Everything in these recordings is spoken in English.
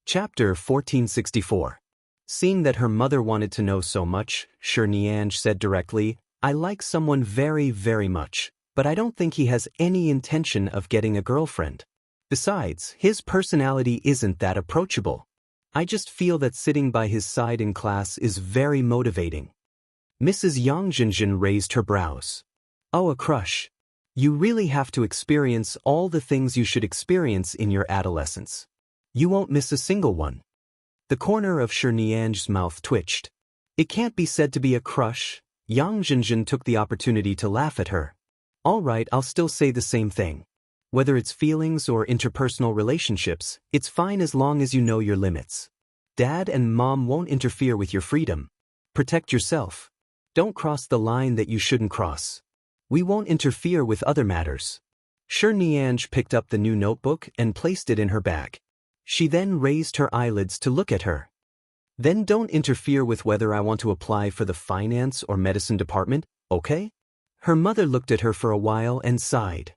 Chapter 1464. Seeing that her mother wanted to know so much, Nianj said directly, "I like someone very, very much, but I don't think he has any intention of getting a girlfriend. Besides, his personality isn't that approachable. I just feel that sitting by his side in class is very motivating." Mrs. Yang Jinjin raised her brows. "Oh, a crush. You really have to experience all the things you should experience in your adolescence. You won't miss a single one." The corner of Nianj's mouth twitched. "It can't be said to be a crush." Yang Jinjin took the opportunity to laugh at her. "All right, I'll still say the same thing. Whether it's feelings or interpersonal relationships, it's fine as long as you know your limits. Dad and Mom won't interfere with your freedom. Protect yourself. Don't cross the line that you shouldn't cross. We won't interfere with other matters." Nianj picked up the new notebook and placed it in her bag. She then raised her eyelids to look at her. "Then don't interfere with whether I want to apply for the finance or medicine department, okay?" Her mother looked at her for a while and sighed.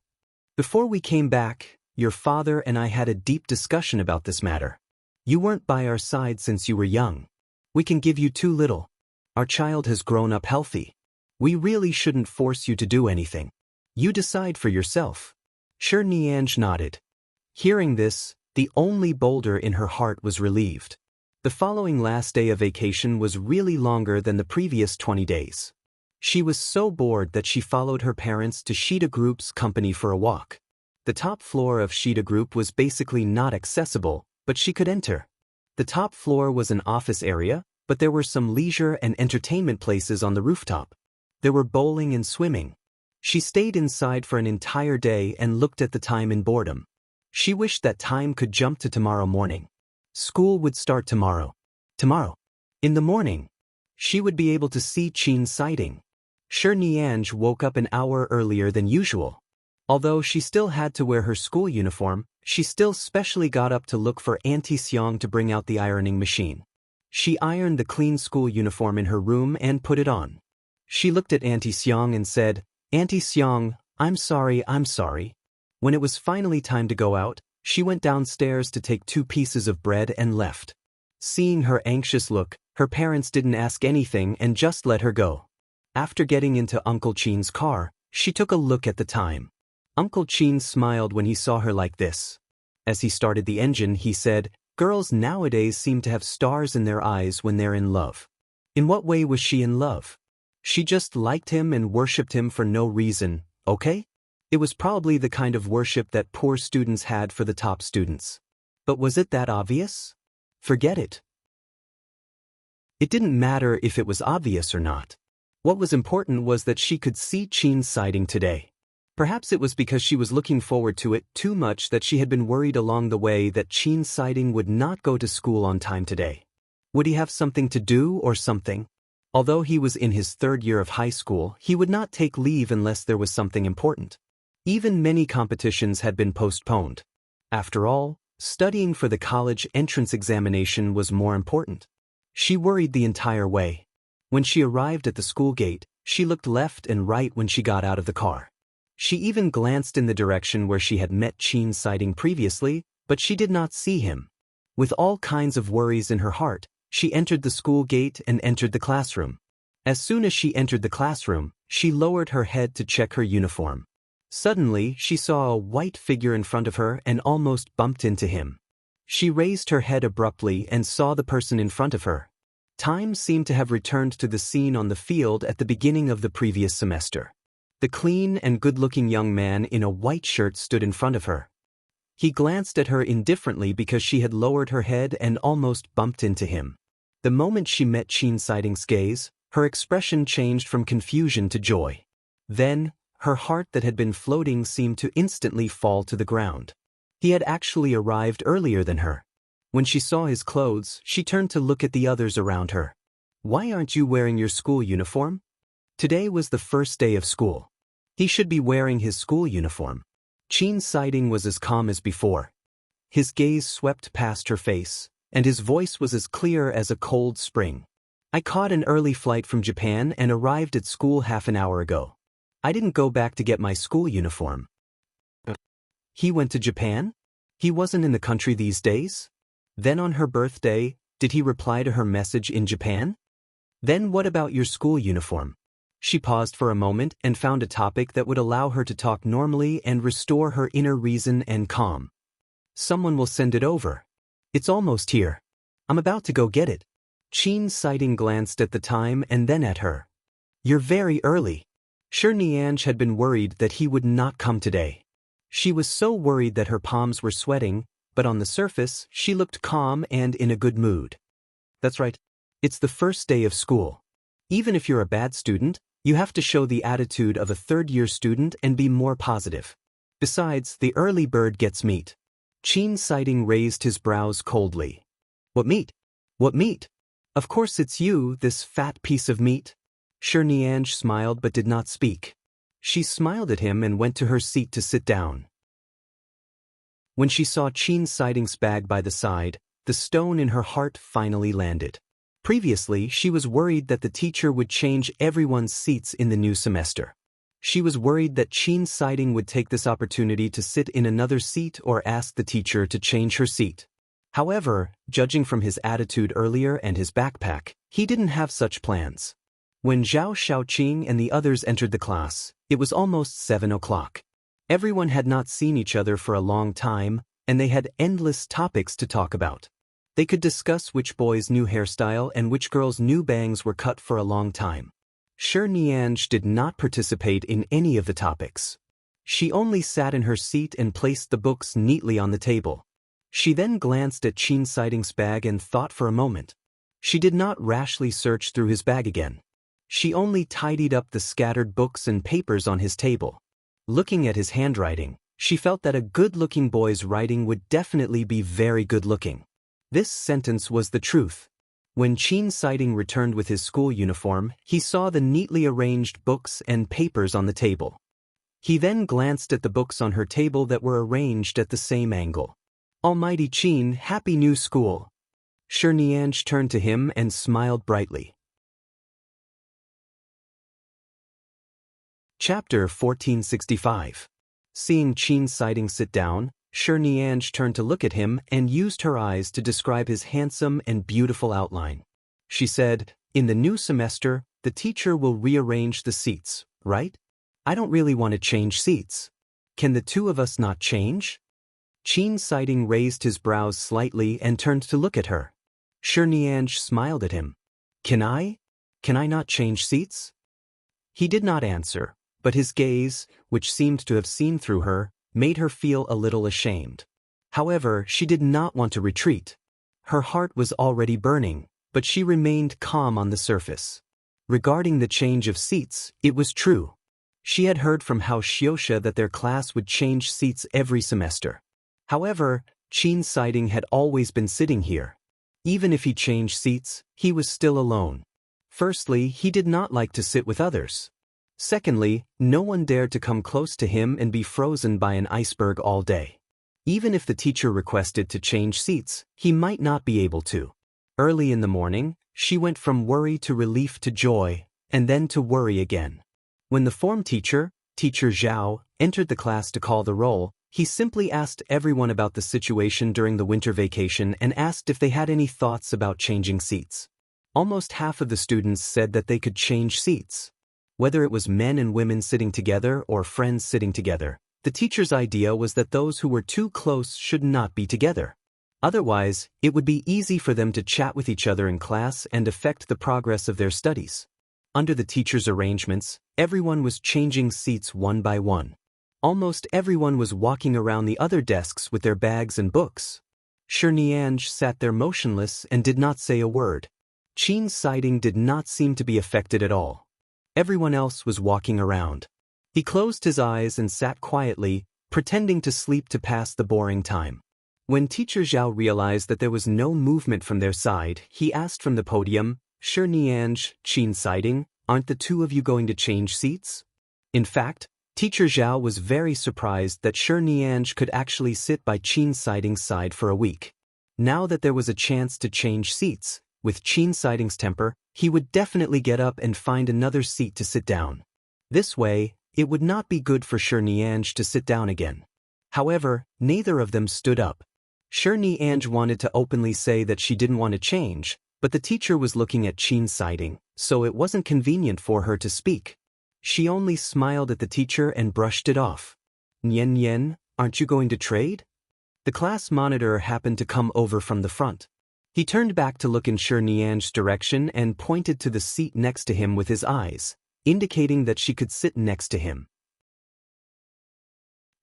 "Before we came back, your father and I had a deep discussion about this matter. You weren't by our side since you were young. We can give you too little. Our child has grown up healthy. We really shouldn't force you to do anything. You decide for yourself." Nianj nodded. Hearing this, the only boulder in her heart was relieved. The following last day of vacation was really longer than the previous 20 days. She was so bored that she followed her parents to Shida Group's company for a walk. The top floor of Shida Group was basically not accessible, but she could enter. The top floor was an office area, but there were some leisure and entertainment places on the rooftop. There were bowling and swimming. She stayed inside for an entire day and looked at the time in boredom. She wished that time could jump to tomorrow morning. School would start tomorrow. In the morning, she would be able to see Qin's sighting. Nianj woke up an hour earlier than usual. Although she still had to wear her school uniform, she still specially got up to look for Auntie Xiang to bring out the ironing machine. She ironed the clean school uniform in her room and put it on. She looked at Auntie Xiang and said, "Auntie Xiang, I'm sorry. When it was finally time to go out, she went downstairs to take 2 pieces of bread and left. Seeing her anxious look, her parents didn't ask anything and just let her go. After getting into Uncle Qin's car, she took a look at the time. Uncle Qin smiled when he saw her like this. As he started the engine, he said, "Girls nowadays seem to have stars in their eyes when they're in love." In what way was she in love? She just liked him and worshipped him for no reason, okay? It was probably the kind of worship that poor students had for the top students. But was it that obvious? Forget it. It didn't matter if it was obvious or not. What was important was that she could see Qin's sighting today. Perhaps it was because she was looking forward to it too much that she had been worried along the way that Qin's sighting would not go to school on time today. Would he have something to do or something? Although he was in his 3rd year of high school, he would not take leave unless there was something important. Even many competitions had been postponed. After all, studying for the college entrance examination was more important. She worried the entire way. When she arrived at the school gate, she looked left and right when she got out of the car. She even glanced in the direction where she had met Qin's sighting previously, but she did not see him. With all kinds of worries in her heart, she entered the school gate and entered the classroom. As soon as she entered the classroom, she lowered her head to check her uniform. Suddenly, she saw a white figure in front of her and almost bumped into him. She raised her head abruptly and saw the person in front of her. Time seemed to have returned to the scene on the field at the beginning of the previous semester. The clean and good-looking young man in a white shirt stood in front of her. He glanced at her indifferently because she had lowered her head and almost bumped into him. The moment she met Qin's sighting's gaze, her expression changed from confusion to joy. Then, her heart that had been floating seemed to instantly fall to the ground. He had actually arrived earlier than her. When she saw his clothes, she turned to look at the others around her. "Why aren't you wearing your school uniform?" Today was the first day of school. He should be wearing his school uniform. Qin's sighting was as calm as before. His gaze swept past her face, and his voice was as clear as a cold spring. "I caught an early flight from Japan and arrived at school half an hour ago. I didn't go back to get my school uniform." He went to Japan? He wasn't in the country these days? Then on her birthday, did he reply to her message in Japan? Then what about your school uniform? She paused for a moment and found a topic that would allow her to talk normally and restore her inner reason and calm. Someone will send it over. It's almost here. I'm about to go get it. Chin Siding glanced at the time and then at her. You're very early. Sure, Nianj had been worried that he would not come today. She was so worried that her palms were sweating, but on the surface, she looked calm and in a good mood. That's right. It's the first day of school. Even if you're a bad student, you have to show the attitude of a third-year student and be more positive. Besides, the early bird gets meat. Chin Siding raised his brows coldly. What meat? What meat? Of course it's you, this fat piece of meat. Sure, Nianj smiled but did not speak. She smiled at him and went to her seat to sit down. When she saw Chin Siding's bag by the side, the stone in her heart finally landed. Previously, she was worried that the teacher would change everyone's seats in the new semester. She was worried that Chin Siding would take this opportunity to sit in another seat or ask the teacher to change her seat. However, judging from his attitude earlier and his backpack, he didn't have such plans. When Zhao Xiaoqing and the others entered the class, it was almost 7 o'clock. Everyone had not seen each other for a long time, and they had endless topics to talk about. They could discuss which boy's new hairstyle and which girl's new bangs were cut for a long time. Sure, Nianj did not participate in any of the topics. She only sat in her seat and placed the books neatly on the table. She then glanced at Chin Siding's bag and thought for a moment. She did not rashly search through his bag again. She only tidied up the scattered books and papers on his table. Looking at his handwriting, she felt that a good-looking boy's writing would definitely be very good-looking. This sentence was the truth. When Chin Siding returned with his school uniform, he saw the neatly arranged books and papers on the table. He then glanced at the books on her table that were arranged at the same angle. Almighty Chin, happy new school. Sure, Nianj turned to him and smiled brightly. Chapter 1465. Seeing Chin Siding sit down, Sure, Nianj turned to look at him and used her eyes to describe his handsome and beautiful outline. She said, in the new semester, the teacher will rearrange the seats, right? I don't really want to change seats. Can the two of us not change? Chin Siding raised his brows slightly and turned to look at her. Sure, Nianj smiled at him. Can I? Can I not change seats? He did not answer, but his gaze, which seemed to have seen through her, made her feel a little ashamed. However, she did not want to retreat. Her heart was already burning, but she remained calm on the surface. Regarding the change of seats, it was true. She had heard from Hao Xiosha that their class would change seats every semester. However, Chin Siding had always been sitting here. Even if he changed seats, he was still alone. Firstly, he did not like to sit with others. Secondly, no one dared to come close to him and be frozen by an iceberg all day. Even if the teacher requested to change seats, he might not be able to. Early in the morning, she went from worry to relief to joy, and then to worry again. When the form teacher, Teacher Zhao, entered the class to call the roll, he simply asked everyone about the situation during the winter vacation and asked if they had any thoughts about changing seats. Almost half of the students said that they could change seats. Whether it was men and women sitting together or friends sitting together, the teacher's idea was that those who were too close should not be together. Otherwise, it would be easy for them to chat with each other in class and affect the progress of their studies. Under the teacher's arrangements, everyone was changing seats one by one. Almost everyone was walking around the other desks with their bags and books. Sure, Nianj sat there motionless and did not say a word. Chin Siding did not seem to be affected at all. Everyone else was walking around. He closed his eyes and sat quietly, pretending to sleep to pass the boring time. When Teacher Zhao realized that there was no movement from their side, he asked from the podium, Sure, Nianj, Chin Siding, aren't the two of you going to change seats? In fact, Teacher Zhao was very surprised that Sure, Nianj could actually sit by Chin Siding's side for a week. Now that there was a chance to change seats, with Chin Siding's temper, he would definitely get up and find another seat to sit down. This way, it would not be good for Sure, Nianj to sit down again. However, neither of them stood up. Nianj wanted to openly say that she didn't want to change, but the teacher was looking at Qin's sighting, so it wasn't convenient for her to speak. She only smiled at the teacher and brushed it off. Nian Nian, aren't you going to trade? The class monitor happened to come over from the front. He turned back to look in Nianj's direction and pointed to the seat next to him with his eyes, indicating that she could sit next to him.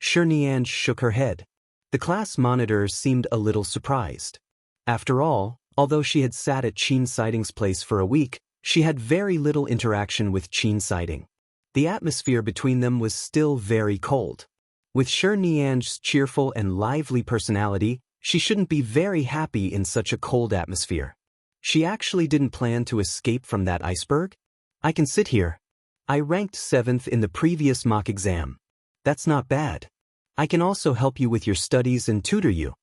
Nianj shook her head. The class monitor seemed a little surprised. After all, although she had sat at Qin Sighting's place for a week, she had very little interaction with Qin Sighting. The atmosphere between them was still very cold. With Nianj's cheerful and lively personality, she shouldn't be very happy in such a cold atmosphere. She actually didn't plan to escape from that iceberg. I can sit here. I ranked 7th in the previous mock exam. That's not bad. I can also help you with your studies and tutor you.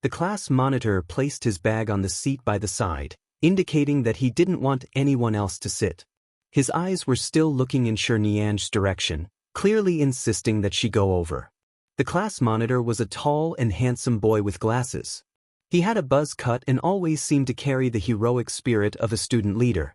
The class monitor placed his bag on the seat by the side, indicating that he didn't want anyone else to sit. His eyes were still looking in Nianj's direction, clearly insisting that she go over. The class monitor was a tall and handsome boy with glasses. He had a buzz cut and always seemed to carry the heroic spirit of a student leader.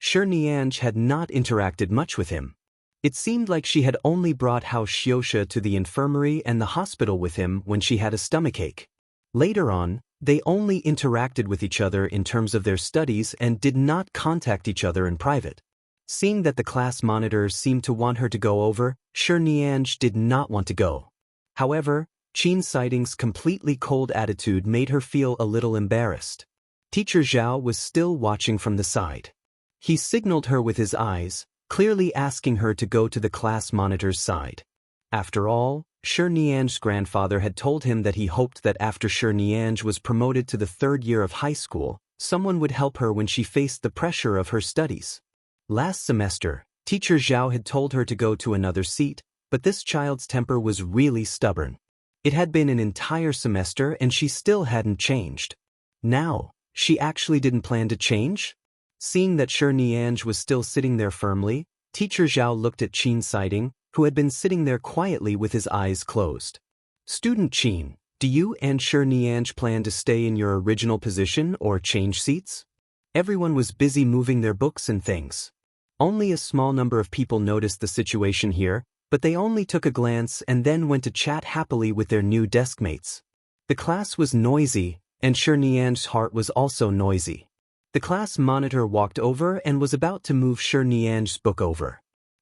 Nianj had not interacted much with him. It seemed like she had only brought House Xiosha to the infirmary and the hospital with him when she had a stomachache. Later on, they only interacted with each other in terms of their studies and did not contact each other in private. Seeing that the class monitor seemed to want her to go over, Nianj did not want to go. However, Qin Sighting's completely cold attitude made her feel a little embarrassed. Teacher Zhao was still watching from the side. He signaled her with his eyes, clearly asking her to go to the class monitor's side. After all, Nianj's grandfather had told him that he hoped that after Nianj was promoted to the 3rd year of high school, someone would help her when she faced the pressure of her studies. Last semester, Teacher Zhao had told her to go to another seat, but this child's temper was really stubborn. It had been an entire semester and she still hadn't changed. Now, she actually didn't plan to change? Seeing that Nianj was still sitting there firmly, Teacher Zhao looked at Qin Sighting, who had been sitting there quietly with his eyes closed. Student Qin, do you and Nianj plan to stay in your original position or change seats? Everyone was busy moving their books and things. Only a small number of people noticed the situation here, but they only took a glance and then went to chat happily with their new deskmates. The class was noisy, and Nianj's heart was also noisy. The class monitor walked over and was about to move Nianj's book over.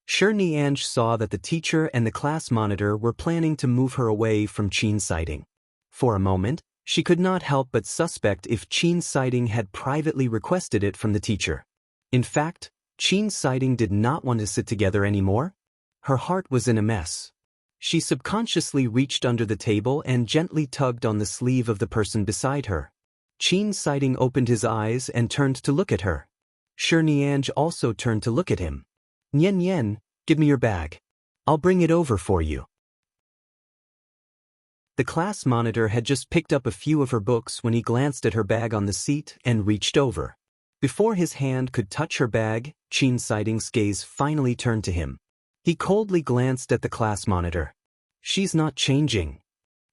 Nianj saw that the teacher and the class monitor were planning to move her away from Qin Sighting. For a moment, she could not help but suspect if Qin Sighting had privately requested it from the teacher. In fact, Qin Sighting did not want to sit together anymore. Her heart was in a mess. She subconsciously reached under the table and gently tugged on the sleeve of the person beside her. Qin Sighting opened his eyes and turned to look at her. Nianj also turned to look at him. Nian Nian, give me your bag. I'll bring it over for you. The class monitor had just picked up a few of her books when he glanced at her bag on the seat and reached over. Before his hand could touch her bag, Qin Sighting's gaze finally turned to him. He coldly glanced at the class monitor. She's not changing.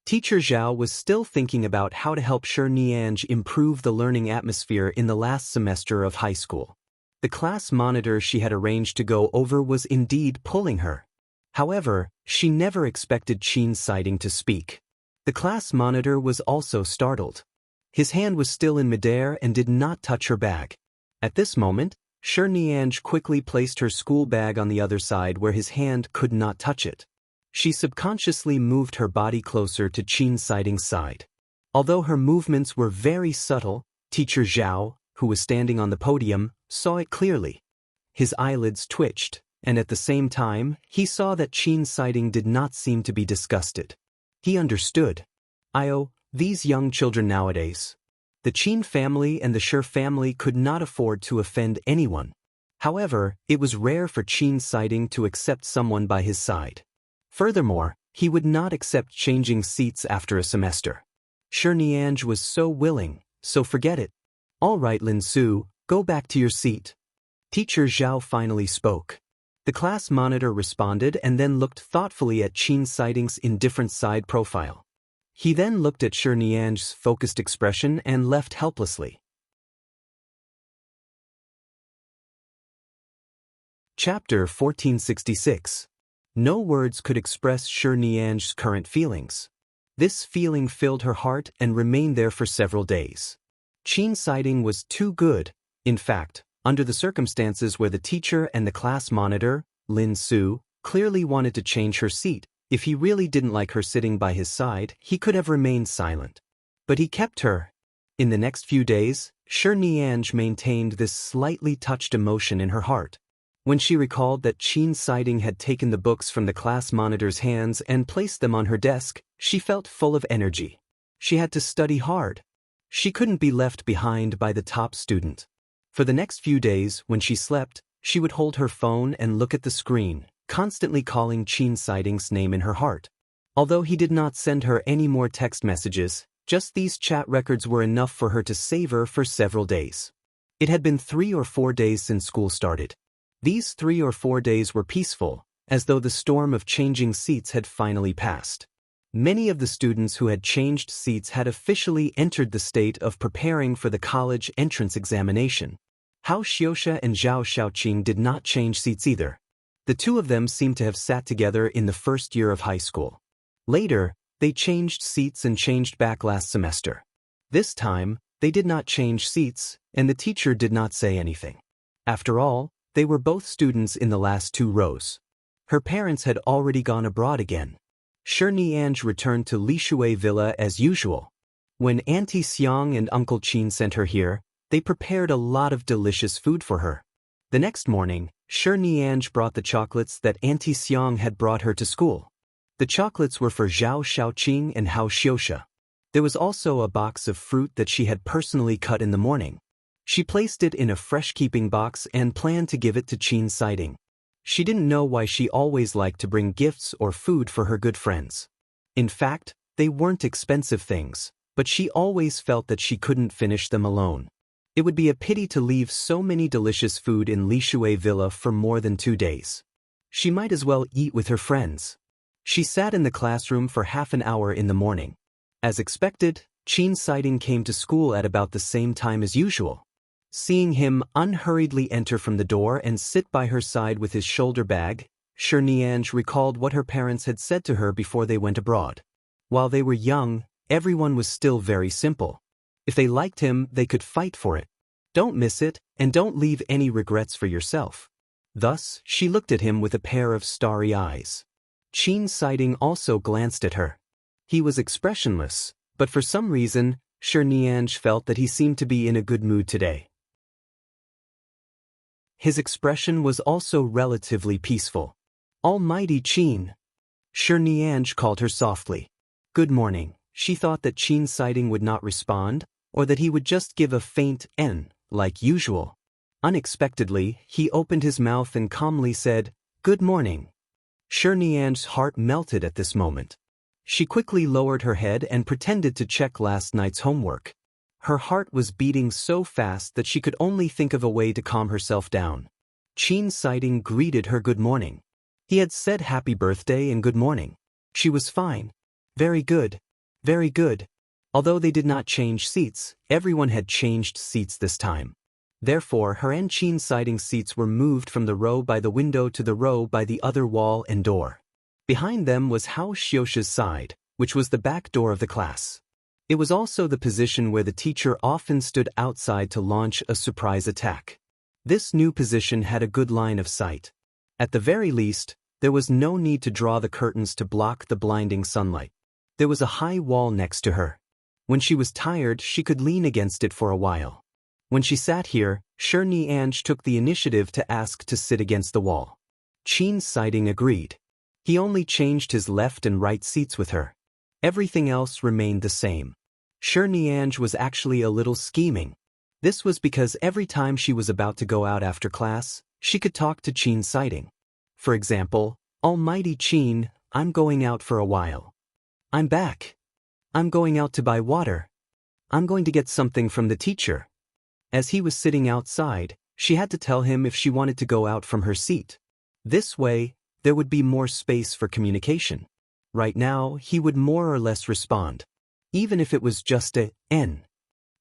Teacher Zhao was still thinking about how to help Nianj improve the learning atmosphere in the last semester of high school. The class monitor she had arranged to go over was indeed pulling her. However, she never expected Qin Sighting to speak. The class monitor was also startled. His hand was still in midair and did not touch her bag. At this moment, Nianj quickly placed her school bag on the other side where his hand could not touch it. She subconsciously moved her body closer to Qin Sighting's side. Although her movements were very subtle, Teacher Zhao, who was standing on the podium, saw it clearly. His eyelids twitched, and at the same time, he saw that Qin Sighting did not seem to be disgusted. He understood. These young children nowadays. The Qin family and the Shi family could not afford to offend anyone. However, it was rare for Qin Sighting to accept someone by his side. Furthermore, he would not accept changing seats after a semester. Nianj was so willing, so forget it. All right, Lin Su, go back to your seat. Teacher Zhao finally spoke. The class monitor responded and then looked thoughtfully at Qin Sighting's indifferent side profile. He then looked at Shirnian's focused expression and left helplessly. Chapter 1466. No words could express Shirnian's current feelings. This feeling filled her heart and remained there for several days. Qin Siding was too good. In fact, under the circumstances where the teacher and the class monitor, Lin Su, clearly wanted to change her seat, if he really didn't like her sitting by his side, he could have remained silent. But he kept her. In the next few days, Shirnian maintained this slightly touched emotion in her heart. When she recalled that Qin Siding had taken the books from the class monitor's hands and placed them on her desk, she felt full of energy. She had to study hard. She couldn't be left behind by the top student. For the next few days, when she slept, she would hold her phone and look at the screen, constantly calling Qin Siding's name in her heart. Although he did not send her any more text messages, just these chat records were enough for her to savor for several days. It had been 3 or 4 days since school started. These 3 or 4 days were peaceful, as though the storm of changing seats had finally passed. Many of the students who had changed seats had officially entered the state of preparing for the college entrance examination. Hao Xiuxia and Zhao Xiaoqing did not change seats either. The two of them seemed to have sat together in the first year of high school. Later, they changed seats and changed back last semester. This time, they did not change seats, and the teacher did not say anything. After all, they were both students in the last 2 rows. Her parents had already gone abroad again. Shirnian returned to Lishui Villa as usual. When Auntie Xiang and Uncle Qin sent her here, they prepared a lot of delicious food for her. The next morning, Shirnian brought the chocolates that Auntie Xiang had brought her to school. The chocolates were for Zhao Xiaoqing and Hao Xiuxia. There was also a box of fruit that she had personally cut in the morning. She placed it in a fresh-keeping box and planned to give it to Qin Siding. She didn't know why she always liked to bring gifts or food for her good friends. In fact, they weren't expensive things, but she always felt that she couldn't finish them alone. It would be a pity to leave so many delicious food in Lishui Villa for more than 2 days. She might as well eat with her friends. She sat in the classroom for half an hour in the morning. As expected, Qin Siding came to school at about the same time as usual. Seeing him unhurriedly enter from the door and sit by her side with his shoulder bag, Shirnian recalled what her parents had said to her before they went abroad. While they were young, everyone was still very simple. If they liked him, they could fight for it. Don't miss it, and don't leave any regrets for yourself. Thus, she looked at him with a pair of starry eyes. Qin Siding also glanced at her. He was expressionless, but for some reason, Shirnian felt that he seemed to be in a good mood today. His expression was also relatively peaceful. Almighty Qin. Shirnian called her softly. Good morning. She thought that Qin Siding would not respond, or that he would just give a faint "n," like usual. Unexpectedly, he opened his mouth and calmly said, Good morning. Shirnian's heart melted at this moment. She quickly lowered her head and pretended to check last night's homework. Her heart was beating so fast that she could only think of a way to calm herself down. Qin Siding greeted her good morning. He had said happy birthday and good morning. She was fine. Very good. Very good. Although they did not change seats, everyone had changed seats this time. Therefore, her and Qin Siding's seats were moved from the row by the window to the row by the other wall and door. Behind them was Hao Xiuxia's side, which was the back door of the class. It was also the position where the teacher often stood outside to launch a surprise attack. This new position had a good line of sight. At the very least, there was no need to draw the curtains to block the blinding sunlight. There was a high wall next to her. When she was tired, she could lean against it for a while. When she sat here, Shirnian took the initiative to ask to sit against the wall. Qin Siding agreed. He only changed his left and right seats with her. Everything else remained the same. Shirnian was actually a little scheming. This was because every time she was about to go out after class, she could talk to Qin Siding. For example, Almighty Qin, I'm going out for a while. I'm back. I'm going out to buy water. I'm going to get something from the teacher. As he was sitting outside, she had to tell him if she wanted to go out from her seat. This way, there would be more space for communication. Right now, he would more or less respond. Even if it was just a N.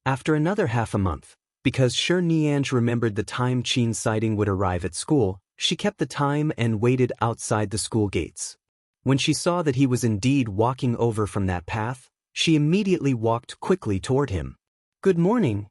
After another half a month, because Sure Nianj remembered the time Qin's sighting would arrive at school, she kept the time and waited outside the school gates. When she saw that he was indeed walking over from that path, she immediately walked quickly toward him. "Good morning."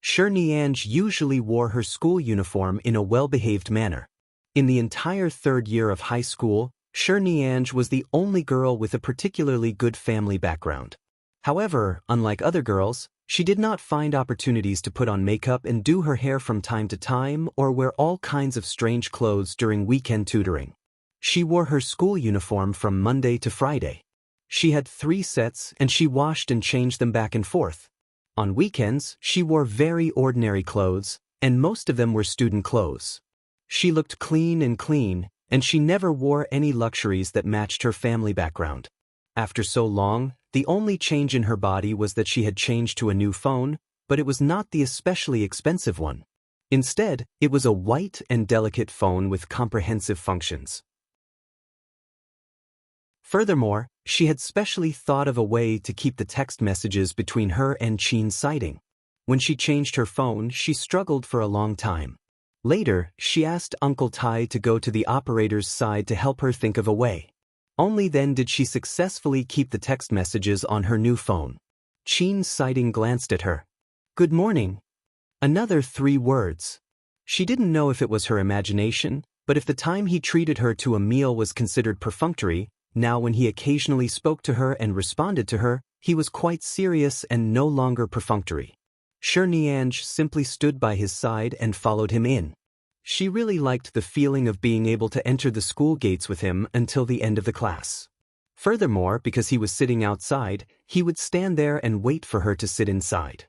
Sure Nianj usually wore her school uniform in a well-behaved manner. In the entire third year of high school, Sure Nianj was the only girl with a particularly good family background. However, unlike other girls, she did not find opportunities to put on makeup and do her hair from time to time or wear all kinds of strange clothes during weekend tutoring. She wore her school uniform from Monday to Friday. She had 3 sets and she washed and changed them back and forth. On weekends, she wore very ordinary clothes, and most of them were student clothes. She looked clean, and she never wore any luxuries that matched her family background. After so long, the only change in her body was that she had changed to a new phone, but it was not the especially expensive one. Instead, it was a white and delicate phone with comprehensive functions. Furthermore, she had specially thought of a way to keep the text messages between her and Qin's sighting. When she changed her phone, she struggled for a long time. Later, she asked Uncle Tai to go to the operator's side to help her think of a way. Only then did she successfully keep the text messages on her new phone. Qin's sighting glanced at her. "Good morning." Another 3 words. She didn't know if it was her imagination, but if the time he treated her to a meal was considered perfunctory, now when he occasionally spoke to her and responded to her, he was quite serious and no longer perfunctory. Sure Nianj simply stood by his side and followed him in. She really liked the feeling of being able to enter the school gates with him until the end of the class. Furthermore, because he was sitting outside, he would stand there and wait for her to sit inside.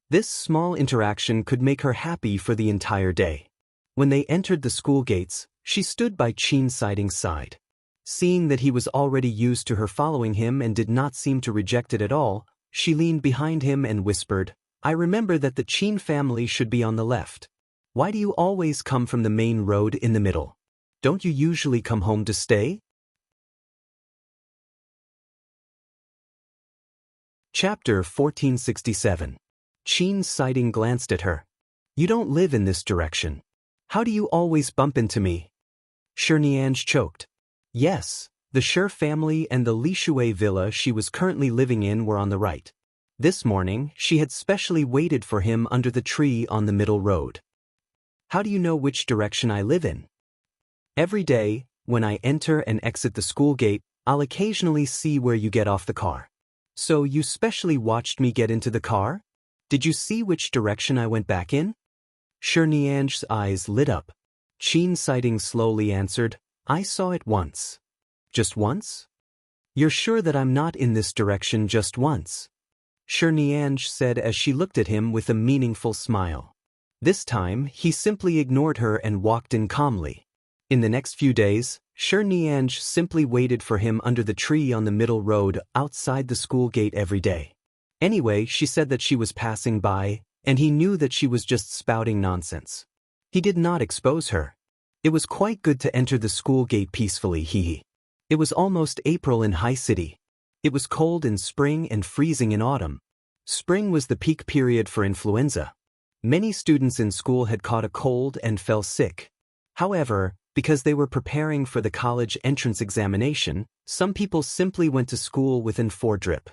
This small interaction could make her happy for the entire day. When they entered the school gates, she stood by Qin's sighting's side. Seeing that he was already used to her following him and did not seem to reject it at all, she leaned behind him and whispered, "I remember that the Qin family should be on the left. Why do you always come from the main road in the middle? Don't you usually come home to stay?" Chapter 1467. Qin's sighting glanced at her. "You don't live in this direction. How do you always bump into me?" Sure Nianj choked. Yes, the Sure family and the Lishui villa she was currently living in were on the right. This morning, she had specially waited for him under the tree on the middle road. "How do you know which direction I live in?" "Every day, when I enter and exit the school gate, I'll occasionally see where you get off the car." "So you specially watched me get into the car? Did you see which direction I went back in?" Sure Nianj's eyes lit up. Qin's sighting slowly answered, "I saw it once." "Just once? You're sure that I'm not in this direction just once?" Sure Nianj said as she looked at him with a meaningful smile. This time, he simply ignored her and walked in calmly. In the next few days, Sure Nianj simply waited for him under the tree on the middle road outside the school gate every day. Anyway, she said that she was passing by, and he knew that she was just spouting nonsense. He did not expose her. It was quite good to enter the school gate peacefully, hee. It was almost April in High City. It was cold in spring and freezing in autumn. Spring was the peak period for influenza. Many students in school had caught a cold and fell sick. However, because they were preparing for the college entrance examination, some people simply went to school with an 4-drip.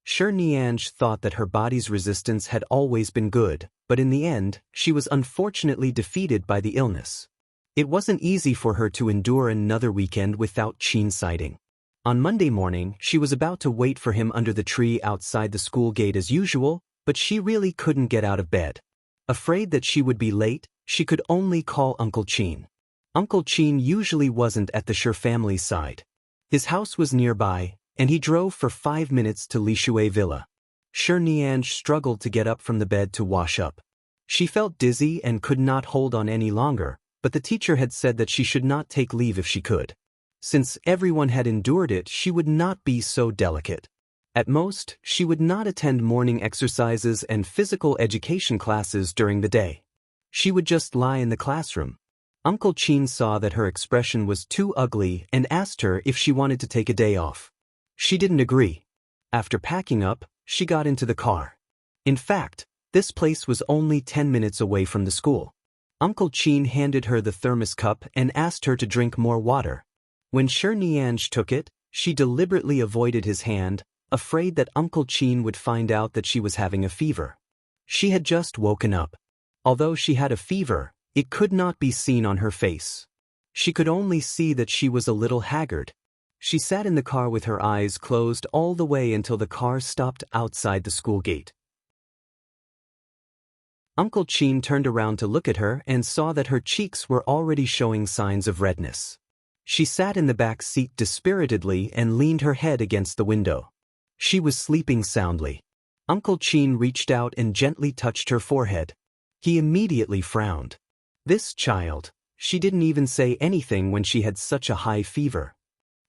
Sure Nianj thought that her body's resistance had always been good, but in the end, she was unfortunately defeated by the illness. It wasn't easy for her to endure another weekend without Qin's sighting. On Monday morning, she was about to wait for him under the tree outside the school gate as usual, but she really couldn't get out of bed. Afraid that she would be late, she could only call Uncle Qin. Uncle Qin usually wasn't at the Sure family's side. His house was nearby, and he drove for 5 minutes to Lishui Villa. Sure Nianj struggled to get up from the bed to wash up. She felt dizzy and could not hold on any longer, but the teacher had said that she should not take leave if she could. Since everyone had endured it, she would not be so delicate. At most, she would not attend morning exercises and physical education classes during the day. She would just lie in the classroom. Uncle Qin saw that her expression was too ugly and asked her if she wanted to take a day off. She didn't agree. After packing up, she got into the car. In fact, this place was only 10 minutes away from the school. Uncle Chin handed her the thermos cup and asked her to drink more water. When Shi Nianj took it, she deliberately avoided his hand, afraid that Uncle Chin would find out that she was having a fever. She had just woken up. Although she had a fever, it could not be seen on her face. She could only see that she was a little haggard. She sat in the car with her eyes closed all the way until the car stopped outside the school gate. Uncle Chin turned around to look at her and saw that her cheeks were already showing signs of redness. She sat in the back seat dispiritedly and leaned her head against the window. She was sleeping soundly. Uncle Chin reached out and gently touched her forehead. He immediately frowned. This child, she didn't even say anything when she had such a high fever.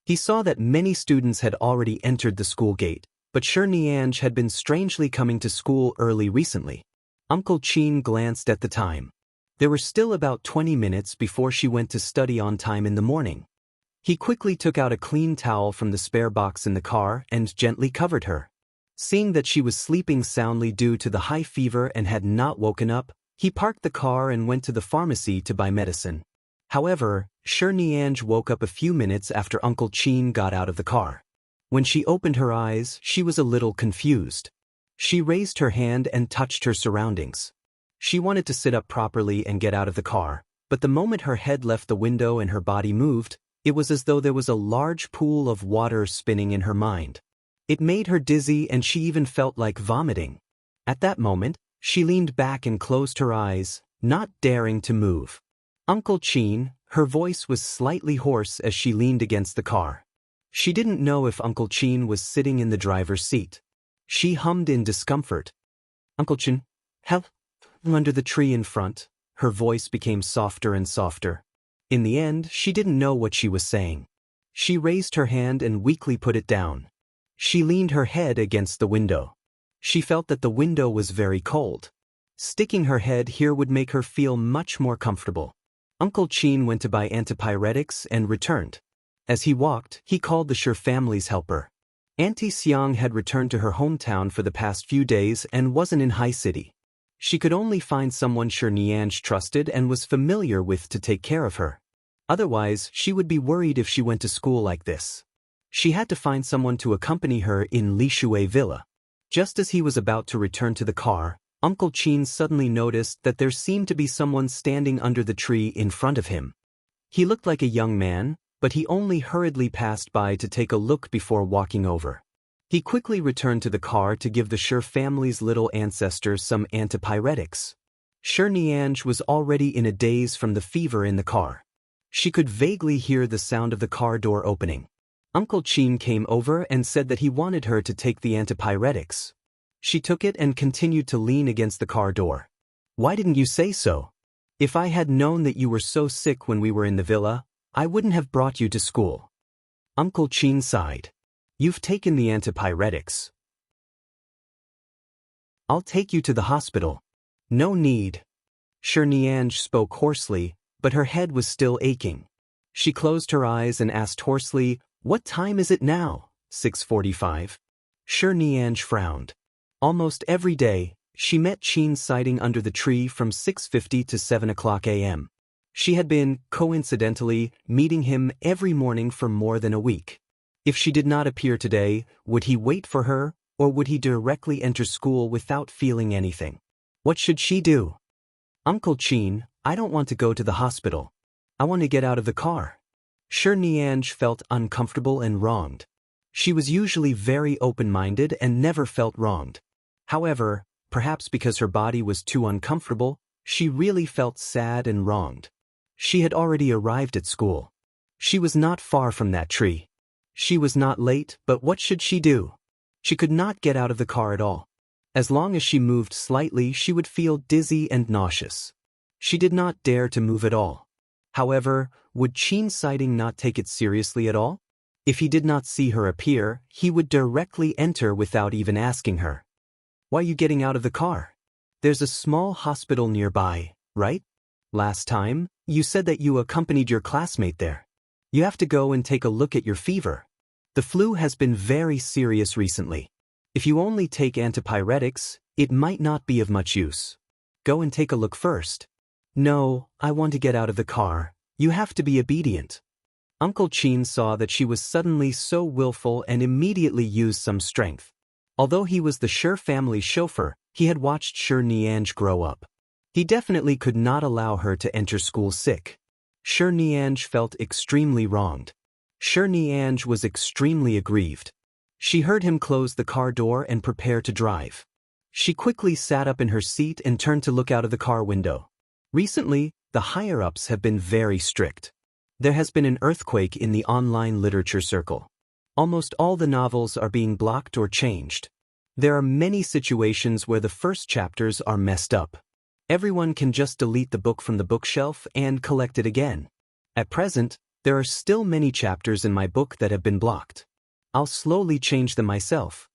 He saw that many students had already entered the school gate, but Shi Nianj had been strangely coming to school early recently. Uncle Chin glanced at the time. There were still about 20 minutes before she went to study on time in the morning. He quickly took out a clean towel from the spare box in the car and gently covered her. Seeing that she was sleeping soundly due to the high fever and had not woken up, he parked the car and went to the pharmacy to buy medicine. However, Shi Nianj woke up a few minutes after Uncle Chin got out of the car. When she opened her eyes, she was a little confused. She raised her hand and touched her surroundings. She wanted to sit up properly and get out of the car, but the moment her head left the window and her body moved, it was as though there was a large pool of water spinning in her mind. It made her dizzy and she even felt like vomiting. At that moment, she leaned back and closed her eyes, not daring to move. Uncle Chin, her voice was slightly hoarse as she leaned against the car. She didn't know if Uncle Chin was sitting in the driver's seat. She hummed in discomfort. Uncle Chin, help, under the tree in front. Her voice became softer and softer. In the end, she didn't know what she was saying. She raised her hand and weakly put it down. She leaned her head against the window. She felt that the window was very cold. Sticking her head here would make her feel much more comfortable. Uncle Chin went to buy antipyretics and returned. As he walked, he called the Shi family's helper. Auntie Xiang had returned to her hometown for the past few days and wasn't in High City. She could only find someone Shi Nianj trusted and was familiar with to take care of her. Otherwise, she would be worried if she went to school like this. She had to find someone to accompany her in Li Shui Villa. Just as he was about to return to the car, Uncle Chin suddenly noticed that there seemed to be someone standing under the tree in front of him. He looked like a young man, but he only hurriedly passed by to take a look before walking over. He quickly returned to the car to give the Shi family's little ancestor some antipyretics. Shi Nianj was already in a daze from the fever in the car. She could vaguely hear the sound of the car door opening. Uncle Chin came over and said that he wanted her to take the antipyretics. She took it and continued to lean against the car door. Why didn't you say so? If I had known that you were so sick when we were in the villa, I wouldn't have brought you to school. Uncle Chin sighed. You've taken the antipyretics. I'll take you to the hospital. No need. Shi Nianj spoke hoarsely, but her head was still aching. She closed her eyes and asked hoarsely, "What time is it now?" 6:45. Shi Nianj frowned. Almost every day, she met Chin sitting under the tree from 6:50 to 7 o'clock a.m. She had been, coincidentally, meeting him every morning for more than a week. If she did not appear today, would he wait for her, or would he directly enter school without feeling anything? What should she do? Uncle Chin, I don't want to go to the hospital. I want to get out of the car. Shi Nianj felt uncomfortable and wronged. She was usually very open-minded and never felt wronged. However, perhaps because her body was too uncomfortable, she really felt sad and wronged. She had already arrived at school. She was not far from that tree. She was not late, but what should she do? She could not get out of the car at all. As long as she moved slightly, she would feel dizzy and nauseous. She did not dare to move at all. However, would Chin sighting not take it seriously at all? If he did not see her appear, he would directly enter without even asking her. Why are you getting out of the car? There's a small hospital nearby, right? Last time, you said that you accompanied your classmate there. You have to go and take a look at your fever. The flu has been very serious recently. If you only take antipyretics, it might not be of much use. Go and take a look first. No, I want to get out of the car. You have to be obedient. Uncle Chin saw that she was suddenly so willful and immediately used some strength. Although he was the Sher family chauffeur, he had watched Sher Nianj grow up. He definitely could not allow her to enter school sick. Sher Nianj felt extremely wronged. Sher Nianj was extremely aggrieved. She heard him close the car door and prepare to drive. She quickly sat up in her seat and turned to look out of the car window. Recently, the higher-ups have been very strict. There has been an earthquake in the online literature circle. Almost all the novels are being blocked or changed. There are many situations where the first chapters are messed up. Everyone can just delete the book from the bookshelf and collect it again. At present, there are still many chapters in my book that have been blocked. I'll slowly change them myself.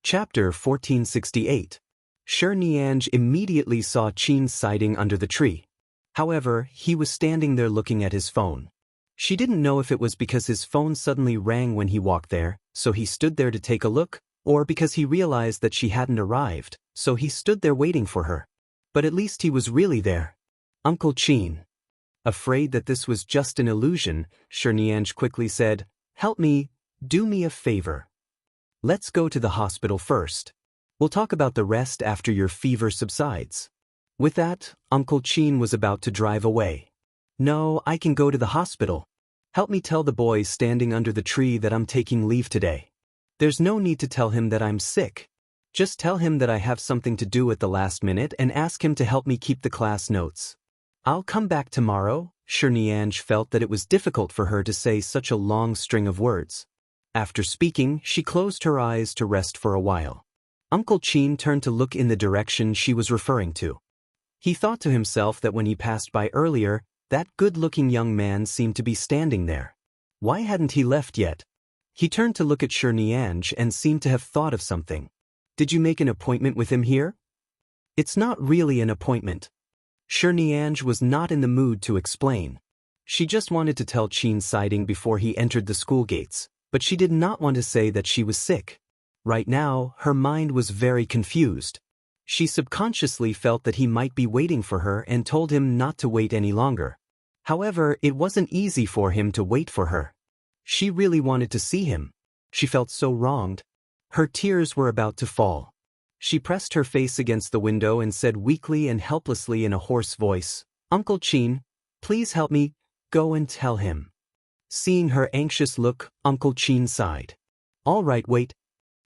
Chapter 1468. Sher Nianj immediately saw Qin siding under the tree. However, he was standing there looking at his phone. She didn't know if it was because his phone suddenly rang when he walked there, so he stood there to take a look, or because he realized that she hadn't arrived, so he stood there waiting for her. But at least he was really there. Uncle Chin. Afraid that this was just an illusion, Sher Nianj quickly said, "Help me, do me a favor. Let's go to the hospital first. We'll talk about the rest after your fever subsides." With that, Uncle Chin was about to drive away. "No, I can go to the hospital. Help me tell the boys standing under the tree that I'm taking leave today. There's no need to tell him that I'm sick. Just tell him that I have something to do at the last minute and ask him to help me keep the class notes. I'll come back tomorrow." Sher Nianj felt that it was difficult for her to say such a long string of words. After speaking, she closed her eyes to rest for a while. Uncle Chin turned to look in the direction she was referring to. He thought to himself that when he passed by earlier, that good-looking young man seemed to be standing there. Why hadn't he left yet? He turned to look at Sher Nianj and seemed to have thought of something. "Did you make an appointment with him here?" "It's not really an appointment." Sher Nianj was not in the mood to explain. She just wanted to tell Qin siding before he entered the school gates, but she did not want to say that she was sick. Right now, her mind was very confused. She subconsciously felt that he might be waiting for her and told him not to wait any longer. However, it wasn't easy for him to wait for her. She really wanted to see him. She felt so wronged. Her tears were about to fall. She pressed her face against the window and said weakly and helplessly in a hoarse voice, "Uncle Chin, please help me, go and tell him." Seeing her anxious look, Uncle Chin sighed. "All right, wait."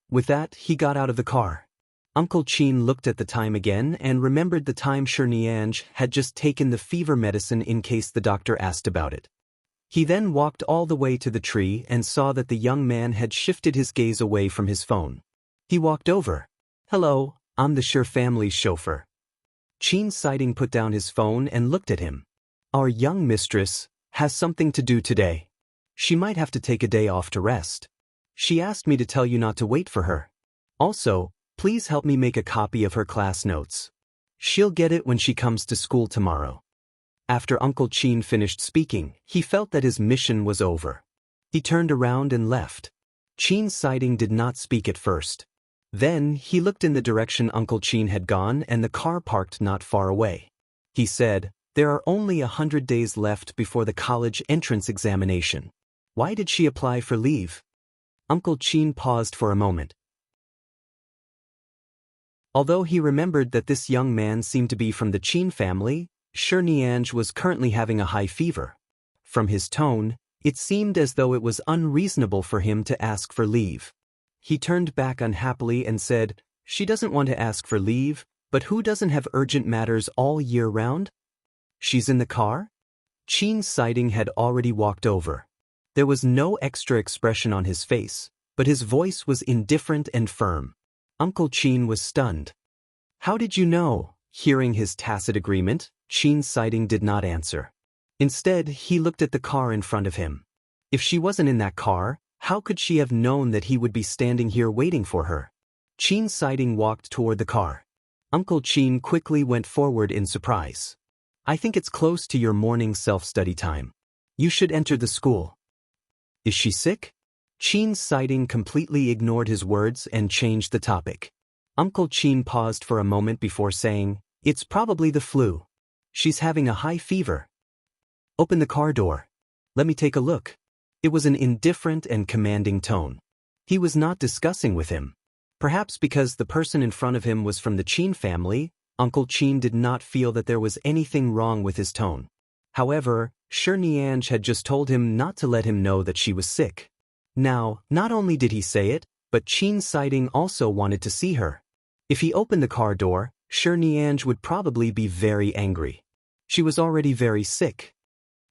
With that, he got out of the car. Uncle Chin looked at the time again and remembered the time Sher Nianj had just taken the fever medicine in case the doctor asked about it. He then walked all the way to the tree and saw that the young man had shifted his gaze away from his phone. He walked over. "Hello, I'm the Sher family's chauffeur." Qin siding put down his phone and looked at him. "Our young mistress has something to do today. She might have to take a day off to rest. She asked me to tell you not to wait for her. Also, please help me make a copy of her class notes. She'll get it when she comes to school tomorrow." After Uncle Chin finished speaking, he felt that his mission was over. He turned around and left. Qin siding did not speak at first. Then, he looked in the direction Uncle Chin had gone and the car parked not far away. He said, "There are only 100 days left before the college entrance examination. Why did she apply for leave?" Uncle Chin paused for a moment. Although he remembered that this young man seemed to be from the Qin family, Sher Nianj was currently having a high fever. From his tone, it seemed as though it was unreasonable for him to ask for leave. He turned back unhappily and said, "She doesn't want to ask for leave, but who doesn't have urgent matters all year round?" "She's in the car?" Qin siding had already walked over. There was no extra expression on his face, but his voice was indifferent and firm. Uncle Chin was stunned. "How did you know?" Hearing his tacit agreement, Qin siding did not answer. Instead, he looked at the car in front of him. If she wasn't in that car, how could she have known that he would be standing here waiting for her? Qin siding walked toward the car. Uncle Chin quickly went forward in surprise. I think it's close to your morning self-study time. You should enter the school. Is she sick? Chin's sighting completely ignored his words and changed the topic. Uncle Chin paused for a moment before saying, "It's probably the flu. She's having a high fever." "Open the car door. Let me take a look." It was an indifferent and commanding tone. He was not discussing with him. Perhaps because the person in front of him was from the Chin family, Uncle Chin did not feel that there was anything wrong with his tone. However, Nianj had just told him not to let him know that she was sick. Now, not only did he say it, but Chin sighting also wanted to see her. If he opened the car door, Nianj would probably be very angry. She was already very sick.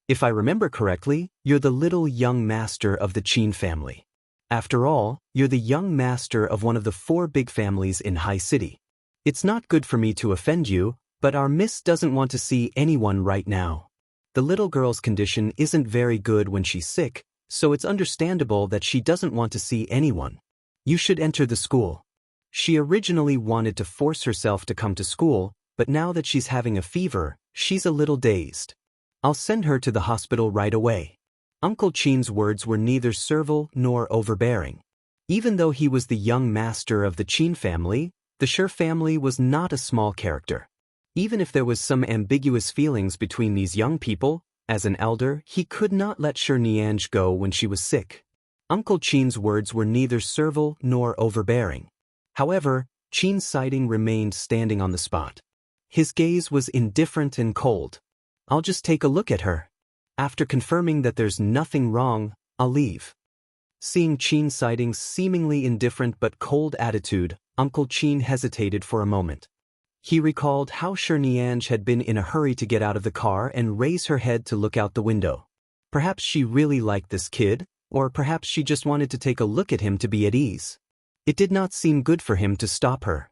"If I remember correctly, you're the little young master of the Chin family. After all, you're the young master of one of the 4 big families in High City. It's not good for me to offend you, but our miss doesn't want to see anyone right now. The little girl's condition isn't very good when she's sick, so it's understandable that she doesn't want to see anyone. You should enter the school." She originally wanted to force herself to come to school, but now that she's having a fever, she's a little dazed. "I'll send her to the hospital right away." Uncle Chin's words were neither servile nor overbearing. Even though he was the young master of the Chin family, the Shi family was not a small character. Even if there was some ambiguous feelings between these young people, as an elder, he could not let Shi Nianj go when she was sick. Uncle Chin's words were neither servile nor overbearing. However, Chin sighting remained standing on the spot. His gaze was indifferent and cold. "I'll just take a look at her. After confirming that there's nothing wrong, I'll leave." Seeing Chin sighting's seemingly indifferent but cold attitude, Uncle Chin hesitated for a moment. He recalled how Shi Nianj had been in a hurry to get out of the car and raise her head to look out the window. Perhaps she really liked this kid, or perhaps she just wanted to take a look at him to be at ease. It did not seem good for him to stop her.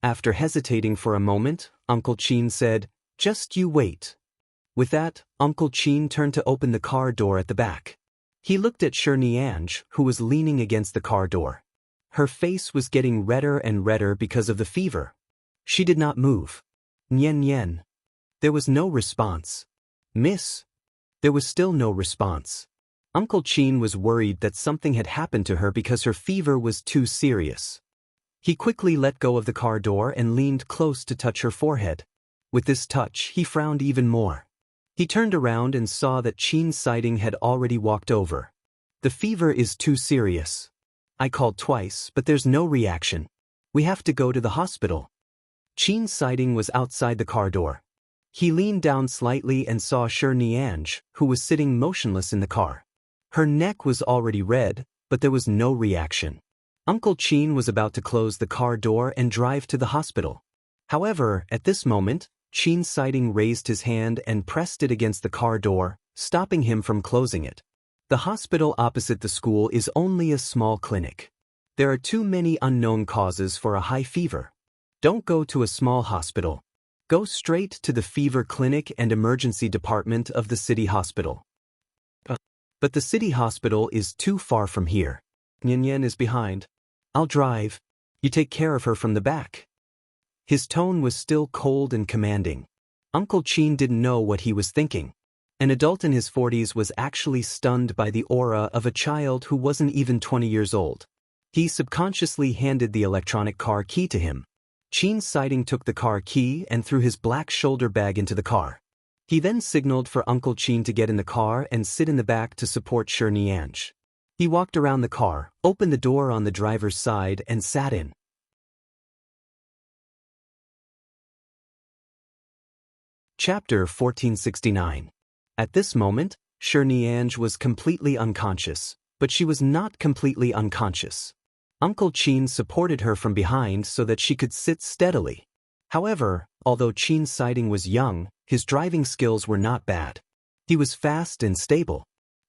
After hesitating for a moment, Uncle Chin said, "Just you wait." With that, Uncle Chin turned to open the car door at the back. He looked at Shi Nianj, who was leaning against the car door. Her face was getting redder and redder because of the fever. She did not move. "Nian Nian." There was no response. "Miss." There was still no response. Uncle Chin was worried that something had happened to her because her fever was too serious. He quickly let go of the car door and leaned close to touch her forehead. With this touch, he frowned even more. He turned around and saw that Chin sighting had already walked over. "The fever is too serious. I called twice, but there's no reaction. We have to go to the hospital." Chin sighting was outside the car door. He leaned down slightly and saw Shi Nianj, who was sitting motionless in the car. Her neck was already red, but there was no reaction. Uncle Chin was about to close the car door and drive to the hospital. However, at this moment, Chin sighting raised his hand and pressed it against the car door, stopping him from closing it. The hospital opposite the school is only a small clinic. There are too many unknown causes for a high fever. Don't go to a small hospital. Go straight to the fever clinic and emergency department of the city hospital. But the city hospital is too far from here. Nian Nian is behind. I'll drive. You take care of her from the back. His tone was still cold and commanding. Uncle Chin didn't know what he was thinking. An adult in his 40s was actually stunned by the aura of a child who wasn't even 20 years old. He subconsciously handed the electronic car key to him. Chin sighting took the car key and threw his black shoulder bag into the car. He then signaled for Uncle Chin to get in the car and sit in the back to support Shi Nianj. He walked around the car, opened the door on the driver's side and sat in. Chapter 1469. At this moment, Shi Nianj was completely unconscious, but she was not completely unconscious. Uncle Chin supported her from behind so that she could sit steadily. However, although Chin sighting was young, his driving skills were not bad. He was fast and stable.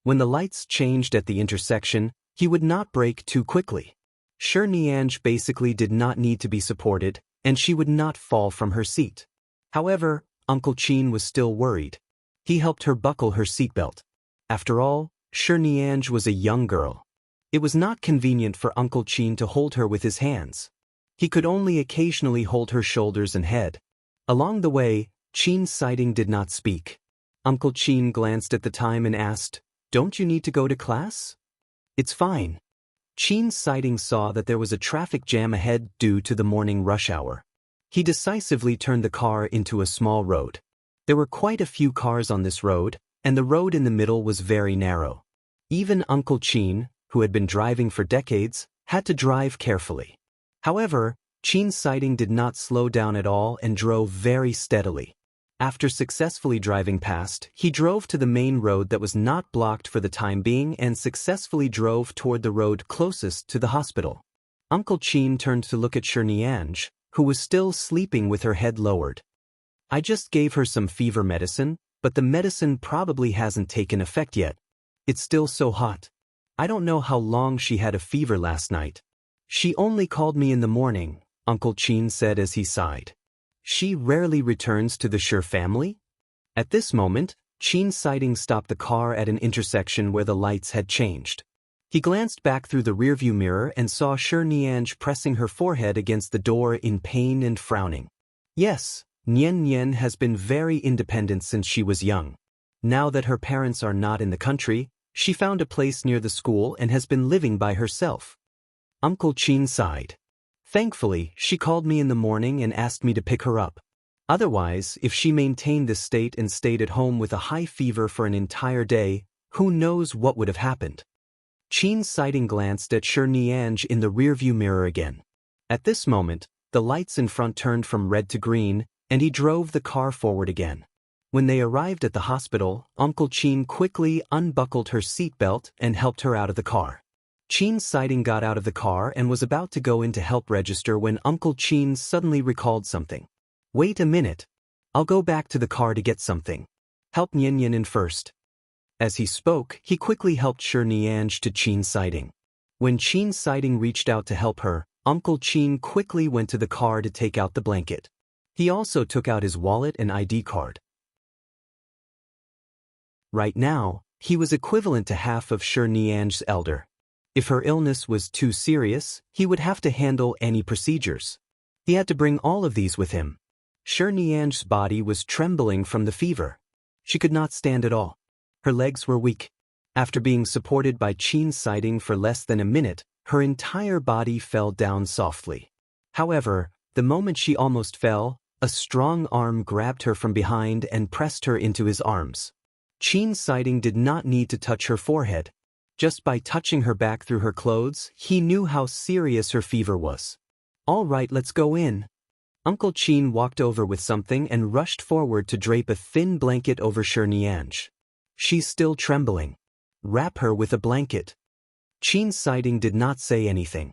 When the lights changed at the intersection, he would not brake too quickly. Shi Nianj basically did not need to be supported, and she would not fall from her seat. However, Uncle Chin was still worried. He helped her buckle her seatbelt. After all, Shi Nianj was a young girl. It was not convenient for Uncle Chin to hold her with his hands. He could only occasionally hold her shoulders and head. Along the way, Chin Siding did not speak. Uncle Chin glanced at the time and asked, "Don't you need to go to class?" "It's fine." Chin Siding saw that there was a traffic jam ahead due to the morning rush hour. He decisively turned the car into a small road. There were quite a few cars on this road, and the road in the middle was very narrow. Even Uncle Chin, who had been driving for decades, had to drive carefully. However, Chin Siding did not slow down at all and drove very steadily. After successfully driving past, he drove to the main road that was not blocked for the time being and successfully drove toward the road closest to the hospital. Uncle Chin turned to look at Shirnianj, who was still sleeping with her head lowered. "I just gave her some fever medicine, but the medicine probably hasn't taken effect yet. It's still so hot. I don't know how long she had a fever last night. She only called me in the morning," Uncle Chin said as he sighed. "She rarely returns to the Sure family?" At this moment, Chin Siding stopped the car at an intersection where the lights had changed. He glanced back through the rearview mirror and saw Shirnianj pressing her forehead against the door in pain and frowning. "Yes, Nian Nian has been very independent since she was young. Now that her parents are not in the country, she found a place near the school and has been living by herself." Uncle Chin sighed. "Thankfully, she called me in the morning and asked me to pick her up. Otherwise, if she maintained this state and stayed at home with a high fever for an entire day, who knows what would have happened." Chin Siding glanced at Shirnianj in the rearview mirror again. At this moment, the lights in front turned from red to green, and he drove the car forward again. When they arrived at the hospital, Uncle Chin quickly unbuckled her seatbelt and helped her out of the car. Chin Siding got out of the car and was about to go in to help register when Uncle Chin suddenly recalled something. "Wait a minute. I'll go back to the car to get something. Help Nian Nian in first." As he spoke, he quickly helped Shirnianj to Chin Siding. When Chin Siding reached out to help her, Uncle Chin quickly went to the car to take out the blanket. He also took out his wallet and ID card. Right now, he was equivalent to half of Shirnianj's elder. If her illness was too serious, he would have to handle any procedures. He had to bring all of these with him. Shirnianj's body was trembling from the fever. She could not stand at all. Her legs were weak. After being supported by Chin Siding for less than a minute, her entire body fell down softly. However, the moment she almost fell, a strong arm grabbed her from behind and pressed her into his arms. Chin Siding did not need to touch her forehead. Just by touching her back through her clothes, he knew how serious her fever was. "All right, let's go in." Uncle Chin walked over with something and rushed forward to drape a thin blanket over Shirnianj. "She's still trembling. Wrap her with a blanket." Chin Siding did not say anything.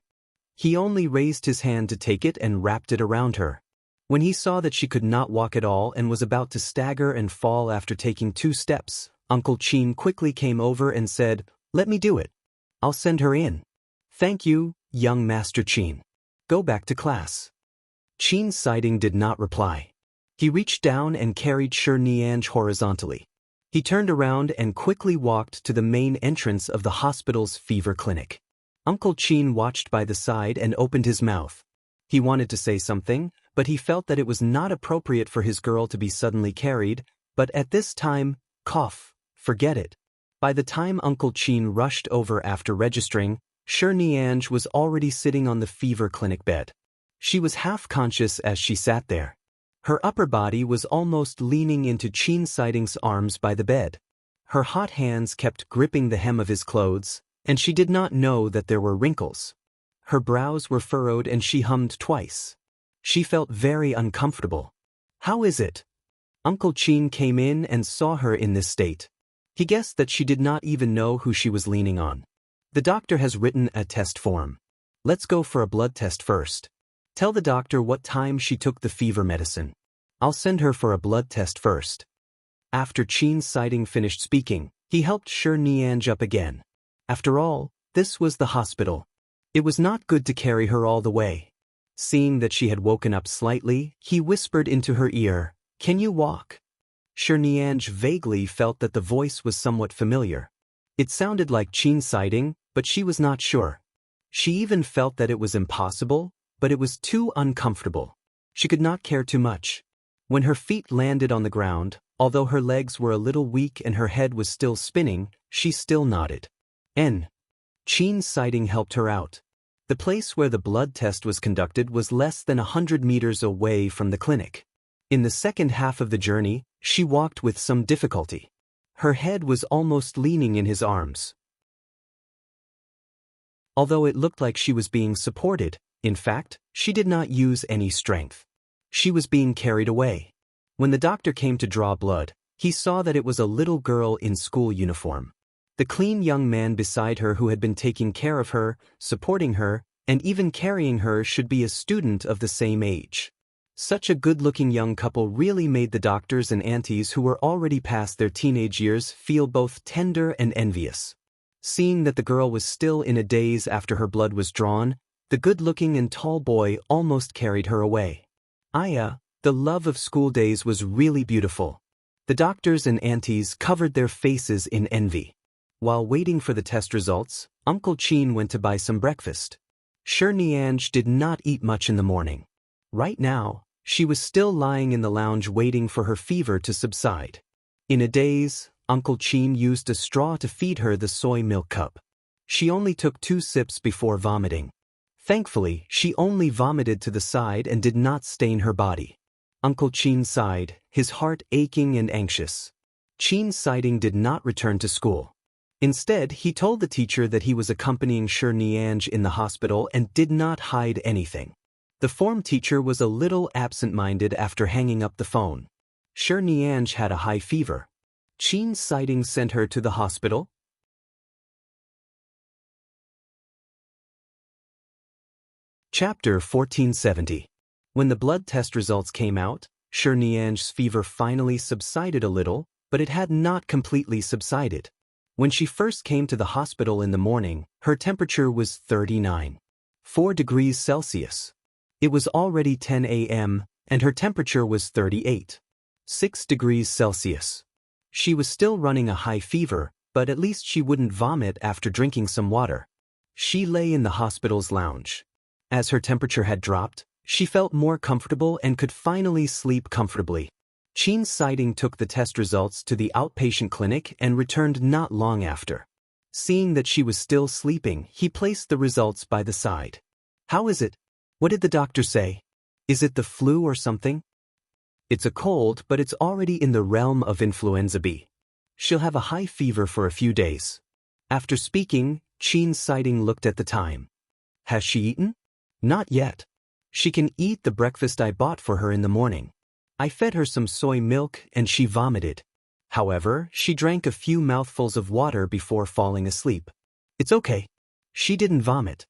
He only raised his hand to take it and wrapped it around her. When he saw that she could not walk at all and was about to stagger and fall after taking 2 steps, Uncle Chin quickly came over and said, "Let me do it. I'll send her in." "Thank you, young Master Chin. Go back to class." Chin Siding did not reply. He reached down and carried Shirnianj horizontally. He turned around and quickly walked to the main entrance of the hospital's fever clinic. Uncle Chin watched by the side and opened his mouth. He wanted to say something, but he felt that it was not appropriate for his girl to be suddenly carried, but at this time, cough, forget it. By the time Uncle Chin rushed over after registering, Shirnianj was already sitting on the fever clinic bed. She was half-conscious as she sat there. Her upper body was almost leaning into Chin Siding's arms by the bed. Her hot hands kept gripping the hem of his clothes, and she did not know that there were wrinkles. Her brows were furrowed and she hummed twice. She felt very uncomfortable. "How is it?" Uncle Chin came in and saw her in this state. He guessed that she did not even know who she was leaning on. "The doctor has written a test form. Let's go for a blood test first. Tell the doctor what time she took the fever medicine. I'll send her for a blood test first." After Chin Siding finished speaking, he helped Shirnianj up again. After all, this was the hospital. It was not good to carry her all the way. Seeing that she had woken up slightly, he whispered into her ear, "Can you walk?" Shirnianj vaguely felt that the voice was somewhat familiar. It sounded like Chin Siding, but she was not sure. She even felt that it was impossible, but it was too uncomfortable. She could not care too much. When her feet landed on the ground, although her legs were a little weak and her head was still spinning, she still nodded. Chin's sighting helped her out. The place where the blood test was conducted was less than 100 meters away from the clinic. In the second half of the journey, she walked with some difficulty. Her head was almost leaning in his arms. Although it looked like she was being supported, in fact, she did not use any strength. She was being carried away. When the doctor came to draw blood, he saw that it was a little girl in school uniform. The clean young man beside her who had been taking care of her, supporting her, and even carrying her should be a student of the same age. Such a good-looking young couple really made the doctors and aunties who were already past their teenage years feel both tender and envious. Seeing that the girl was still in a daze after her blood was drawn, the good-looking and tall boy almost carried her away. Aya, the love of school days, was really beautiful. The doctors and aunties covered their faces in envy. While waiting for the test results, Uncle Chin went to buy some breakfast. Nianj did not eat much in the morning. Right now, she was still lying in the lounge waiting for her fever to subside. In a daze, Uncle Chin used a straw to feed her the soy milk cup. She only took 2 sips before vomiting. Thankfully, she only vomited to the side and did not stain her body. Uncle Chin sighed, his heart aching and anxious. Chin's sighting did not return to school. Instead, he told the teacher that he was accompanying Nianj in the hospital and did not hide anything. The form teacher was a little absent-minded after hanging up the phone. Nianj had a high fever. Chin's sighting sent her to the hospital. Chapter 1470. When the blood test results came out, Nianj's fever finally subsided a little, but it had not completely subsided. When she first came to the hospital in the morning, her temperature was 39.4 degrees Celsius. It was already 10 a.m., and her temperature was 38.6 degrees Celsius. She was still running a high fever, but at least she wouldn't vomit after drinking some water. She lay in the hospital's lounge. As her temperature had dropped, she felt more comfortable and could finally sleep comfortably. Chin's sighting took the test results to the outpatient clinic and returned not long after. Seeing that she was still sleeping, he placed the results by the side. "How is it? What did the doctor say? Is it the flu or something?" "It's a cold, but it's already in the realm of influenza B. She'll have a high fever for a few days." After speaking, Chin's sighting looked at the time. "Has she eaten?" "Not yet. She can eat the breakfast I bought for her in the morning. I fed her some soy milk and she vomited. However, she drank a few mouthfuls of water before falling asleep. It's okay. She didn't vomit.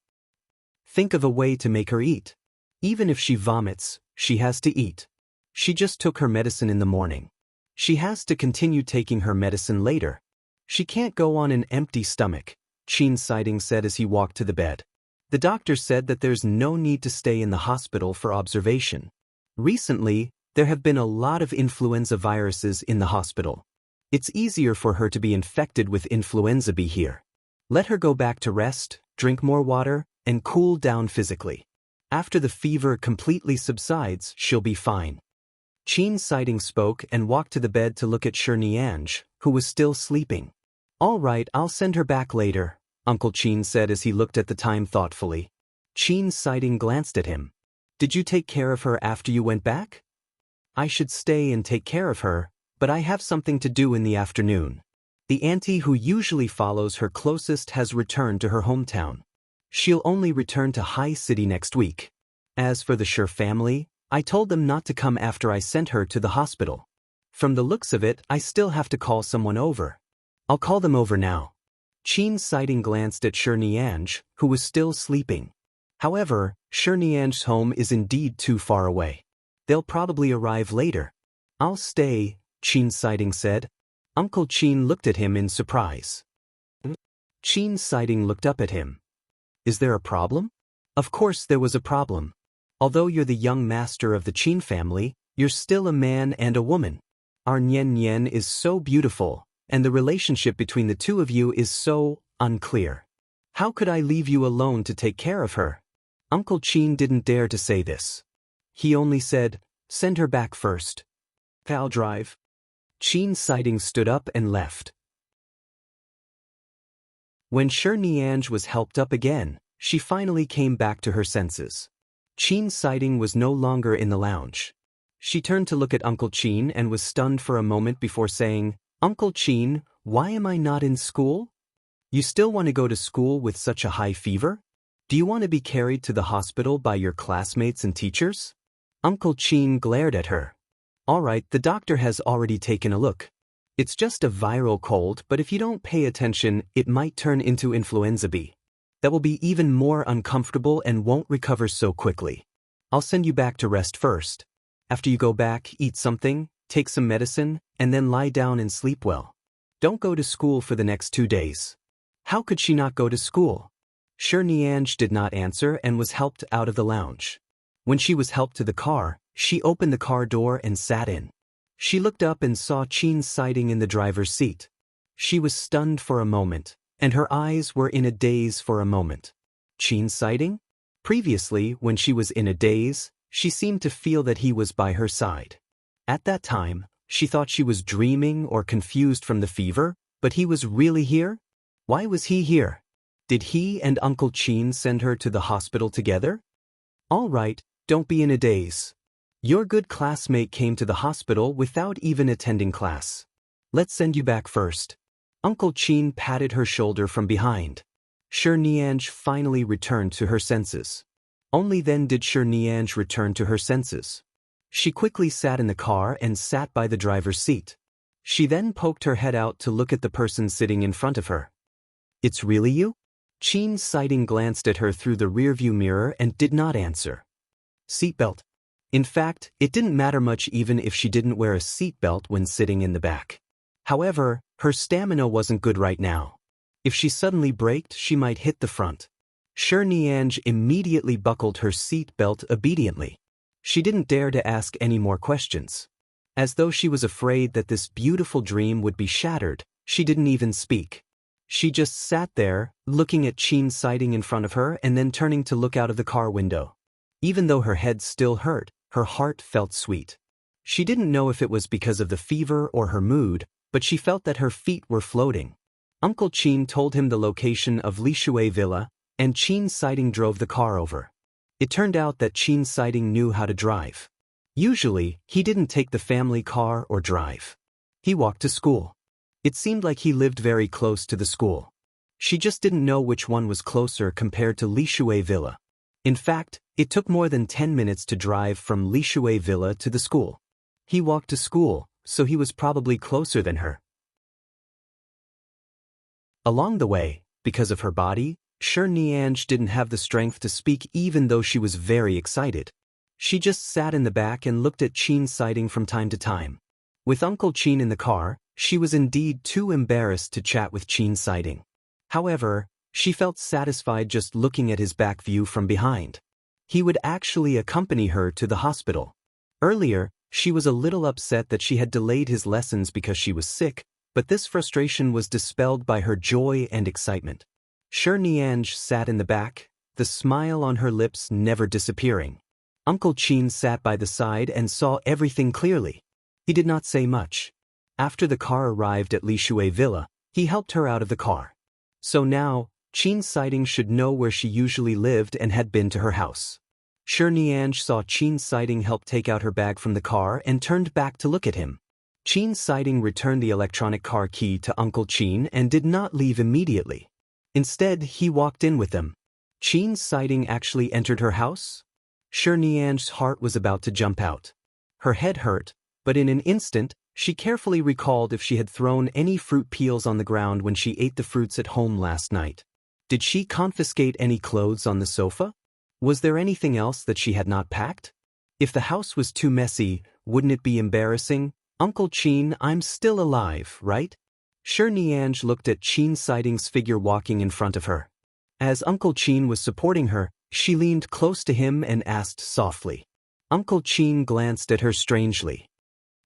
Think of a way to make her eat. Even if she vomits, she has to eat. She just took her medicine in the morning. She has to continue taking her medicine later. She can't go on an empty stomach," Chin's sighting said as he walked to the bed. The doctor said that there's no need to stay in the hospital for observation. Recently, there have been a lot of influenza viruses in the hospital. It's easier for her to be infected with influenza B here. Let her go back to rest, drink more water, and cool down physically. After the fever completely subsides, she'll be fine. Chin's sighting spoke and walked to the bed to look at Nianj, who was still sleeping. "All right, I'll send her back later," Uncle Chin said as he looked at the time thoughtfully. Chin's sighting glanced at him. "Did you take care of her after you went back?" "I should stay and take care of her, but I have something to do in the afternoon. The auntie who usually follows her closest has returned to her hometown. She'll only return to High City next week. As for the Sher family, I told them not to come after I sent her to the hospital. From the looks of it, I still have to call someone over. I'll call them over now." Chin's sighting glanced at Nianj, who was still sleeping. However, Nianj's home is indeed too far away. They'll probably arrive later. "I'll stay," Chin's sighting said. Uncle Chin looked at him in surprise. Chin's sighting looked up at him. "Is there a problem?" Of course there was a problem. Although you're the young master of the Chin family, you're still a man and a woman. Our Nian Nian is so beautiful, and the relationship between the two of you is so unclear. How could I leave you alone to take care of her?" Uncle Chin didn't dare to say this. He only said, "Send her back first, I'll drive. Qin Siding stood up and left. When Nianj was helped up again, she finally came back to her senses. Qin Siding was no longer in the lounge. She turned to look at Uncle Qin and was stunned for a moment before saying, "Uncle Qin, why am I not in school? You still want to go to school with such a high fever? Do you want to be carried to the hospital by your classmates and teachers?" Uncle Qin glared at her. "All right, the doctor has already taken a look. It's just a viral cold, but if you don't pay attention, it might turn into influenza B. That will be even more uncomfortable and won't recover so quickly. I'll send you back to rest first. After you go back, eat something, take some medicine, and then lie down and sleep well. Don't go to school for the next 2 days." How could she not go to school? Nianj did not answer and was helped out of the lounge. When she was helped to the car, she opened the car door and sat in. She looked up and saw Qin Siding in the driver's seat. She was stunned for a moment, and her eyes were in a daze for a moment. Qin Siding? Previously, when she was in a daze, she seemed to feel that he was by her side. At that time, she thought she was dreaming or confused from the fever, but he was really here? Why was he here? Did he and Uncle Qin send her to the hospital together? All right, don't be in a daze. Your good classmate came to the hospital without even attending class. Let's send you back first. Uncle Qin patted her shoulder from behind. Nianj finally returned to her senses. Only then did Nianj return to her senses. She quickly sat in the car and sat by the driver's seat. She then poked her head out to look at the person sitting in front of her. "It's really you?" Qin Siding glanced at her through the rearview mirror and did not answer. Seatbelt. In fact, it didn't matter much even if she didn't wear a seatbelt when sitting in the back. However, her stamina wasn't good right now. If she suddenly braked, she might hit the front. Nianj immediately buckled her seatbelt obediently. She didn't dare to ask any more questions. As though she was afraid that this beautiful dream would be shattered, she didn't even speak. She just sat there, looking at Qin Siding in front of her and then turning to look out of the car window. Even though her head still hurt, her heart felt sweet. She didn't know if it was because of the fever or her mood, but she felt that her feet were floating. Uncle Qin told him the location of Lishui Villa, and Qin Siding drove the car over. It turned out that Qin Siding knew how to drive. Usually, he didn't take the family car or drive. He walked to school. It seemed like he lived very close to the school. She just didn't know which one was closer compared to Lishui Villa. In fact, it took more than 10 minutes to drive from Lishui Villa to the school. He walked to school, so he was probably closer than her. Along the way, because of her body, Nianj didn't have the strength to speak even though she was very excited. She just sat in the back and looked at Qin Siding from time to time. With Uncle Qin in the car, she was indeed too embarrassed to chat with Qin Siding. However, she felt satisfied just looking at his back view from behind. He would actually accompany her to the hospital. Earlier, she was a little upset that she had delayed his lessons because she was sick, but this frustration was dispelled by her joy and excitement. Nianj sat in the back, the smile on her lips never disappearing. Uncle Qin sat by the side and saw everything clearly. He did not say much. After the car arrived at Lishui Villa, he helped her out of the car. So now, Qin Siding should know where she usually lived and had been to her house. Nianj saw Qin Siding help take out her bag from the car and turned back to look at him. Qin Siding returned the electronic car key to Uncle Qin and did not leave immediately. Instead, he walked in with them. Qin Siding actually entered her house? Nianj's heart was about to jump out. Her head hurt, but in an instant, she carefully recalled if she had thrown any fruit peels on the ground when she ate the fruits at home last night. Did she confiscate any clothes on the sofa? Was there anything else that she had not packed? If the house was too messy, wouldn't it be embarrassing? "Uncle Qin, I'm still alive, right?" Nianj looked at Qin Siding's figure walking in front of her. As Uncle Qin was supporting her, she leaned close to him and asked softly. Uncle Qin glanced at her strangely.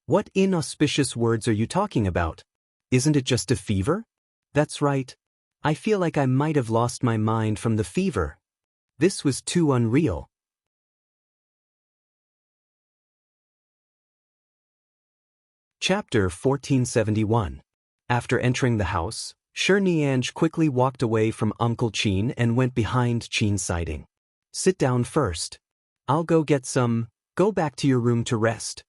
"What inauspicious words are you talking about? Isn't it just a fever?" "That's right. I feel like I might have lost my mind from the fever. This was too unreal." Chapter 1471. After entering the house, Shi Nianj quickly walked away from Uncle Qin and went behind Qin Siding. Sit down first. I'll go get some. Go back to your room to rest.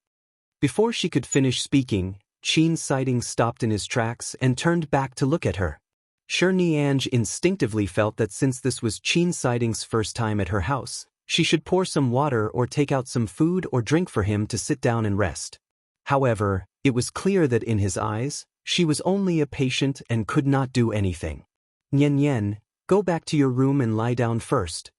Before she could finish speaking, Qin Siding stopped in his tracks and turned back to look at her. Shi Nianj instinctively felt that since this was Qin Siding's first time at her house, she should pour some water or take out some food or drink for him to sit down and rest. However, it was clear that in his eyes, she was only a patient and could not do anything. Nian Nian, go back to your room and lie down first.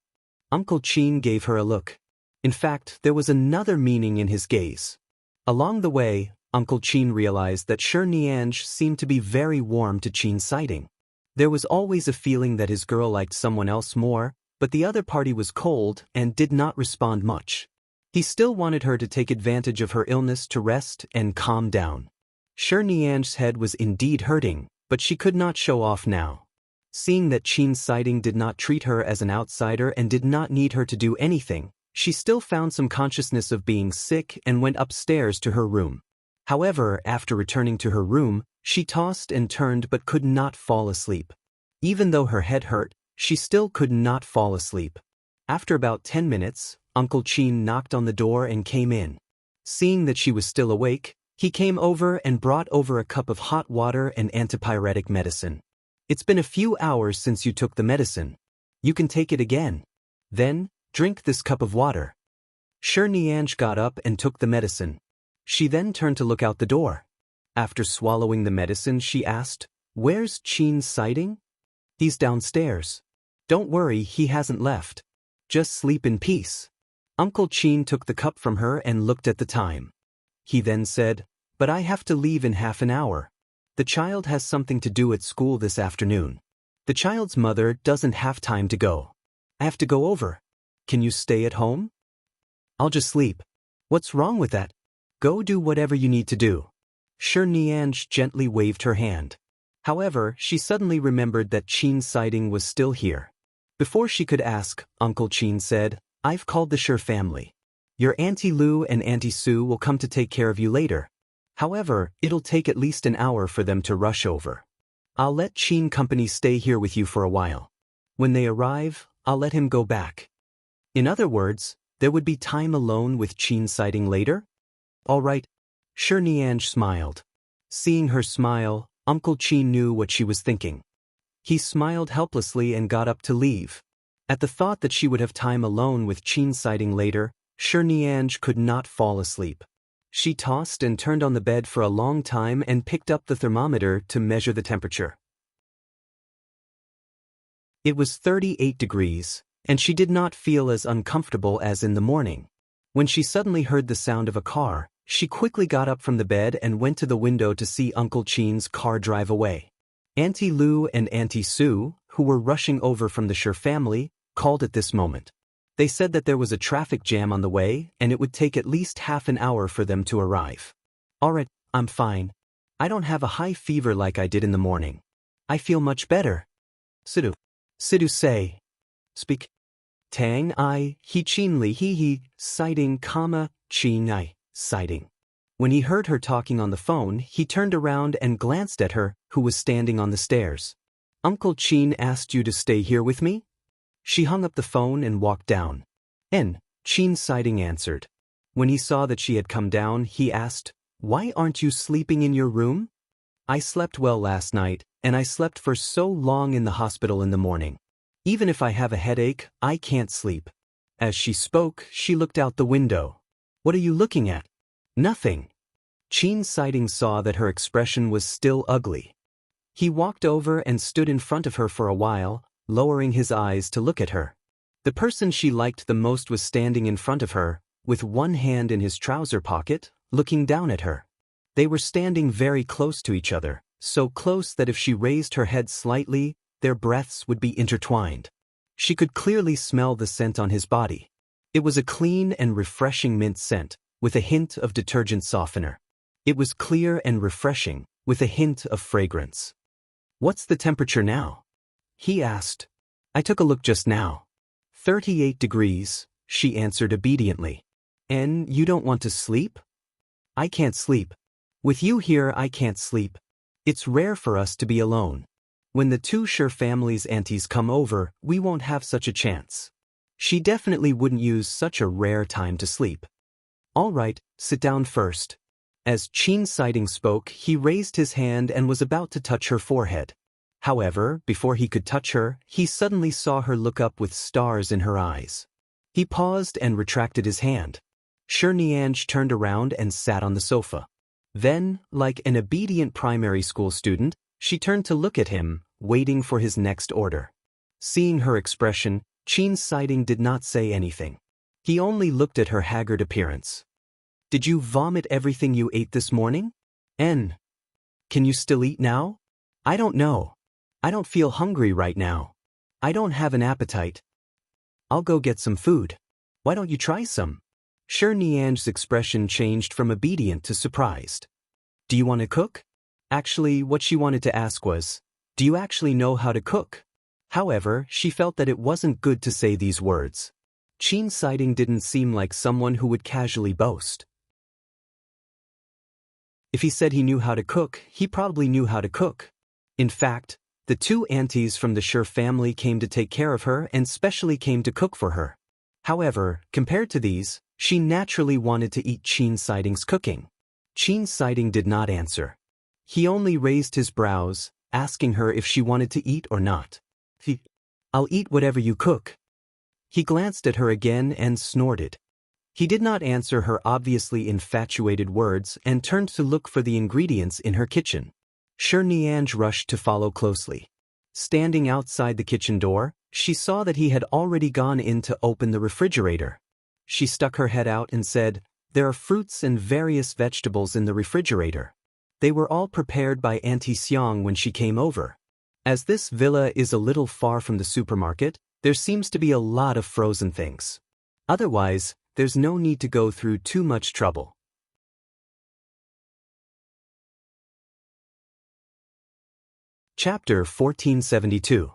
Uncle Qin gave her a look. In fact, there was another meaning in his gaze. Along the way, Uncle Qin realized that Shi Nianj seemed to be very warm to Qin Siding. There was always a feeling that his girl liked someone else more, but the other party was cold and did not respond much. He still wanted her to take advantage of her illness to rest and calm down. Shi Nianj's head was indeed hurting, but she could not show off now. Seeing that Qin Siding did not treat her as an outsider and did not need her to do anything, she still found some consciousness of being sick and went upstairs to her room. However, after returning to her room, she tossed and turned but could not fall asleep. Even though her head hurt, she still could not fall asleep. After about 10 minutes, Uncle Qin knocked on the door and came in. Seeing that she was still awake, he came over and brought over a cup of hot water and antipyretic medicine. It's been a few hours since you took the medicine. You can take it again. Then, drink this cup of water. Shi Nianj got up and took the medicine. She then turned to look out the door. After swallowing the medicine, she asked, "Where's Qin Siding?" "He's downstairs. Don't worry, he hasn't left. Just sleep in peace." Uncle Qin took the cup from her and looked at the time. He then said, "But I have to leave in half an hour. The child has something to do at school this afternoon. The child's mother doesn't have time to go. I have to go over. Can you stay at home?" "I'll just sleep." "What's wrong with that? Go do whatever you need to do." Shi Nianj gently waved her hand. However, she suddenly remembered that Qin Siding was still here. Before she could ask, Uncle Qin said, "I've called the Shi family. Your Auntie Lu and Auntie Sue will come to take care of you later. However, it'll take at least an hour for them to rush over. I'll let Qin Company stay here with you for a while. When they arrive, I'll let him go back." In other words, there would be time alone with Qin Siding later? "All right." Shi Nianj smiled. Seeing her smile, Uncle Qin knew what she was thinking. He smiled helplessly and got up to leave. At the thought that she would have time alone with Qin Siding later, Shi Nianj could not fall asleep. She tossed and turned on the bed for a long time and picked up the thermometer to measure the temperature. It was 38 degrees, and she did not feel as uncomfortable as in the morning. When she suddenly heard the sound of a car, she quickly got up from the bed and went to the window to see Uncle Qin's car drive away. Auntie Lu and Auntie Sue, who were rushing over from the Shi family, called at this moment. They said that there was a traffic jam on the way and it would take at least half an hour for them to arrive. "All right, I'm fine. I don't have a high fever like I did in the morning. I feel much better." Sidu. Sidu say. Speak. Tang I, he Qin Li he, Siding, Qin I, Siding. When he heard her talking on the phone, he turned around and glanced at her, who was standing on the stairs. "Uncle Qin asked you to stay here with me?" She hung up the phone and walked down. Qin Siding answered. When he saw that she had come down, he asked, "Why aren't you sleeping in your room?" "I slept well last night, and I slept for so long in the hospital in the morning. Even if I have a headache, I can't sleep." As she spoke, she looked out the window. "What are you looking at?" "Nothing." Qin Siding saw that her expression was still ugly. He walked over and stood in front of her for a while, lowering his eyes to look at her. The person she liked the most was standing in front of her, with one hand in his trouser pocket, looking down at her. They were standing very close to each other, so close that if she raised her head slightly, their breaths would be intertwined. She could clearly smell the scent on his body. It was a clean and refreshing mint scent, with a hint of detergent softener. It was clear and refreshing, with a hint of fragrance. "What's the temperature now?" he asked. "I took a look just now." 38 degrees, she answered obediently. "And you don't want to sleep?" "I can't sleep. With you here I can't sleep. It's rare for us to be alone. When the two Sure family's aunties come over, we won't have such a chance. She definitely wouldn't use such a rare time to sleep. All right, sit down first. As Chin Siding spoke, he raised his hand and was about to touch her forehead. However, before he could touch her, he suddenly saw her look up with stars in her eyes. He paused and retracted his hand. Sure Nianj turned around and sat on the sofa. Then, like an obedient primary school student, she turned to look at him, waiting for his next order. Seeing her expression, Chin Siding did not say anything. He only looked at her haggard appearance. Did you vomit everything you ate this morning? Can you still eat now? I don't know. I don't feel hungry right now. I don't have an appetite. I'll go get some food. Why don't you try some? Sure Nianj's expression changed from obedient to surprised. Do you want to cook? Actually, what she wanted to ask was, do you actually know how to cook? However, she felt that it wasn't good to say these words. Chin Siding didn't seem like someone who would casually boast. If he said he knew how to cook, he probably knew how to cook. In fact, the two aunties from the Sure family came to take care of her and specially came to cook for her. However, compared to these, she naturally wanted to eat Chin Siding's cooking. Chin Siding did not answer. He only raised his brows, asking her if she wanted to eat or not. I'll eat whatever you cook. He glanced at her again and snorted. He did not answer her obviously infatuated words and turned to look for the ingredients in her kitchen. Sure Nianj rushed to follow closely. Standing outside the kitchen door, she saw that he had already gone in to open the refrigerator. She stuck her head out and said, "There are fruits and various vegetables in the refrigerator. They were all prepared by Auntie Xiang when she came over. As this villa is a little far from the supermarket, there seems to be a lot of frozen things. Otherwise, there's no need to go through too much trouble." Chapter 1472.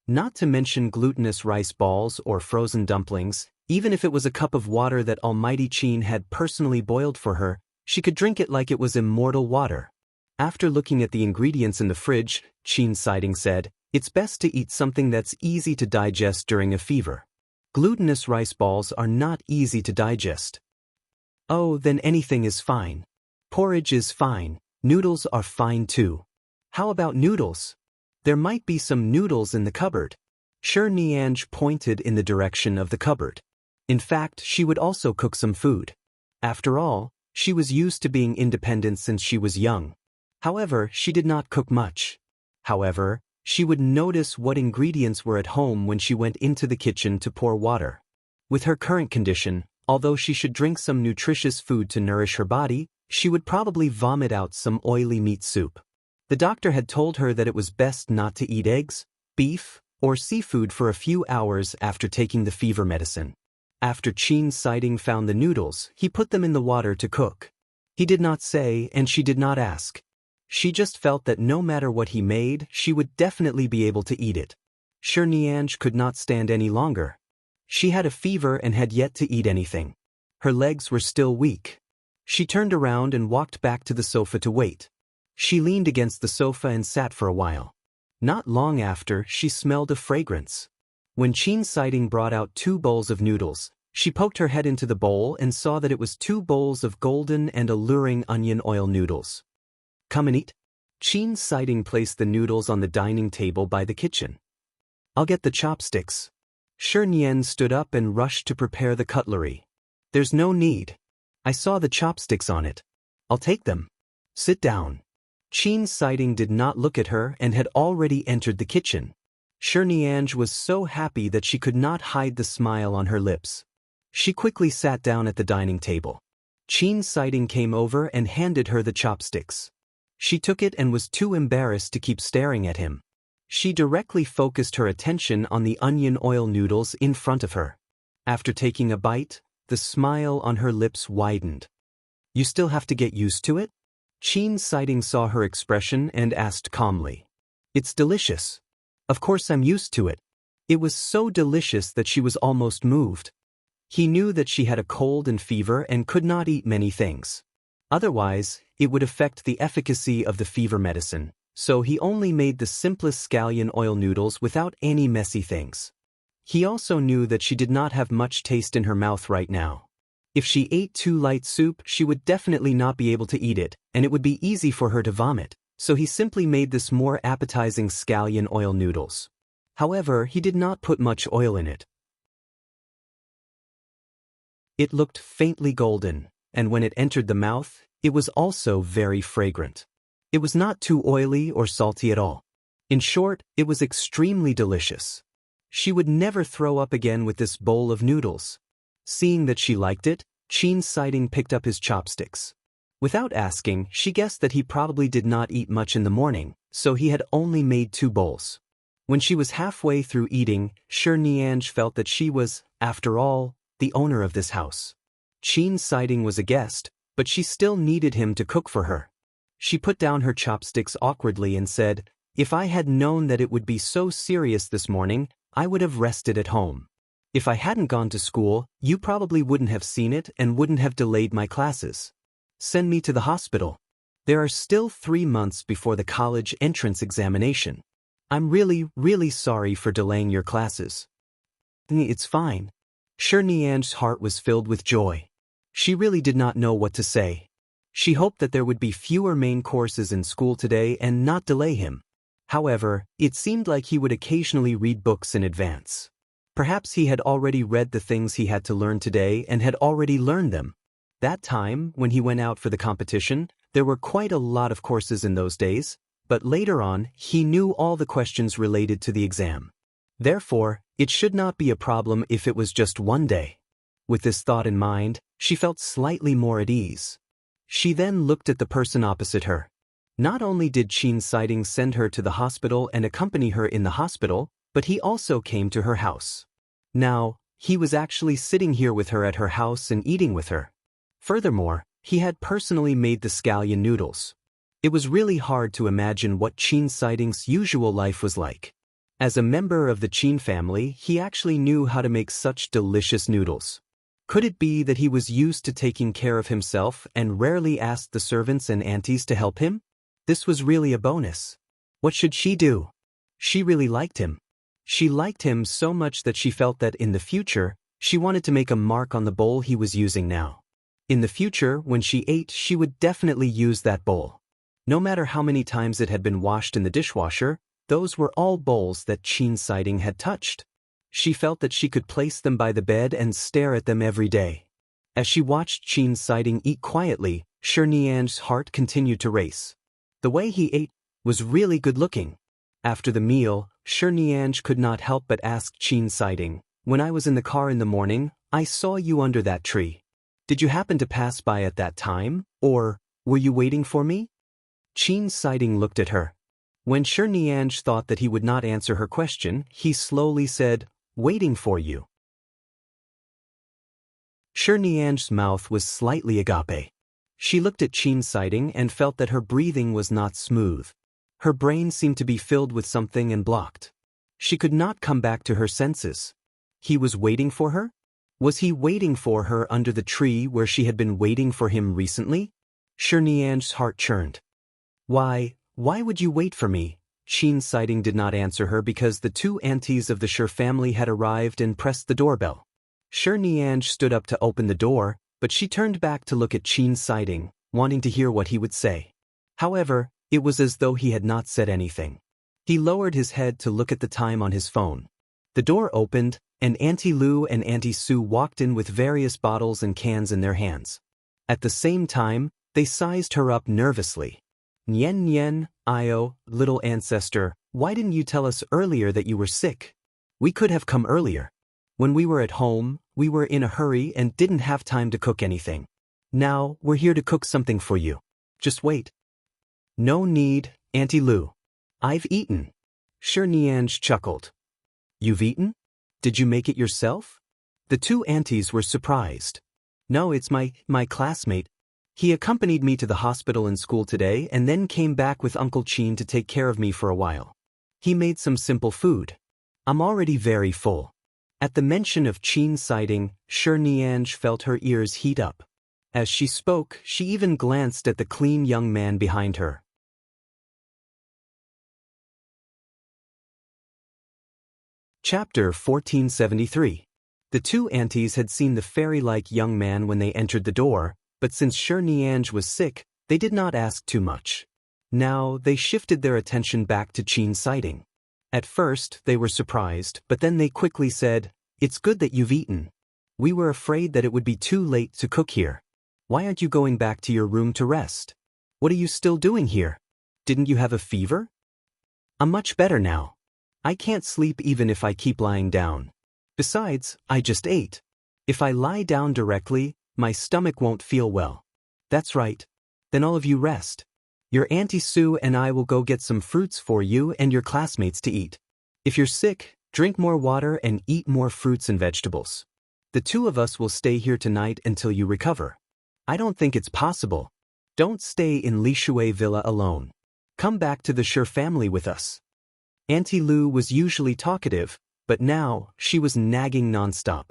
Not to mention glutinous rice balls or frozen dumplings, even if it was a cup of water that Almighty Chin had personally boiled for her, she could drink it like it was immortal water. After looking at the ingredients in the fridge, Chin Siding said, "It's best to eat something that's easy to digest during a fever. Glutinous rice balls are not easy to digest." "Oh, then anything is fine. Porridge is fine. Noodles are fine too. How about noodles? There might be some noodles in the cupboard." Sure Nianj pointed in the direction of the cupboard. In fact, she would also cook some food. After all, she was used to being independent since she was young. However, she did not cook much. However, she would notice what ingredients were at home when she went into the kitchen to pour water. With her current condition, although she should drink some nutritious food to nourish her body, she would probably vomit out some oily meat soup. The doctor had told her that it was best not to eat eggs, beef, or seafood for a few hours after taking the fever medicine. After Chin Siding found the noodles, he put them in the water to cook. He did not say, and she did not ask. She just felt that no matter what he made, she would definitely be able to eat it. Sure Nianj could not stand any longer. She had a fever and had yet to eat anything. Her legs were still weak. She turned around and walked back to the sofa to wait. She leaned against the sofa and sat for a while. Not long after, she smelled a fragrance. When Chin Siding brought out 2 bowls of noodles, she poked her head into the bowl and saw that it was 2 bowls of golden and alluring onion oil noodles. "Come and eat." Chin Siding placed the noodles on the dining table by the kitchen. "I'll get the chopsticks." Sure Nian stood up and rushed to prepare the cutlery. "There's no need. I saw the chopsticks on it. I'll take them. Sit down." Chin Siding did not look at her and had already entered the kitchen. Sure Nianj was so happy that she could not hide the smile on her lips. She quickly sat down at the dining table. Chin Siding came over and handed her the chopsticks. She took it and was too embarrassed to keep staring at him. She directly focused her attention on the onion oil noodles in front of her. After taking a bite, the smile on her lips widened. "You still have to get used to it?" Chin Siding saw her expression and asked calmly. "It's delicious. Of course I'm used to it." It was so delicious that she was almost moved. He knew that she had a cold and fever and could not eat many things. Otherwise, it would affect the efficacy of the fever medicine, so he only made the simplest scallion oil noodles without any messy things. He also knew that she did not have much taste in her mouth right now. If she ate too light soup, she would definitely not be able to eat it, and it would be easy for her to vomit, so he simply made this more appetizing scallion oil noodles. However, he did not put much oil in it. It looked faintly golden, and when it entered the mouth, it was also very fragrant. It was not too oily or salty at all. In short, it was extremely delicious. She would never throw up again with this bowl of noodles. Seeing that she liked it, Chin Siding picked up his chopsticks. Without asking, she guessed that he probably did not eat much in the morning, so he had only made 2 bowls. When she was halfway through eating, Shi Nianj felt that she was, after all, the owner of this house. Chin Siding was a guest, but she still needed him to cook for her. She put down her chopsticks awkwardly and said, "If I had known that it would be so serious this morning, I would have rested at home. If I hadn't gone to school, you probably wouldn't have seen it and wouldn't have delayed my classes. Send me to the hospital. There are still 3 months before the college entrance examination. I'm really sorry for delaying your classes." "It's fine." Shi Nianj's heart was filled with joy. She really did not know what to say. She hoped that there would be fewer main courses in school today and not delay him. However, it seemed like he would occasionally read books in advance. Perhaps he had already read the things he had to learn today and had already learned them. That time, when he went out for the competition, there were quite a lot of courses in those days, but later on, he knew all the questions related to the exam. Therefore, it should not be a problem if it was just one day. With this thought in mind, she felt slightly more at ease. She then looked at the person opposite her. Not only did Chin Siding send her to the hospital and accompany her in the hospital, but he also came to her house. Now, he was actually sitting here with her at her house and eating with her. Furthermore, he had personally made the scallion noodles. It was really hard to imagine what Chin Siding's usual life was like. As a member of the Chin family, he actually knew how to make such delicious noodles. Could it be that he was used to taking care of himself and rarely asked the servants and aunties to help him? This was really a bonus. What should she do? She really liked him. She liked him so much that she felt that in the future, she wanted to make a mark on the bowl he was using now. In the future, when she ate, she would definitely use that bowl. No matter how many times it had been washed in the dishwasher, those were all bowls that Chin Siding had touched. She felt that she could place them by the bed and stare at them every day. As she watched Chin Siding eat quietly, Shi Nianj's heart continued to race. The way he ate was really good-looking. After the meal, Shi Nianj could not help but ask Chin Siding, "When I was in the car in the morning, I saw you under that tree. Did you happen to pass by at that time, or were you waiting for me?" Chin Siding looked at her. When Shi Nianj thought that he would not answer her question, he slowly said, "Waiting for you." Shi Nianj's mouth was slightly agape. She looked at Chin Siding and felt that her breathing was not smooth. Her brain seemed to be filled with something and blocked. She could not come back to her senses. He was waiting for her? Was he waiting for her under the tree where she had been waiting for him recently? Shi Nianj's heart churned. Why would you wait for me?" Chin Siding did not answer her because the 2 aunties of the Shi family had arrived and pressed the doorbell. Shi Nianj stood up to open the door, but she turned back to look at Chin Siding, wanting to hear what he would say. However, it was as though he had not said anything. He lowered his head to look at the time on his phone. The door opened, and Auntie Lu and Auntie Sue walked in with various bottles and cans in their hands. At the same time, they sized her up nervously. "Nyen Nyen, Io, little ancestor, why didn't you tell us earlier that you were sick? We could have come earlier. When we were at home, we were in a hurry and didn't have time to cook anything. Now, we're here to cook something for you. Just wait." "No need, Auntie Lu. I've eaten." Shi Nianj chuckled. "You've eaten? Did you make it yourself?" The 2 aunties were surprised. "No, it's my classmate. He accompanied me to the hospital and school today and then came back with Uncle Chin to take care of me for a while. He made some simple food. I'm already very full." At the mention of Chin Siding, Shi Nianj felt her ears heat up. As she spoke, she even glanced at the clean young man behind her. Chapter 1473. The two aunties had seen the fairy-like young man when they entered the door, but since Niange was sick, they did not ask too much. Now, they shifted their attention back to Qin's sighting. At first, they were surprised, but then they quickly said, "It's good that you've eaten. We were afraid that it would be too late to cook here. Why aren't you going back to your room to rest? What are you still doing here? Didn't you have a fever?" "I'm much better now. I can't sleep even if I keep lying down. Besides, I just ate. If I lie down directly, my stomach won't feel well." "That's right. Then all of you rest. Your Auntie Sue and I will go get some fruits for you and your classmates to eat. If you're sick, drink more water and eat more fruits and vegetables. The two of us will stay here tonight until you recover." "I don't think it's possible. Don't stay in Li Shui Villa alone. Come back to the Sure family with us." Auntie Lu was usually talkative, but now she was nagging nonstop.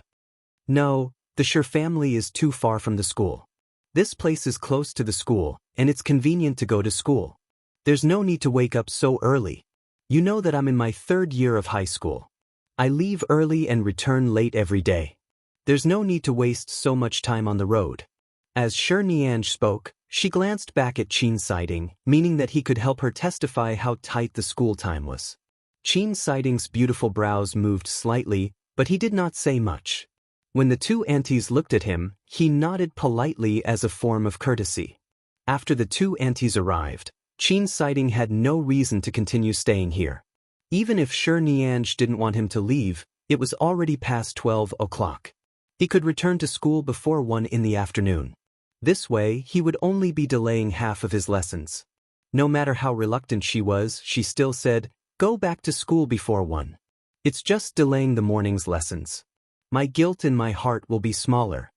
"No, the Sure family is too far from the school. This place is close to the school, and it's convenient to go to school. There's no need to wake up so early. You know that I'm in my 3rd year of high school. I leave early and return late every day. There's no need to waste so much time on the road." As Niange spoke, she glanced back at Qin's sighting, meaning that he could help her testify how tight the school time was. Qin's sighting's beautiful brows moved slightly, but he did not say much. When the two aunties looked at him, he nodded politely as a form of courtesy. After the two aunties arrived, Qin's sighting had no reason to continue staying here. Even if Niange didn't want him to leave, it was already past 12 o'clock. He could return to school before 1 in the afternoon. This way, he would only be delaying half of his lessons. No matter how reluctant she was, she still said, "Go back to school before 1. It's just delaying the morning's lessons. My guilt in my heart will be smaller.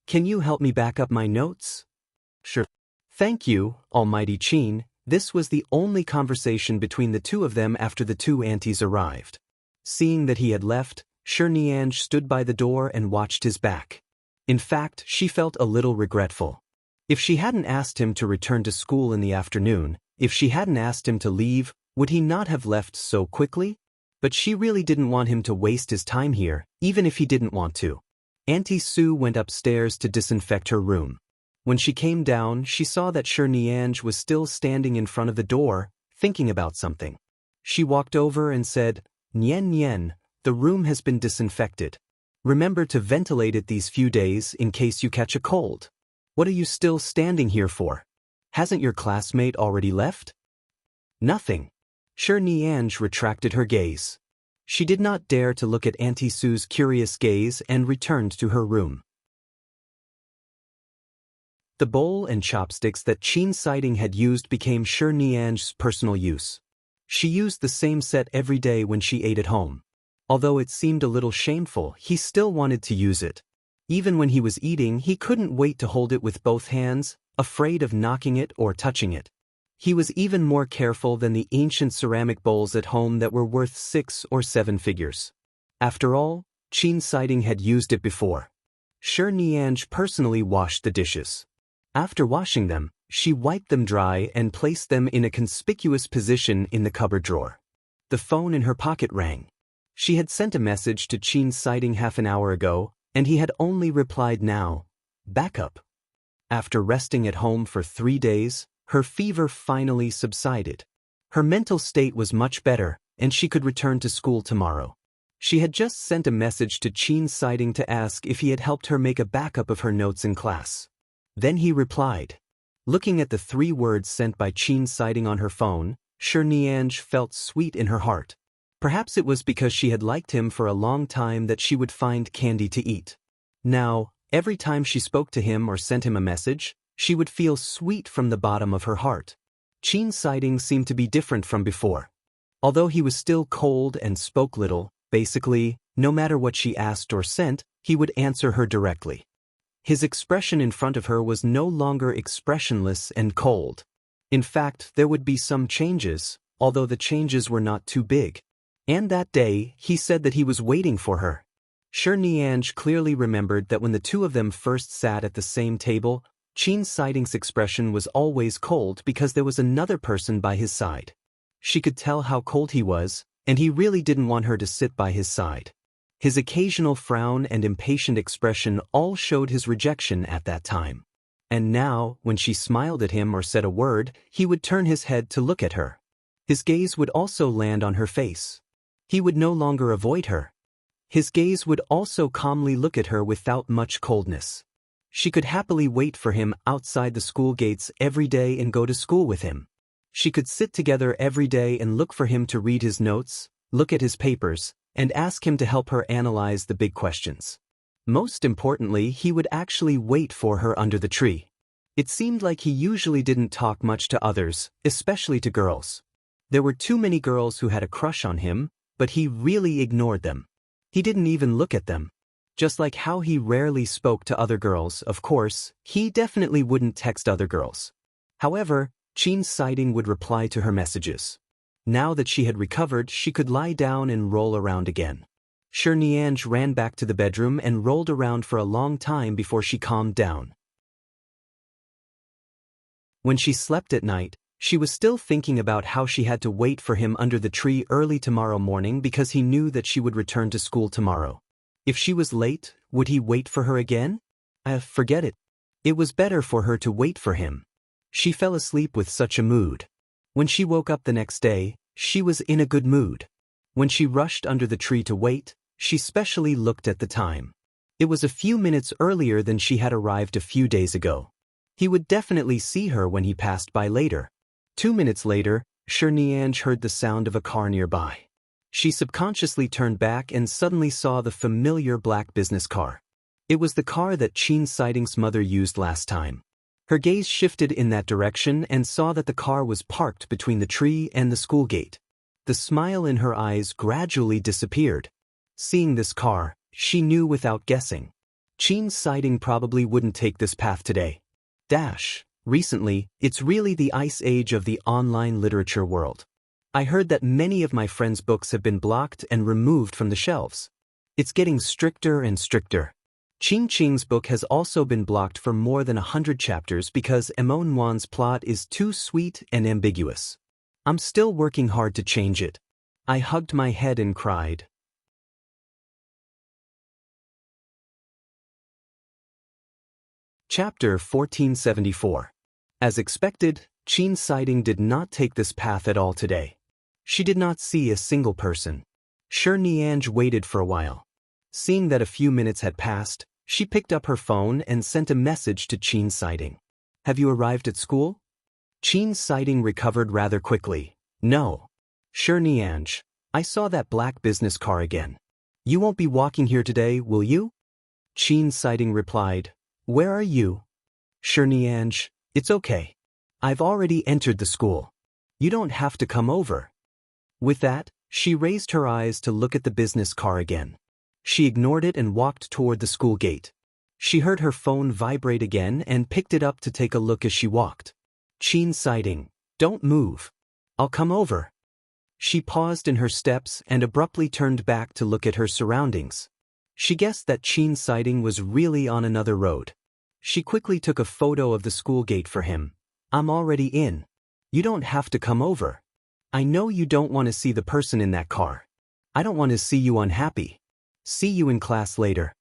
Can you help me back up my notes?" "Sure." "Thank you, Almighty Qin." This was the only conversation between the two of them after the two aunties arrived. Seeing that he had left, Niange stood by the door and watched his back. In fact, she felt a little regretful. If she hadn't asked him to return to school in the afternoon, if she hadn't asked him to leave, would he not have left so quickly? But she really didn't want him to waste his time here, even if he didn't want to. Auntie Sue went upstairs to disinfect her room. When she came down, she saw that Niange was still standing in front of the door, thinking about something. She walked over and said, "Nian Nian, the room has been disinfected. Remember to ventilate it these few days in case you catch a cold. What are you still standing here for? Hasn't your classmate already left?" "Nothing." Niange retracted her gaze. She did not dare to look at Auntie Sue's curious gaze and returned to her room. The bowl and chopsticks that Qin's sighting had used became Niange's personal use. She used the same set every day when she ate at home. Although it seemed a little shameful, he still wanted to use it. Even when he was eating, he couldn't wait to hold it with both hands, afraid of knocking it or touching it. He was even more careful than the ancient ceramic bowls at home that were worth 6 or 7 figures. After all, Qin's sighting had used it before. Niange personally washed the dishes. After washing them, she wiped them dry and placed them in a conspicuous position in the cupboard drawer. The phone in her pocket rang. She had sent a message to Qin's sighting half an hour ago, and he had only replied now, "Backup." After resting at home for 3 days, her fever finally subsided. Her mental state was much better, and she could return to school tomorrow. She had just sent a message to Qin's sighting to ask if he had helped her make a backup of her notes in class. Then he replied. Looking at the 3 words sent by Qin's sighting on her phone, Niange felt sweet in her heart. Perhaps it was because she had liked him for a long time that she would find candy to eat. Now, every time she spoke to him or sent him a message, she would feel sweet from the bottom of her heart. Qin's sighting seemed to be different from before. Although he was still cold and spoke little, basically, no matter what she asked or sent, he would answer her directly. His expression in front of her was no longer expressionless and cold. In fact, there would be some changes, although the changes were not too big. And that day, he said that he was waiting for her. Shi Nianj clearly remembered that when the two of them first sat at the same table, Qin Siding's expression was always cold because there was another person by his side. She could tell how cold he was, and he really didn't want her to sit by his side. His occasional frown and impatient expression all showed his rejection at that time. And now, when she smiled at him or said a word, he would turn his head to look at her. His gaze would also land on her face. He would no longer avoid her. His gaze would also calmly look at her without much coldness. She could happily wait for him outside the school gates every day and go to school with him. She could sit together every day and look for him to read his notes, look at his papers, and ask him to help her analyze the big questions. Most importantly, he would actually wait for her under the tree. It seemed like he usually didn't talk much to others, especially to girls. There were too many girls who had a crush on him, but he really ignored them. He didn't even look at them. Just like how he rarely spoke to other girls, of course, he definitely wouldn't text other girls. However, Qin Siding would reply to her messages. Now that she had recovered, she could lie down and roll around again. Shi Nianj ran back to the bedroom and rolled around for a long time before she calmed down. When she slept at night, she was still thinking about how she had to wait for him under the tree early tomorrow morning because he knew that she would return to school tomorrow. If she was late, would he wait for her again? Forget it. It was better for her to wait for him. She fell asleep with such a mood. When she woke up the next day, she was in a good mood. When she rushed under the tree to wait, she specially looked at the time. It was a few minutes earlier than she had arrived a few days ago. He would definitely see her when he passed by later. 2 minutes later, Shi Nianj heard the sound of a car nearby. She subconsciously turned back and suddenly saw the familiar black business car. It was the car that Qin Siding's mother used last time. Her gaze shifted in that direction and saw that the car was parked between the tree and the school gate. The smile in her eyes gradually disappeared. Seeing this car, she knew without guessing. Qin Siding probably wouldn't take this path today. Recently, it's really the ice age of the online literature world. I heard that many of my friends' books have been blocked and removed from the shelves. It's getting stricter and stricter. Qing Qing's book has also been blocked for more than 100 chapters because Emon Wan's plot is too sweet and ambiguous. I'm still working hard to change it. I hugged my head and cried. Chapter 1474. As expected, Qin Siding did not take this path at all today. She did not see a single person. Shi Nianj waited for a while. Seeing that a few minutes had passed, she picked up her phone and sent a message to Qin Siding. Have you arrived at school? Qin Siding recovered rather quickly. No. Shi Nianj, I saw that black business car again. You won't be walking here today, will you? Qin Siding replied. Where are you? Shi Nianj, it's okay. I've already entered the school. You don't have to come over. With that, she raised her eyes to look at the business car again. She ignored it and walked toward the school gate. She heard her phone vibrate again and picked it up to take a look as she walked. Qin Siding, don't move. I'll come over. She paused in her steps and abruptly turned back to look at her surroundings. She guessed that Qin Siding was really on another road. She quickly took a photo of the school gate for him. I'm already in. You don't have to come over. I know you don't want to see the person in that car. I don't want to see you unhappy. See you in class later.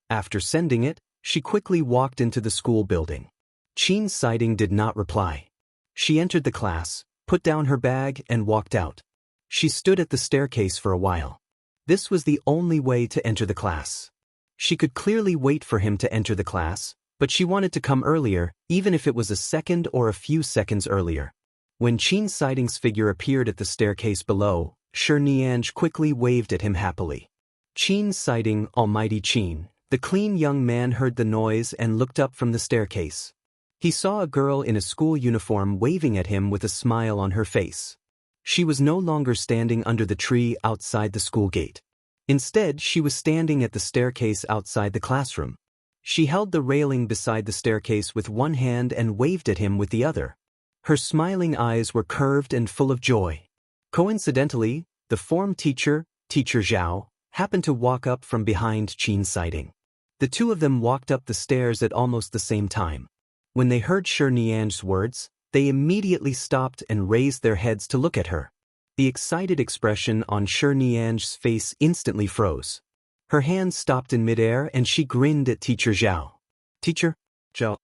After sending it, she quickly walked into the school building. Qin Siding did not reply. She entered the class, put down her bag and walked out. She stood at the staircase for a while. This was the only way to enter the class. She could clearly wait for him to enter the class, but she wanted to come earlier, even if it was a second or a few seconds earlier. When Qin Siding's figure appeared at the staircase below, Shi Nianj quickly waved at him happily. Qin Siding, almighty Qin, the clean young man heard the noise and looked up from the staircase. He saw a girl in a school uniform waving at him with a smile on her face. She was no longer standing under the tree outside the school gate. Instead, she was standing at the staircase outside the classroom. She held the railing beside the staircase with one hand and waved at him with the other. Her smiling eyes were curved and full of joy. Coincidentally, the form teacher, Teacher Zhao, happened to walk up from behind Qin Siding. The two of them walked up the stairs at almost the same time. When they heard Shi Nianzh's words, they immediately stopped and raised their heads to look at her. The excited expression on Shi Nianzh's face instantly froze. Her hands stopped in midair and she grinned at Teacher Zhao. Teacher Zhao.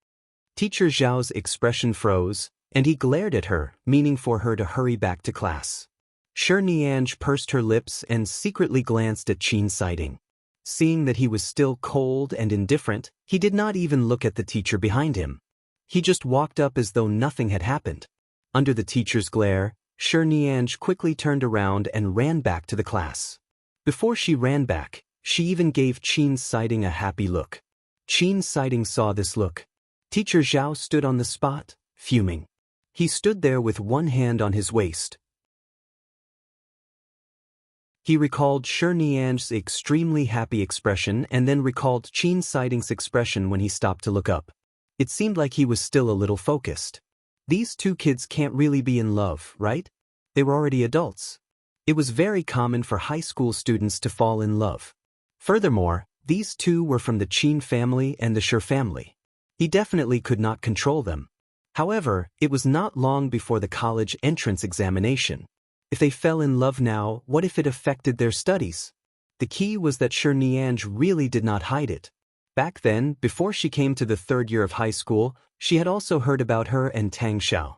Teacher Zhao's expression froze, and he glared at her, meaning for her to hurry back to class. Shi Nianzh pursed her lips and secretly glanced at Qin Siding. Seeing that he was still cold and indifferent, he did not even look at the teacher behind him. He just walked up as though nothing had happened. Under the teacher's glare, Shi Nianzh quickly turned around and ran back to the class. Before she ran back, she even gave Qin Siding a happy look. Qin Siding saw this look. Teacher Zhao stood on the spot, fuming. He stood there with one hand on his waist. He recalled Shi Nianzh's extremely happy expression and then recalled Qin Siding's expression when he stopped to look up. It seemed like he was still a little focused. These two kids can't really be in love, right? They were already adults. It was very common for high school students to fall in love. Furthermore, these two were from the Qin family and the Shi family. He definitely could not control them. However, it was not long before the college entrance examination. If they fell in love now, what if it affected their studies? The key was that Shi Nianzh really did not hide it. Back then, before she came to the third year of high school, she had also heard about her and Tang Xiao.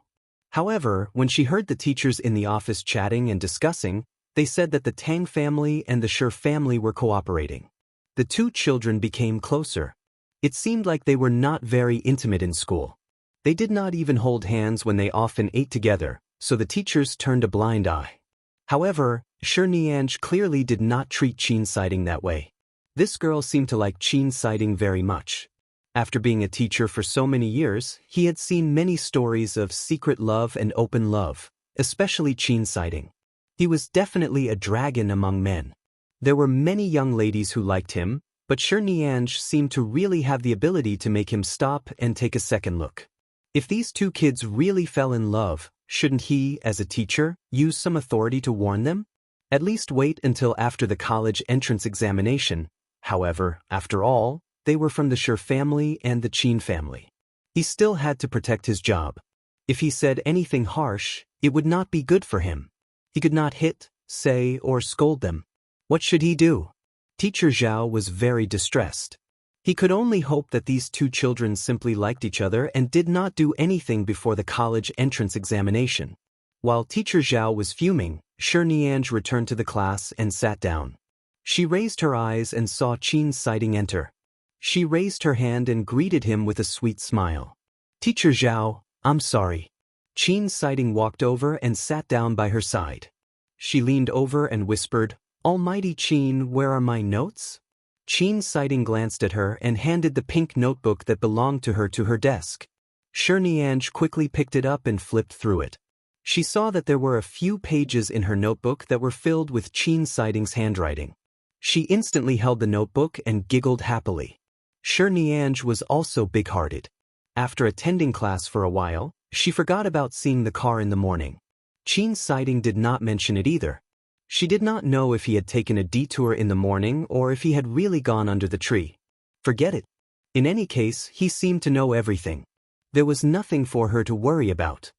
However, when she heard the teachers in the office chatting and discussing, they said that the Tang family and the Shi family were cooperating. The two children became closer. It seemed like they were not very intimate in school. They did not even hold hands when they often ate together, so the teachers turned a blind eye. However, Shi Nianzh clearly did not treat Qin Siding that way. This girl seemed to like Qin Siding very much. After being a teacher for so many years, he had seen many stories of secret love and open love, especially Qin Siding. He was definitely a dragon among men. There were many young ladies who liked him, but Shi Nianzh seemed to really have the ability to make him stop and take a second look. If these two kids really fell in love, shouldn't he, as a teacher, use some authority to warn them? At least wait until after the college entrance examination. However, after all, they were from the Shi family and the Qin family. He still had to protect his job. If he said anything harsh, it would not be good for him. He could not hit, say, or scold them. What should he do? Teacher Zhao was very distressed. He could only hope that these two children simply liked each other and did not do anything before the college entrance examination. While Teacher Zhao was fuming, Shi Nianzh returned to the class and sat down. She raised her eyes and saw Qin Siding enter. She raised her hand and greeted him with a sweet smile. Teacher Zhao, I'm sorry. Qin Siding walked over and sat down by her side. She leaned over and whispered, Almighty Qin, where are my notes? Qin Siding glanced at her and handed the pink notebook that belonged to her desk. Shi Nianzh quickly picked it up and flipped through it. She saw that there were a few pages in her notebook that were filled with Qin Siding's handwriting. She instantly held the notebook and giggled happily. Shi Nianzh was also big-hearted. After attending class for a while, she forgot about seeing the car in the morning. Qin Siding did not mention it either. She did not know if he had taken a detour in the morning or if he had really gone under the tree. Forget it. In any case, he seemed to know everything. There was nothing for her to worry about.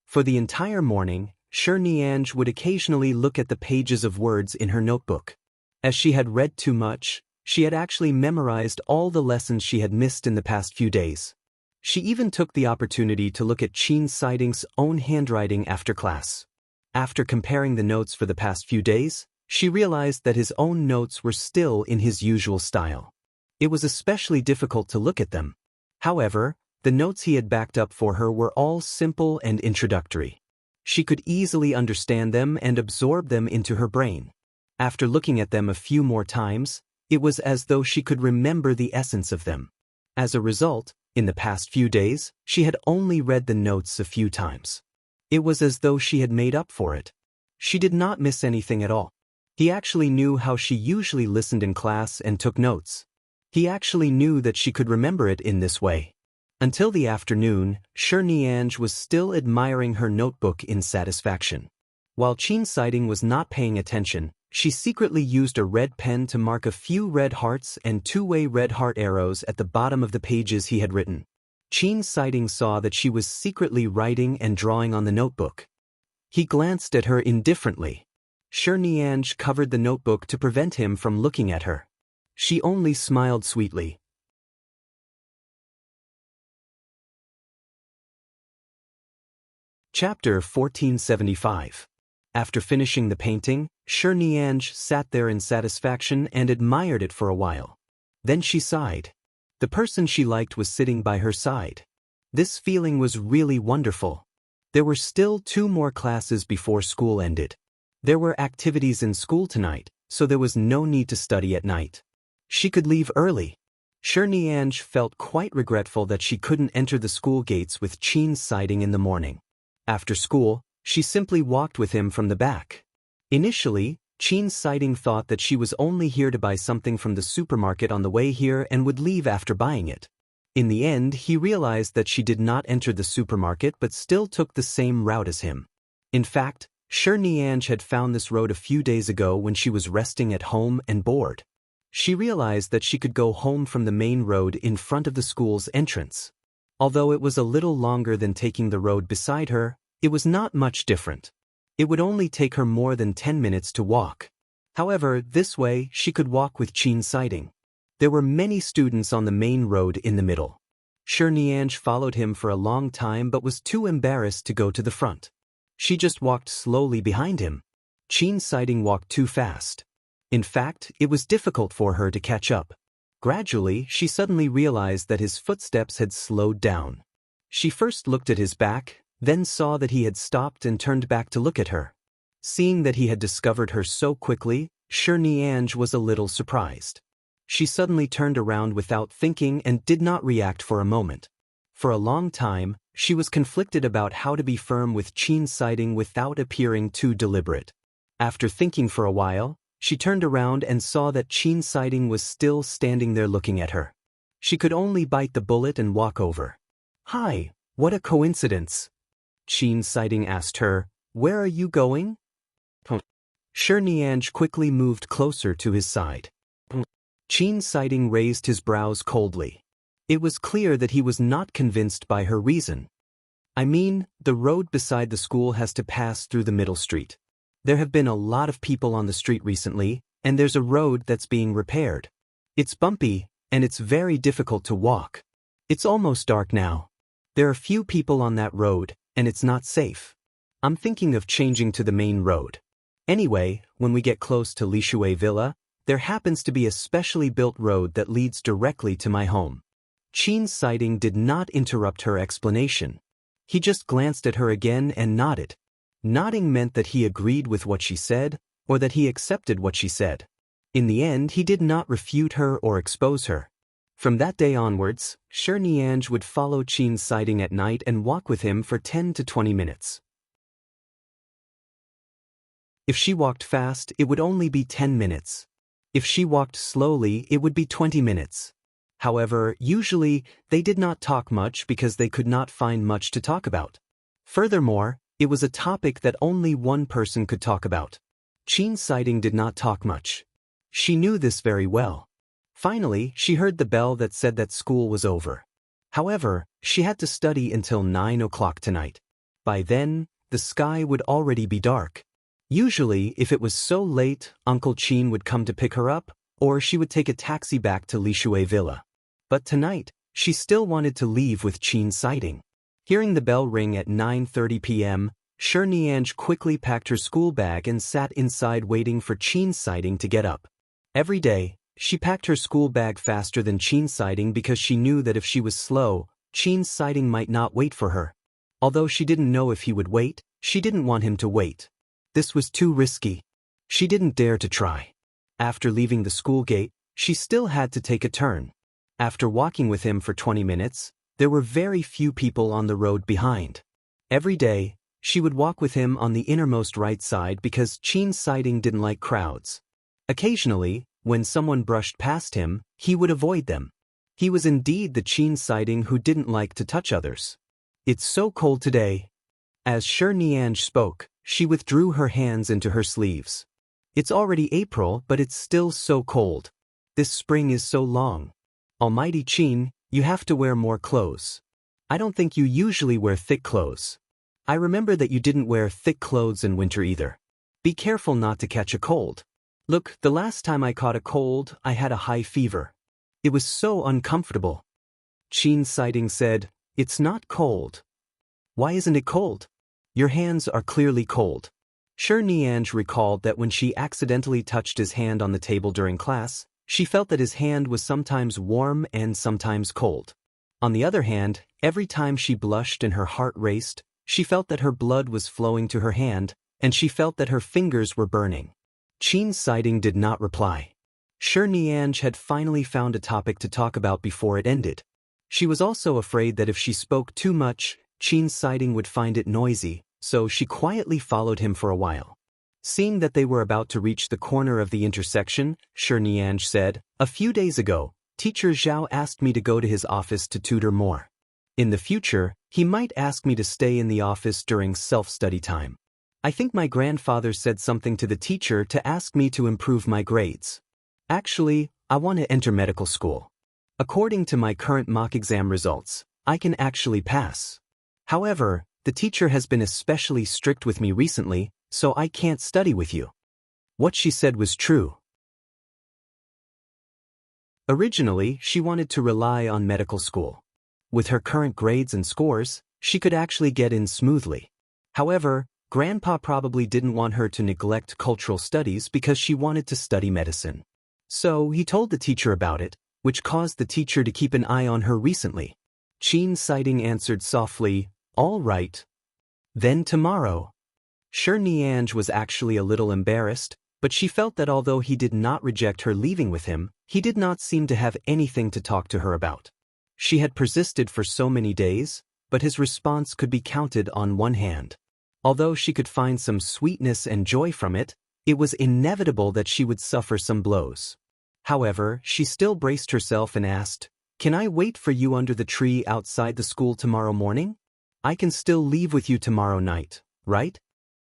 For the entire morning, Shi Nianzh would occasionally look at the pages of words in her notebook. As she had read too much, she had actually memorized all the lessons she had missed in the past few days. She even took the opportunity to look at Qin Siding's own handwriting after class. After comparing the notes for the past few days, she realized that his own notes were still in his usual style. It was especially difficult to look at them. However, the notes he had backed up for her were all simple and introductory. She could easily understand them and absorb them into her brain. After looking at them a few more times, it was as though she could remember the essence of them. As a result, in the past few days, she had only read the notes a few times. It was as though she had made up for it. She did not miss anything at all. He actually knew how she usually listened in class and took notes. He actually knew that she could remember it in this way. Until the afternoon, Shi Nianzh was still admiring her notebook in satisfaction. While Chin Siding was not paying attention, she secretly used a red pen to mark a few red hearts and two-way red heart arrows at the bottom of the pages he had written. Chin Siding saw that she was secretly writing and drawing on the notebook. He glanced at her indifferently. Nianj covered the notebook to prevent him from looking at her. She only smiled sweetly. Chapter 1475. After finishing the painting, Nianj sat there in satisfaction and admired it for a while. Then she sighed. The person she liked was sitting by her side. This feeling was really wonderful. There were still 2 more classes before school ended. There were activities in school tonight, so there was no need to study at night. She could leave early. Nianj felt quite regretful that she couldn't enter the school gates with Chin Siding in the morning. After school, she simply walked with him from the back. Initially, Chin Siding thought that she was only here to buy something from the supermarket on the way here and would leave after buying it. In the end, he realized that she did not enter the supermarket but still took the same route as him. In fact, Nianj had found this road a few days ago when she was resting at home and bored. She realized that she could go home from the main road in front of the school's entrance. Although it was a little longer than taking the road beside her, it was not much different. It would only take her more than 10 minutes to walk. However, this way she could walk with Chin Siding. There were many students on the main road in the middle. Nianj followed him for a long time but was too embarrassed to go to the front. She just walked slowly behind him. Chin Siding walked too fast. In fact, it was difficult for her to catch up. Gradually, she suddenly realized that his footsteps had slowed down. She first looked at his back, then saw that he had stopped and turned back to look at her. Seeing that he had discovered her so quickly, Nianj was a little surprised. She suddenly turned around without thinking and did not react for a moment. For a long time, she was conflicted about how to be firm with Chin Siding without appearing too deliberate. After thinking for a while, she turned around and saw that Chin Siding was still standing there looking at her. She could only bite the bullet and walk over. "Hi, what a coincidence." Chin Siding asked her, "Where are you going?" Nianj quickly moved closer to his side. Chin Siding raised his brows coldly. It was clear that he was not convinced by her reason. "I mean, the road beside the school has to pass through the middle street. There have been a lot of people on the street recently, and there's a road that's being repaired. It's bumpy, and it's very difficult to walk. It's almost dark now. There are few people on that road, and it's not safe. I'm thinking of changing to the main road. Anyway, when we get close to Lishui Villa, there happens to be a specially built road that leads directly to my home." Chin Siding did not interrupt her explanation. He just glanced at her again and nodded. Nodding meant that he agreed with what she said, or that he accepted what she said. In the end, he did not refute her or expose her. From that day onwards, Nianj would follow Chin Siding at night and walk with him for 10 to 20 minutes. If she walked fast, it would only be 10 minutes. If she walked slowly, it would be 20 minutes. However, usually, they did not talk much because they could not find much to talk about. Furthermore, it was a topic that only one person could talk about. Chin Siding did not talk much. She knew this very well. Finally, she heard the bell that said that school was over. However, she had to study until 9 o'clock tonight. By then, the sky would already be dark. Usually, if it was so late, Uncle Chin would come to pick her up, or she would take a taxi back to Lishui Villa. But tonight, she still wanted to leave with Chin Siding. Hearing the bell ring at 9:30 p.m., Nianj quickly packed her school bag and sat inside waiting for Chin Siding to get up. Every day, she packed her school bag faster than Chin Siding because she knew that if she was slow, Chin Siding might not wait for her. Although she didn't know if he would wait, she didn't want him to wait. This was too risky. She didn't dare to try. After leaving the school gate, she still had to take a turn. After walking with him for 20 minutes, there were very few people on the road behind. Every day, she would walk with him on the innermost right side because Chin Siding didn't like crowds. Occasionally, when someone brushed past him, he would avoid them. He was indeed the Chin Siding who didn't like to touch others. "It's so cold today." As Nianj spoke, She withdrew her hands into her sleeves. It's already April, but it's still so cold. This spring is so long. Almighty Chin, you have to wear more clothes. I don't think you usually wear thick clothes. I remember that you didn't wear thick clothes in winter either. Be careful not to catch a cold. Look, the last time I caught a cold, I had a high fever. It was so uncomfortable. Chin Siding said, "It's not cold." "Why isn't it cold?" "Your hands are clearly cold." Shi Nianj recalled that when she accidentally touched his hand on the table during class, she felt that his hand was sometimes warm and sometimes cold. On the other hand, every time she blushed and her heart raced, she felt that her blood was flowing to her hand, and she felt that her fingers were burning. Chin Siding did not reply. Shi Nianj had finally found a topic to talk about before it ended. She was also afraid that if she spoke too much, Chin Siding would find it noisy, so she quietly followed him for a while. Seeing that they were about to reach the corner of the intersection, Shi Nianj said, "A few days ago, Teacher Zhao asked me to go to his office to tutor more. In the future, he might ask me to stay in the office during self-study time. I think my grandfather said something to the teacher to ask me to improve my grades. Actually, I want to enter medical school. According to my current mock exam results, I can actually pass. However, the teacher has been especially strict with me recently, so I can't study with you." What she said was true. Originally, she wanted to rely on medical school. With her current grades and scores, she could actually get in smoothly. However, Grandpa probably didn't want her to neglect cultural studies because she wanted to study medicine. So he told the teacher about it, which caused the teacher to keep an eye on her recently. Chin Siding answered softly, "All right. Then tomorrow." Shi Nianj was actually a little embarrassed, but she felt that although he did not reject her leaving with him, he did not seem to have anything to talk to her about. She had persisted for so many days, but his response could be counted on one hand. Although she could find some sweetness and joy from it, it was inevitable that she would suffer some blows. However, she still braced herself and asked, "Can I wait for you under the tree outside the school tomorrow morning? I can still leave with you tomorrow night, right?"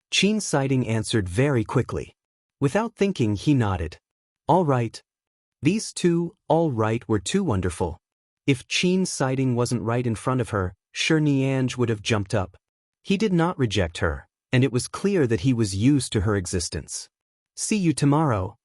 Chin Siding answered very quickly. Without thinking, he nodded. "All right." These two, "all right," were too wonderful. If Chin Siding wasn't right in front of her, Shi Nianj would have jumped up. He did not reject her, and it was clear that he was used to her existence. "See you tomorrow."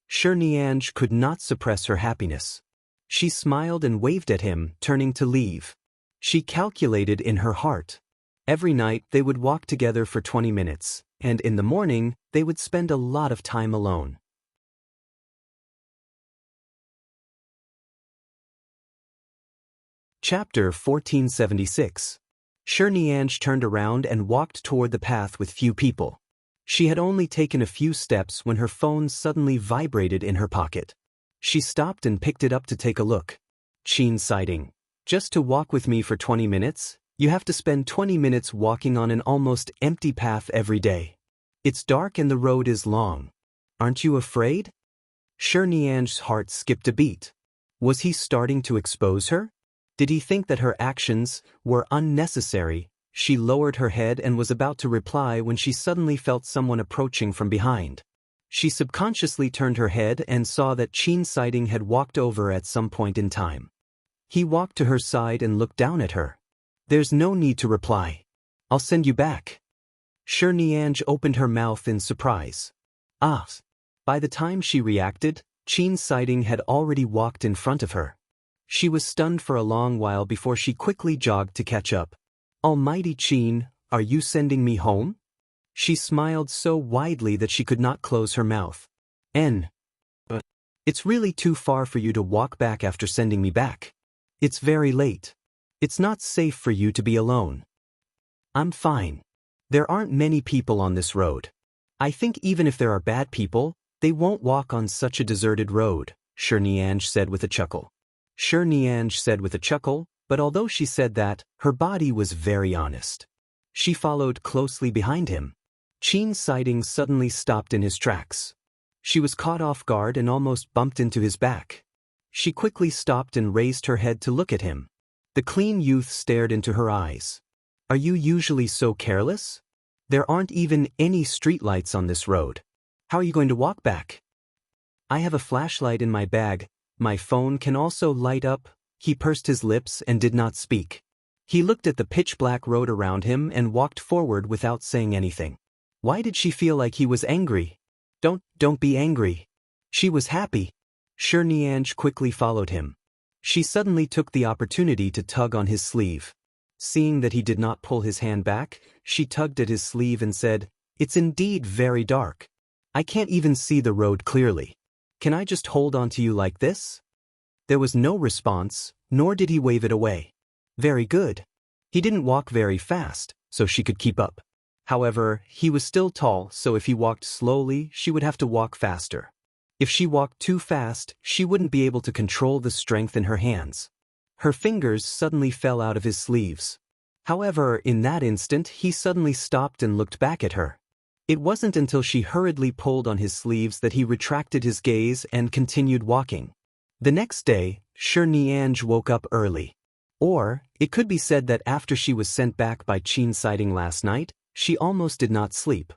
Shi Nianj could not suppress her happiness. She smiled and waved at him, turning to leave. She calculated in her heart. Every night they would walk together for 20 minutes, and in the morning they would spend a lot of time alone. Chapter 1476. Shi Nianj turned around and walked toward the path with few people. She had only taken a few steps when her phone suddenly vibrated in her pocket. She stopped and picked it up to take a look. Chin Siding, "Just to walk with me for 20 minutes? You have to spend 20 minutes walking on an almost empty path every day. It's dark and the road is long. Aren't you afraid?" Shi Nianj's heart skipped a beat. Was he starting to expose her? Did he think that her actions were unnecessary? She lowered her head and was about to reply when she suddenly felt someone approaching from behind. She subconsciously turned her head and saw that Chin Siding had walked over at some point in time. He walked to her side and looked down at her. "There's no need to reply. I'll send you back." Shi Nianj opened her mouth in surprise. Ah! By the time she reacted, Chin Siding had already walked in front of her. She was stunned for a long while before she quickly jogged to catch up. "Almighty Chin, are you sending me home?" She smiled so widely that she could not close her mouth. But it's really too far for you to walk back after sending me back. It's very late. It's not safe for you to be alone." "I'm fine. There aren't many people on this road. I think even if there are bad people, they won't walk on such a deserted road," Shi Nianj said with a chuckle. Shi Nianj said with a chuckle, but although she said that, her body was very honest. She followed closely behind him. Chin Siding suddenly stopped in his tracks. She was caught off guard and almost bumped into his back. She quickly stopped and raised her head to look at him. The clean youth stared into her eyes. "Are you usually so careless?" There aren't even any streetlights on this road. How are you going to walk back? I have a flashlight in my bag. My phone can also light up. He pursed his lips and did not speak. He looked at the pitch-black road around him and walked forward without saying anything. Why did she feel like he was angry? Don't be angry. She was happy. Nianj quickly followed him. She suddenly took the opportunity to tug on his sleeve. Seeing that he did not pull his hand back, she tugged at his sleeve and said, "It's indeed very dark. I can't even see the road clearly. Can I just hold on to you like this?" There was no response, nor did he wave it away. Very good. He didn't walk very fast, so she could keep up. However, he was still tall, so if he walked slowly, she would have to walk faster. If she walked too fast, she wouldn't be able to control the strength in her hands. Her fingers suddenly fell out of his sleeves. However, in that instant, he suddenly stopped and looked back at her. It wasn't until she hurriedly pulled on his sleeves that he retracted his gaze and continued walking. The next day, Nianj woke up early. Or, it could be said that after she was sent back by Qin sighting last night, she almost did not sleep.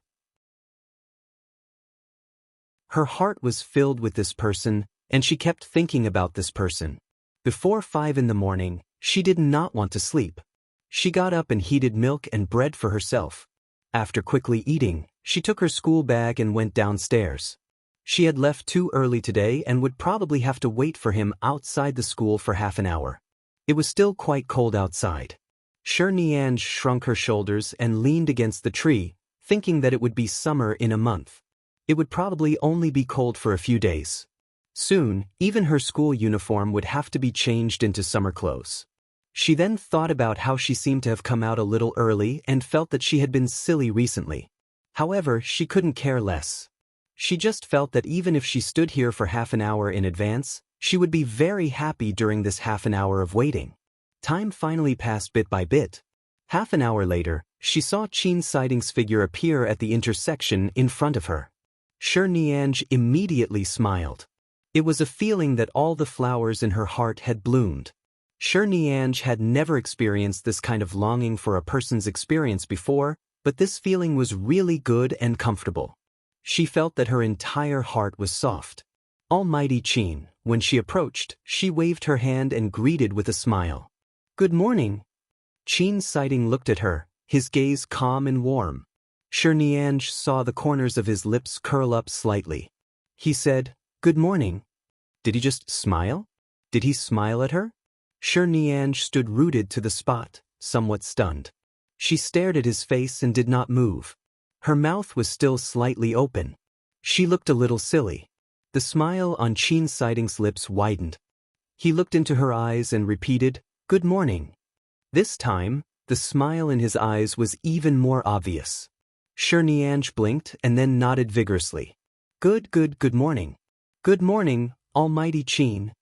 Her heart was filled with this person, and she kept thinking about this person. Before 5 in the morning, she did not want to sleep. She got up and heated milk and bread for herself. After quickly eating, she took her school bag and went downstairs. She had left too early today and would probably have to wait for him outside the school for half an hour. It was still quite cold outside. Nianj shrunk her shoulders and leaned against the tree, thinking that it would be summer in a month. It would probably only be cold for a few days. Soon, even her school uniform would have to be changed into summer clothes. She then thought about how she seemed to have come out a little early and felt that she had been silly recently. However, she couldn't care less. She just felt that even if she stood here for half an hour in advance, she would be very happy during this half an hour of waiting. Time finally passed bit by bit. Half an hour later, she saw Qin sighting's figure appear at the intersection in front of her. Nianj immediately smiled. It was a feeling that all the flowers in her heart had bloomed. Nianj had never experienced this kind of longing for a person's experience before, but this feeling was really good and comfortable. She felt that her entire heart was soft. Almighty Qin, when she approached, she waved her hand and greeted with a smile. "Good morning." Qin sighting looked at her, his gaze calm and warm. Nianj saw the corners of his lips curl up slightly. He said, "Good morning." Did he just smile? Did he smile at her? Nianj stood rooted to the spot, somewhat stunned. She stared at his face and did not move. Her mouth was still slightly open. She looked a little silly. The smile on Qin sighting's lips widened. He looked into her eyes and repeated, "Good morning." This time, the smile in his eyes was even more obvious. Nianj blinked and then nodded vigorously. Good morning. Good morning, Almighty Qin."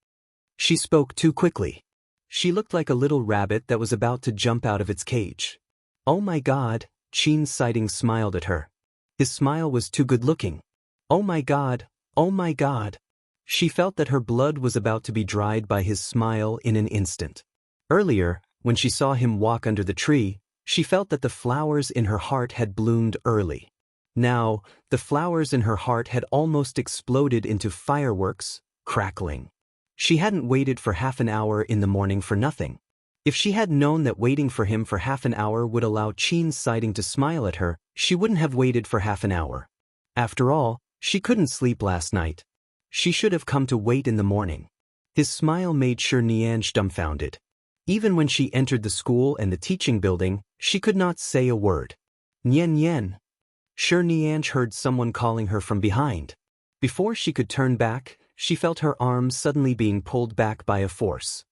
She spoke too quickly. She looked like a little rabbit that was about to jump out of its cage. "Oh my God," Qin sighting smiled at her. His smile was too good-looking. "Oh my God, oh my God." She felt that her blood was about to be dried by his smile in an instant. Earlier, when she saw him walk under the tree, she felt that the flowers in her heart had bloomed early. Now, the flowers in her heart had almost exploded into fireworks, crackling. She hadn't waited for half an hour in the morning for nothing. If she had known that waiting for him for half an hour would allow Qin sighting to smile at her, she wouldn't have waited for half an hour. After all, she couldn't sleep last night. She should have come to wait in the morning. His smile made Nianj dumbfounded. Even when she entered the school and the teaching building, she could not say a word. Nian. Nianj heard someone calling her from behind. Before she could turn back, she felt her arms suddenly being pulled back by a force.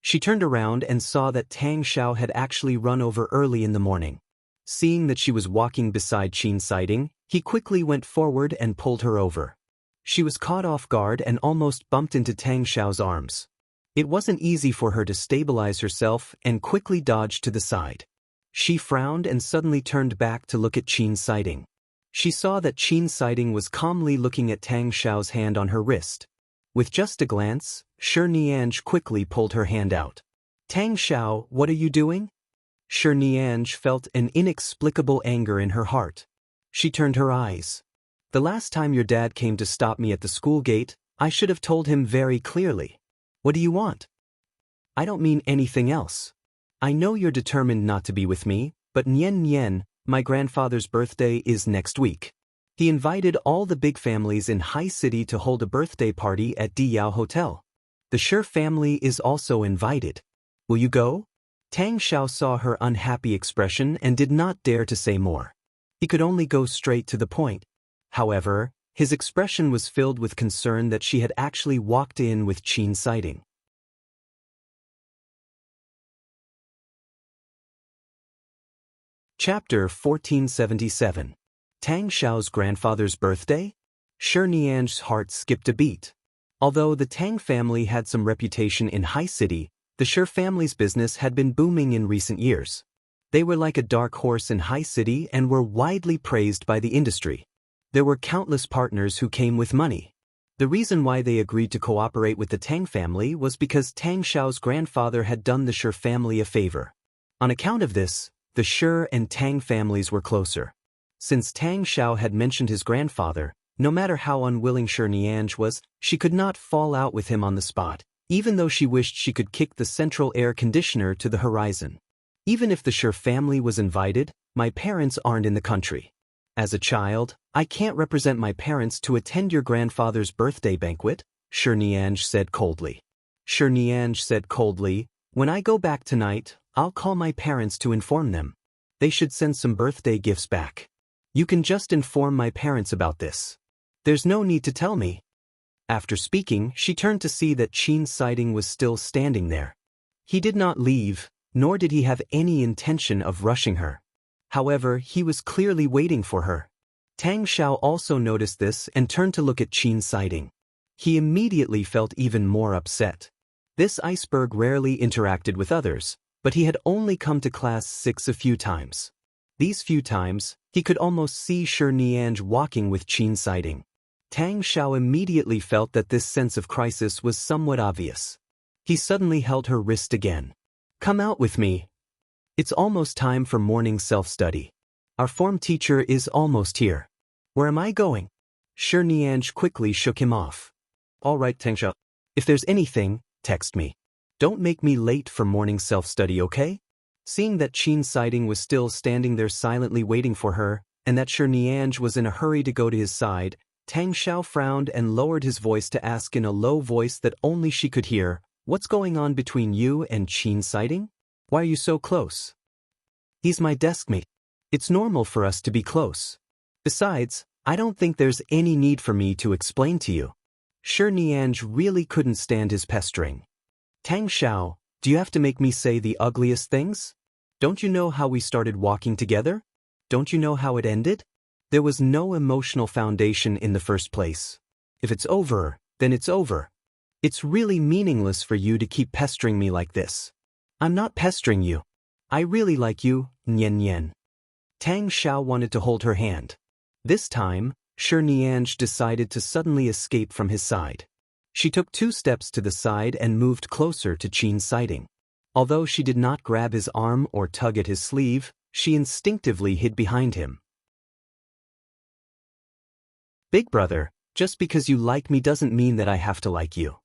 She turned around and saw that Tang Xiao had actually run over early in the morning. Seeing that she was walking beside Qin sighting, he quickly went forward and pulled her over. She was caught off guard and almost bumped into Tang Xiao's arms. It wasn't easy for her to stabilize herself and quickly dodged to the side. She frowned and suddenly turned back to look at Qin sighting. She saw that Qin sighting was calmly looking at Tang Xiao's hand on her wrist. With just a glance, Nianj quickly pulled her hand out. "Tang Xiao, what are you doing?" Shi Nianj felt an inexplicable anger in her heart. She turned her eyes. The last time your dad came to stop me at the school gate, I should have told him very clearly. What do you want? I don't mean anything else. I know you're determined not to be with me, but Nian Nian, my grandfather's birthday is next week. He invited all the big families in High City to hold a birthday party at Diyao Hotel. The Shi family is also invited. Will you go? Tang Xiao saw her unhappy expression and did not dare to say more. He could only go straight to the point. However, his expression was filled with concern that she had actually walked in with Qin sighting. Chapter 1477. Tang Xiao's grandfather's birthday? Shi Nianj's heart skipped a beat. Although the Tang family had some reputation in High City, the Shi family's business had been booming in recent years. They were like a dark horse in High City and were widely praised by the industry. There were countless partners who came with money. The reason why they agreed to cooperate with the Tang family was because Tang Xiao's grandfather had done the Shi family a favor. On account of this, the Shi and Tang families were closer. Since Tang Xiao had mentioned his grandfather, no matter how unwilling Shi Nianj was, she could not fall out with him on the spot, even though she wished she could kick the central air conditioner to the horizon. Even if the Shi family was invited, my parents aren't in the country. As a child, I can't represent my parents to attend your grandfather's birthday banquet, Shi Nianj said coldly. Shi Nianj said coldly, when I go back tonight, I'll call my parents to inform them. They should send some birthday gifts back. You can just inform my parents about this. There's no need to tell me. After speaking, she turned to see that Qin sighting was still standing there. He did not leave, nor did he have any intention of rushing her. However, he was clearly waiting for her. Tang Xiao also noticed this and turned to look at Qin sighting. He immediately felt even more upset. This iceberg rarely interacted with others, but he had only come to class 6 a few times. These few times, he could almost see Shi Nianj walking with Qin sighting. Tang Xiao immediately felt that this sense of crisis was somewhat obvious. He suddenly held her wrist again. Come out with me. It's almost time for morning self-study. Our form teacher is almost here. Where am I going? Shi Nianj quickly shook him off. All right, Tang Xiao. If there's anything, text me. Don't make me late for morning self-study, okay? Seeing that Qin sighting was still standing there silently waiting for her, and that Shi Nianj was in a hurry to go to his side, Tang Xiao frowned and lowered his voice to ask in a low voice that only she could hear, what's going on between you and Qin sighting? Why are you so close? He's my desk mate. It's normal for us to be close. Besides, I don't think there's any need for me to explain to you. Shi Nianj really couldn't stand his pestering. Tang Xiao, do you have to make me say the ugliest things? Don't you know how we started walking together? Don't you know how it ended? There was no emotional foundation in the first place. If it's over, then it's over. It's really meaningless for you to keep pestering me like this. I'm not pestering you. I really like you, Nian Nian. Tang Xiao wanted to hold her hand. This time, Shi Nianj decided to suddenly escape from his side. She took 2 steps to the side and moved closer to Qin sighting. Although she did not grab his arm or tug at his sleeve, she instinctively hid behind him. Big brother, just because you like me doesn't mean that I have to like you.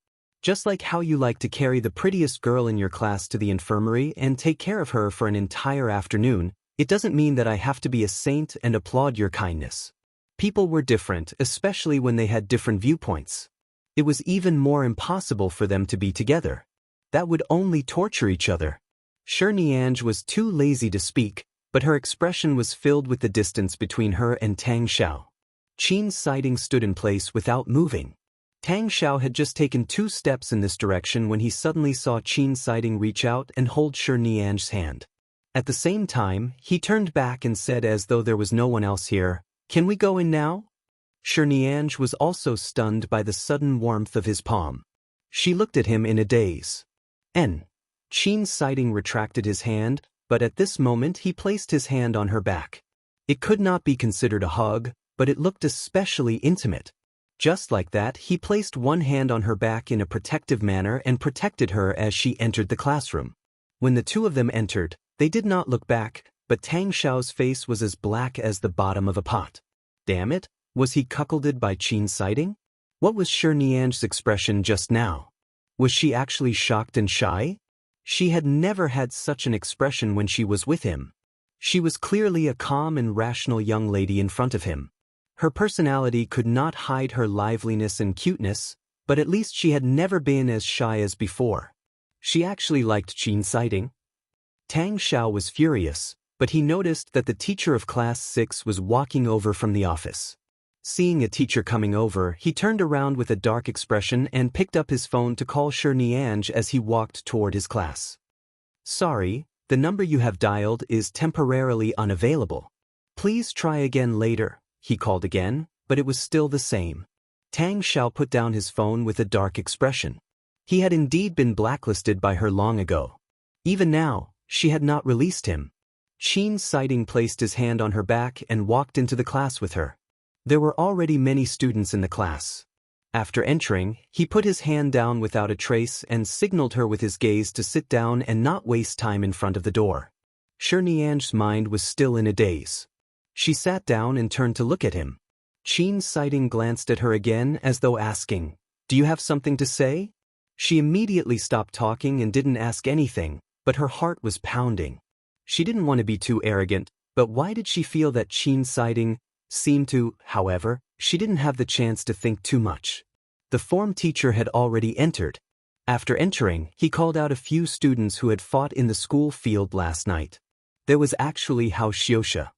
Just like how you like to carry the prettiest girl in your class to the infirmary and take care of her for an entire afternoon, it doesn't mean that I have to be a saint and applaud your kindness. People were different, especially when they had different viewpoints. It was even more impossible for them to be together. That would only torture each other. Shi Nianj was too lazy to speak, but her expression was filled with the distance between her and Tang Xiao. Qin sighting stood in place without moving. Tang Xiao had just taken 2 steps in this direction when he suddenly saw Qin sighting reach out and hold Shi Nianj's hand. At the same time, he turned back and said as though there was no one else here, "Can we go in now?" Shi Nianj was also stunned by the sudden warmth of his palm. She looked at him in a daze. Qin sighting retracted his hand, but at this moment he placed his hand on her back. It could not be considered a hug, but it looked especially intimate. Just like that, he placed one hand on her back in a protective manner and protected her as she entered the classroom. When the two of them entered, They did not look back, but Tang Xiao's face was as black as the bottom of a pot. Damn it, was he cuckolded by Qin's sighting? What was Shi Nianzhe's expression just now? Was she actually shocked and shy? She had never had such an expression when she was with him. She was clearly a calm and rational young lady in front of him. Her personality could not hide her liveliness and cuteness, but at least she had never been as shy as before. She actually liked Qin's sighting. Tang Xiao was furious, but he noticed that the teacher of class 6 was walking over from the office. Seeing a teacher coming over, he turned around with a dark expression and picked up his phone to call Shi Nianzhe as he walked toward his class. Sorry, the number you have dialed is temporarily unavailable. Please try again later, he called again, but it was still the same. Tang Xiao put down his phone with a dark expression. He had indeed been blacklisted by her long ago. Even now, she had not released him. Qin's sighting placed his hand on her back and walked into the class with her. There were already many students in the class. After entering, he put his hand down without a trace and signaled her with his gaze to sit down and not waste time in front of the door. Shi Nianzhe's mind was still in a daze. She sat down and turned to look at him. Qin's sighting glanced at her again as though asking, "Do you have something to say?" She immediately stopped talking and didn't ask anything, but her heart was pounding. She didn't want to be too arrogant, but why did she feel that Qin's sighting seemed to? However, she didn't have the chance to think too much. The form teacher had already entered. After entering, he called out a few students who had fought in the school field last night. There was actually Hao Xiuxia.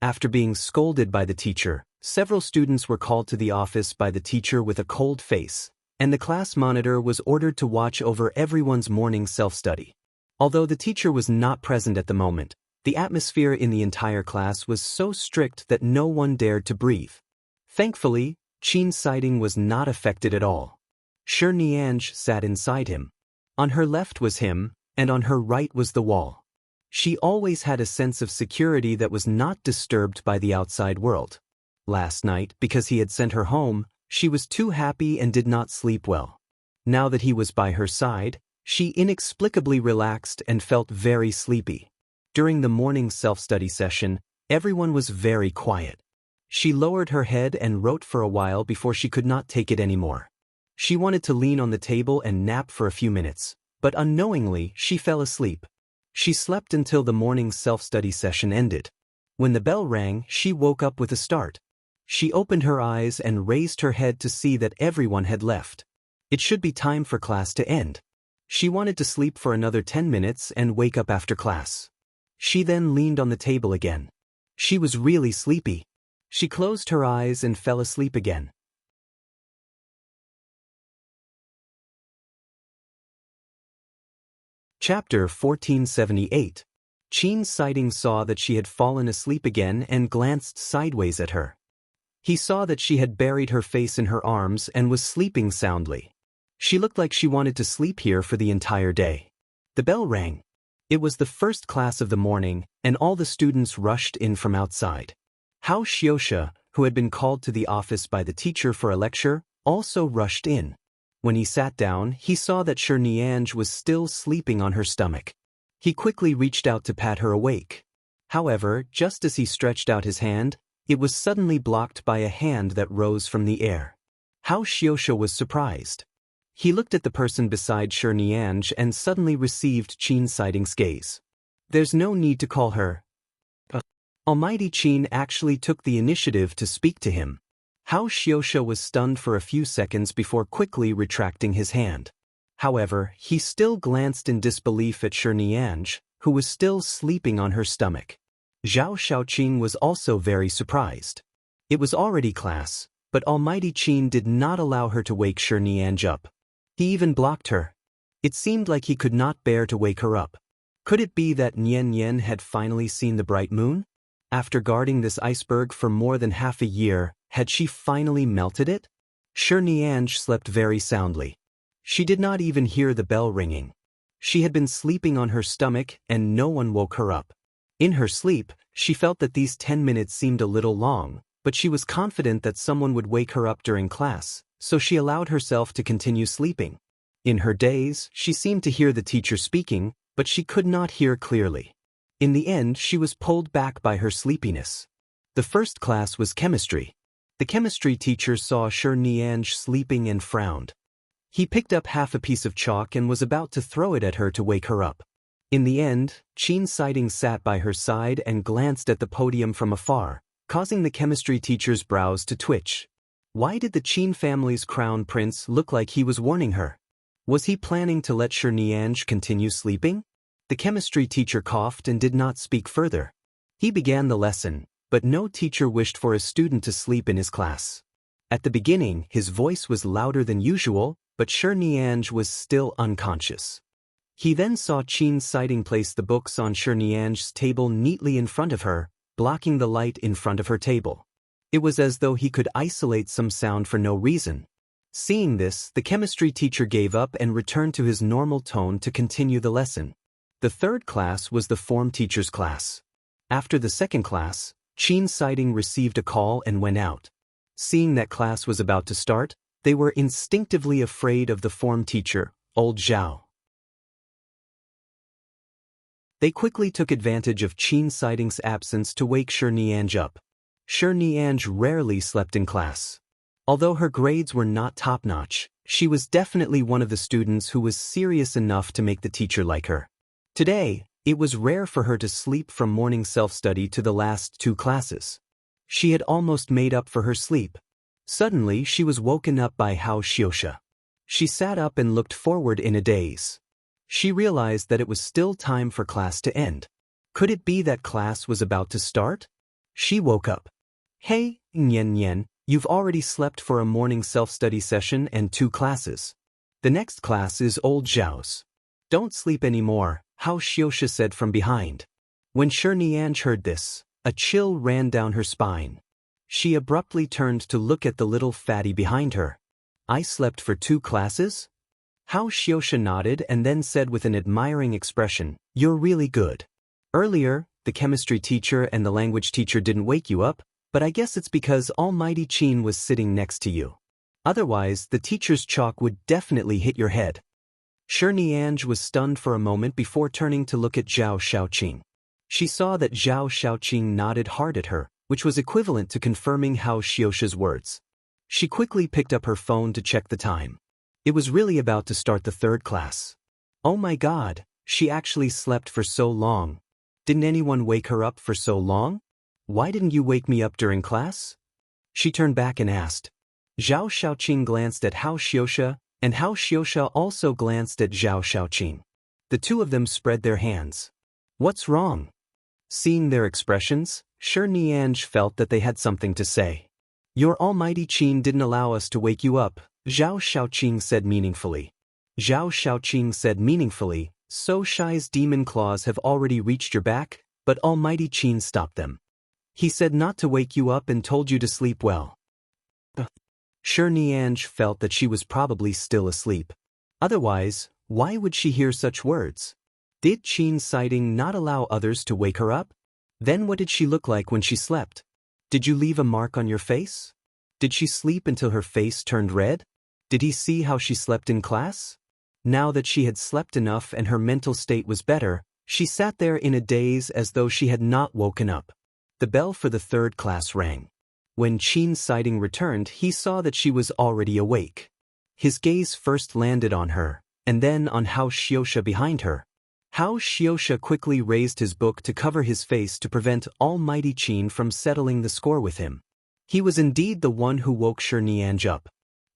After being scolded by the teacher, several students were called to the office by the teacher with a cold face, and the class monitor was ordered to watch over everyone's morning self-study. Although the teacher was not present at the moment, the atmosphere in the entire class was so strict that no one dared to breathe. Thankfully, Qin's sighting was not affected at all. Shi Nianzhe sat inside him. On her left was him, and on her right was the wall. She always had a sense of security that was not disturbed by the outside world. Last night, because he had sent her home, she was too happy and did not sleep well. Now that he was by her side, she inexplicably relaxed and felt very sleepy. During the morning self-study session, everyone was very quiet. She lowered her head and wrote for a while before she could not take it anymore. She wanted to lean on the table and nap for a few minutes, but unknowingly she fell asleep. She slept until the morning self-study session ended. When the bell rang, she woke up with a start. She opened her eyes and raised her head to see that everyone had left. It should be time for class to end. She wanted to sleep for another 10 minutes and wake up after class. She then leaned on the table again. She was really sleepy. She closed her eyes and fell asleep again. Chapter 1478. Qin's sighting saw that she had fallen asleep again and glanced sideways at her. He saw that she had buried her face in her arms and was sleeping soundly. She looked like she wanted to sleep here for the entire day. The bell rang. It was the first class of the morning, and all the students rushed in from outside. Hao Xiuxia, who had been called to the office by the teacher for a lecture, also rushed in. When he sat down, he saw that Shi Nianzhe was still sleeping on her stomach. He quickly reached out to pat her awake. However, just as he stretched out his hand, it was suddenly blocked by a hand that rose from the air. Hao Xiuxia was surprised. He looked at the person beside Shi Nianzhe and suddenly received Qin's sighting's gaze. There's no need to call her. Almighty Qin actually took the initiative to speak to him. Hao Xiuxia was stunned for a few seconds before quickly retracting his hand. However, he still glanced in disbelief at Shi Nianzhe, who was still sleeping on her stomach. Zhao Shaoqing was also very surprised. It was already class, but Almighty Qin did not allow her to wake Shi Nianzhe up. He even blocked her. It seemed like he could not bear to wake her up. Could it be that Nian Nian had finally seen the bright moon? After guarding this iceberg for more than half a year, had she finally melted it? Shi Nianzhe slept very soundly. She did not even hear the bell ringing. She had been sleeping on her stomach and no one woke her up. In her sleep, she felt that these 10 minutes seemed a little long, but she was confident that someone would wake her up during class, so she allowed herself to continue sleeping. In her daze, she seemed to hear the teacher speaking, but she could not hear clearly. In the end, she was pulled back by her sleepiness. The first class was chemistry. The chemistry teacher saw Nianj sleeping and frowned. He picked up half a piece of chalk and was about to throw it at her to wake her up. In the end, Qin Siding sat by her side and glanced at the podium from afar, causing the chemistry teacher's brows to twitch. Why did the Qin family's crown prince look like he was warning her? Was he planning to let Nianj continue sleeping? The chemistry teacher coughed and did not speak further. He began the lesson, but no teacher wished for a student to sleep in his class. At the beginning, his voice was louder than usual, but Nianj was still unconscious. He then saw Qin Siding place the books on Nianj's table neatly in front of her, blocking the light in front of her table. It was as though he could isolate some sound for no reason. Seeing this, the chemistry teacher gave up and returned to his normal tone to continue the lesson. The third class was the form teacher's class. After the second class, Qin Siding received a call and went out. Seeing that class was about to start, they were instinctively afraid of the form teacher, old Zhao. They quickly took advantage of Qin Siding's absence to wake Nianj up. Nianj rarely slept in class. Although her grades were not top-notch, she was definitely one of the students who was serious enough to make the teacher like her. Today, it was rare for her to sleep from morning self-study to the last 2 classes. She had almost made up for her sleep. Suddenly, she was woken up by Hao Xiuxia. She sat up and looked forward in a daze. She realized that it was still time for class to end. Could it be that class was about to start? She woke up. Hey, Nian Nian, you've already slept for a morning self-study session and 2 classes. The next class is old Zhao's. Don't sleep anymore, Hao Xiuxia said from behind. When Nianj heard this, a chill ran down her spine. She abruptly turned to look at the little fatty behind her. I slept for 2 classes? Hao Xiuxia nodded and then said with an admiring expression, You're really good. Earlier, the chemistry teacher and the language teacher didn't wake you up, but I guess it's because Almighty Qin was sitting next to you. Otherwise, the teacher's chalk would definitely hit your head. Nianj was stunned for a moment before turning to look at Zhao Xiaoqing. She saw that Zhao Xiaoqing nodded hard at her, which was equivalent to confirming Hao Xiuxia's words. She quickly picked up her phone to check the time. It was really about to start the third class. Oh my God, she actually slept for so long. Didn't anyone wake her up for so long? Why didn't you wake me up during class? She turned back and asked. Zhao Xiaoqing glanced at Hao Xiuxia, and Hao Xiuxia also glanced at Zhao Xiaoqing. The two of them spread their hands. What's wrong? Seeing their expressions, Nianj felt that they had something to say. Your Almighty Qin didn't allow us to wake you up, Zhao Xiaoqing said meaningfully. Zhao Xiaoqing said meaningfully, So Shai's demon claws have already reached your back, but Almighty Qin stopped them. He said not to wake you up and told you to sleep well. Nianj felt that she was probably still asleep. Otherwise, why would she hear such words? Did Qin Siding not allow others to wake her up? Then what did she look like when she slept? Did you leave a mark on your face? Did she sleep until her face turned red? Did he see how she slept in class? Now that she had slept enough and her mental state was better, she sat there in a daze as though she had not woken up. The bell for the third class rang. When Qin Siding returned, he saw that she was already awake. His gaze first landed on her, and then on Hao Xiuxia behind her. Hao Xiuxia quickly raised his book to cover his face to prevent Almighty Qin from settling the score with him. He was indeed the one who woke Nianj up.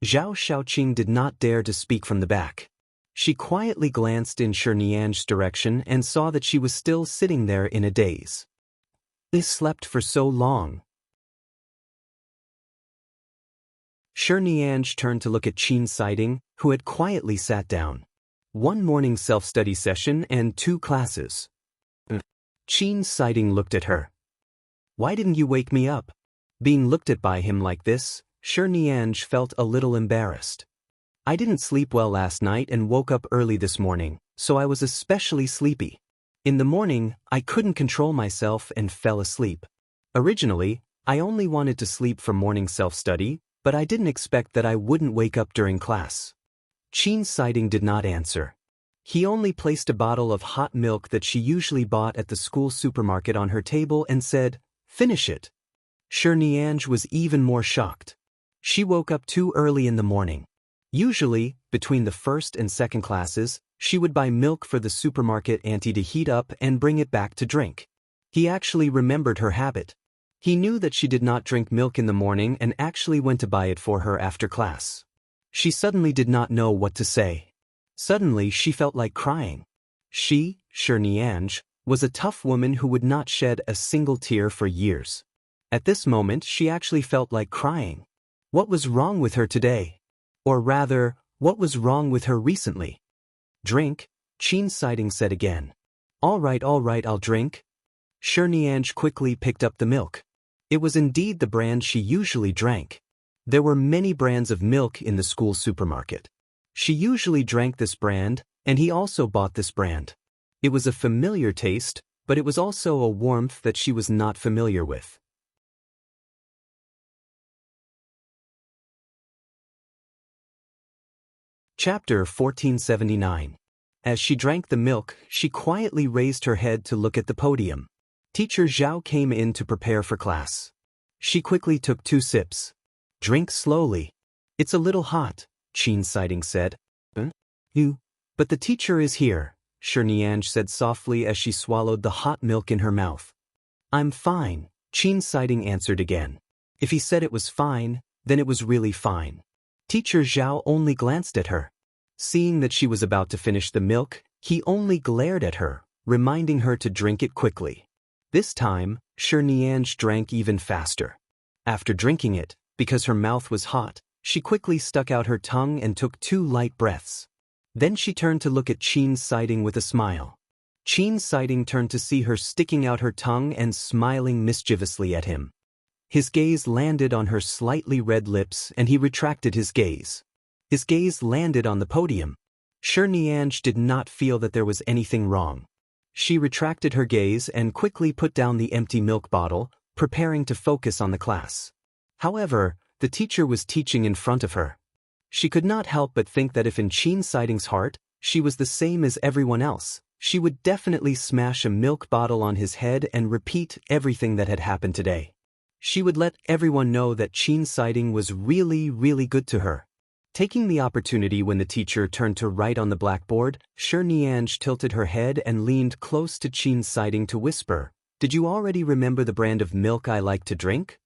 Zhao Xiaoqing did not dare to speak from the back. She quietly glanced in Nianj's direction and saw that she was still sitting there in a daze. They slept for so long. Nianj turned to look at Qin Siding, who had quietly sat down. 1 morning self-study session and 2 classes. Qin Siding looked at her. Why didn't you wake me up? Being looked at by him like this, Nianj felt a little embarrassed. I didn't sleep well last night and woke up early this morning, so I was especially sleepy. In the morning, I couldn't control myself and fell asleep. Originally, I only wanted to sleep for morning self-study, but I didn't expect that I wouldn't wake up during class. Qin Siding did not answer. He only placed a bottle of hot milk that she usually bought at the school supermarket on her table and said, "Finish it." Shi Nianj was even more shocked. She woke up too early in the morning. Usually, between the first and second classes, she would buy milk for the supermarket auntie to heat up and bring it back to drink. He actually remembered her habit. He knew that she did not drink milk in the morning and actually went to buy it for her after class. She suddenly did not know what to say. Suddenly she felt like crying. Shi Nianj, was a tough woman who would not shed a single tear for years. At this moment she actually felt like crying. What was wrong with her today? Or rather, what was wrong with her recently? "Drink," Qin Siding said again. All right, I'll drink." Shi Nianj quickly picked up the milk. It was indeed the brand she usually drank. There were many brands of milk in the school supermarket. She usually drank this brand, and he also bought this brand. It was a familiar taste, but it was also a warmth that she was not familiar with. Chapter 1479. As she drank the milk, she quietly raised her head to look at the podium. Teacher Zhao came in to prepare for class. She quickly took 2 sips. "Drink slowly. It's a little hot," Qin Siding said. You? But the teacher is here," Shi Nianj said softly as she swallowed the hot milk in her mouth. "I'm fine," Qin Siding answered again. If he said it was fine, then it was really fine. Teacher Zhao only glanced at her. Seeing that she was about to finish the milk, he only glared at her, reminding her to drink it quickly. This time, Shi Nianj drank even faster. After drinking it, because her mouth was hot, she quickly stuck out her tongue and took 2 light breaths. Then she turned to look at Qin Siding with a smile. Qin Siding turned to see her sticking out her tongue and smiling mischievously at him. His gaze landed on her slightly red lips and he retracted his gaze. His gaze landed on the podium. Shi Nianj did not feel that there was anything wrong. She retracted her gaze and quickly put down the empty milk bottle, preparing to focus on the class. However, the teacher was teaching in front of her. She could not help but think that if in Qin Siding's heart, she was the same as everyone else, she would definitely smash a milk bottle on his head and repeat everything that had happened today. She would let everyone know that Qin Siding was really good to her. Taking the opportunity when the teacher turned to write on the blackboard, Shi Nianj tilted her head and leaned close to Qin Siding to whisper, "Did you already remember the brand of milk I like to drink?"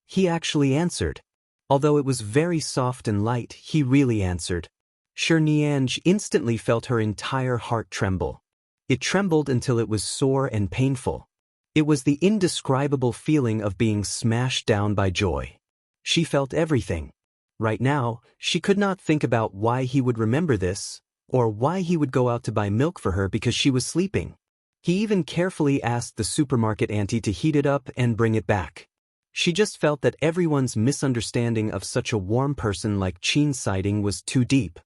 He actually answered. Although it was very soft and light, he really answered. Shi Nianj instantly felt her entire heart tremble. It trembled until it was sore and painful. It was the indescribable feeling of being smashed down by joy. She felt everything. Right now, she could not think about why he would remember this, or why he would go out to buy milk for her because she was sleeping. He even carefully asked the supermarket auntie to heat it up and bring it back. She just felt that everyone's misunderstanding of such a warm person like Qin Siding was too deep.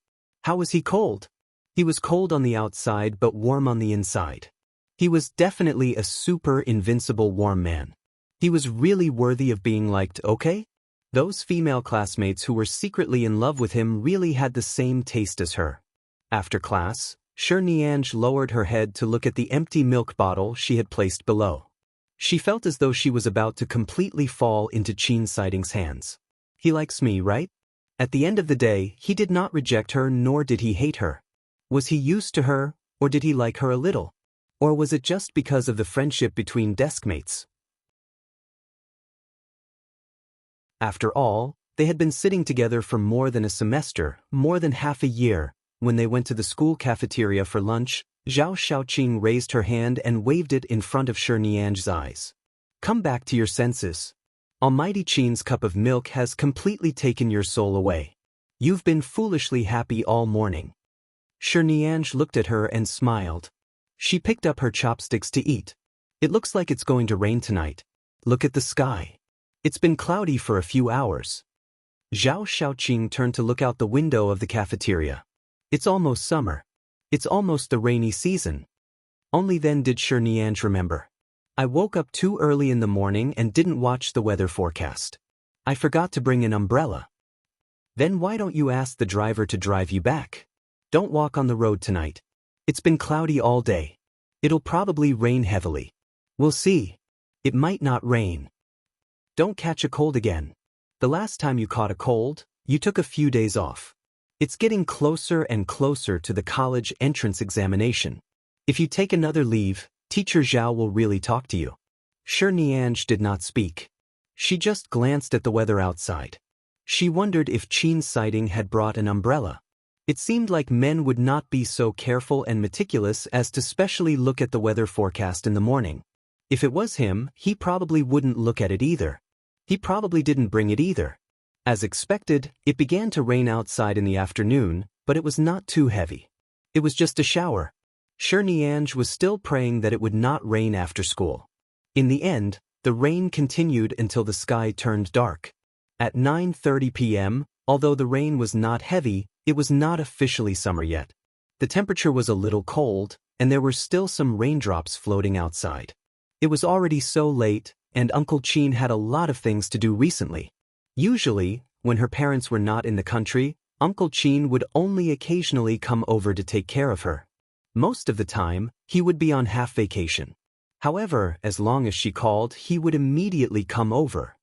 How was he cold? He was cold on the outside but warm on the inside. He was definitely a super invincible warm man. He was really worthy of being liked, okay? Those female classmates who were secretly in love with him really had the same taste as her. After class, Shi Nianj lowered her head to look at the empty milk bottle she had placed below. She felt as though she was about to completely fall into Qin Siding's hands. He likes me, right? At the end of the day, he did not reject her nor did he hate her. Was he used to her, or did he like her a little? Or was it just because of the friendship between deskmates? After all, they had been sitting together for more than a semester, more than half a year. When they went to the school cafeteria for lunch, Zhao Xiaoqing raised her hand and waved it in front of Shi Nianj's eyes. "Come back to your senses. Almighty Qin's cup of milk has completely taken your soul away. You've been foolishly happy all morning." Shi Nianj looked at her and smiled. She picked up her chopsticks to eat. "It looks like it's going to rain tonight. Look at the sky. It's been cloudy for a few hours." Zhao Xiaoqing turned to look out the window of the cafeteria. "It's almost summer. It's almost the rainy season." Only then did Shi Nianj remember. "I woke up too early in the morning and didn't watch the weather forecast. I forgot to bring an umbrella." Then why don't you ask the driver to drive you back? Don't walk on the road tonight. It's been cloudy all day. It'll probably rain heavily. We'll see. It might not rain. Don't catch a cold again. The last time you caught a cold, you took a few days off. It's getting closer and closer to the college entrance examination. If you take another leave, Teacher Zhao will really talk to you. Shi Nianj did not speak. She just glanced at the weather outside. She wondered if Qin's sighting had brought an umbrella. It seemed like men would not be so careful and meticulous as to specially look at the weather forecast in the morning. If it was him, he probably wouldn't look at it either. He probably didn't bring it either. As expected, it began to rain outside in the afternoon, but it was not too heavy. It was just a shower. Shi Nianj was still praying that it would not rain after school. In the end, the rain continued until the sky turned dark. At 9:30 p.m., although the rain was not heavy, it was not officially summer yet. The temperature was a little cold, and there were still some raindrops floating outside. It was already so late, and Uncle Qin had a lot of things to do recently. Usually, when her parents were not in the country, Uncle Qin would only occasionally come over to take care of her. Most of the time, he would be on half vacation. However, as long as she called, he would immediately come over.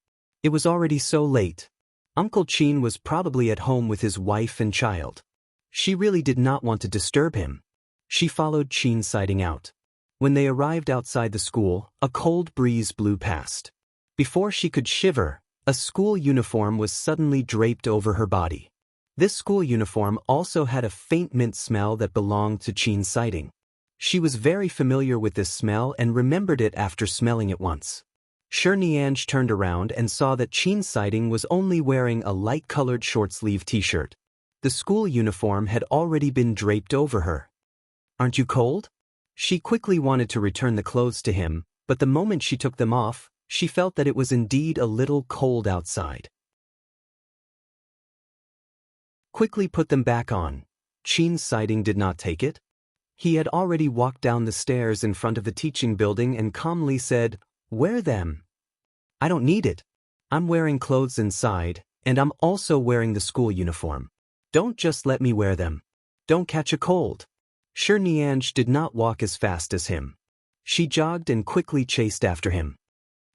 It was already so late. Uncle Qin was probably at home with his wife and child. She really did not want to disturb him. She followed Qin's sighting out. When they arrived outside the school, a cold breeze blew past. Before she could shiver, a school uniform was suddenly draped over her body. This school uniform also had a faint mint smell that belonged to Qin's sighting. She was very familiar with this smell and remembered it after smelling it once. Shi Nianj turned around and saw that Qin's sighting was only wearing a light-colored short-sleeve t-shirt. The school uniform had already been draped over her. "Aren't you cold?" She quickly wanted to return the clothes to him, but the moment she took them off, she felt that it was indeed a little cold outside. Quickly put them back on. Qin's sighting did not take it. He had already walked down the stairs in front of the teaching building and calmly said, "Wear them." "I don't need it. I'm wearing clothes inside, and I'm also wearing the school uniform. Don't just let me wear them. Don't catch a cold." Shi Nianj did not walk as fast as him. She jogged and quickly chased after him.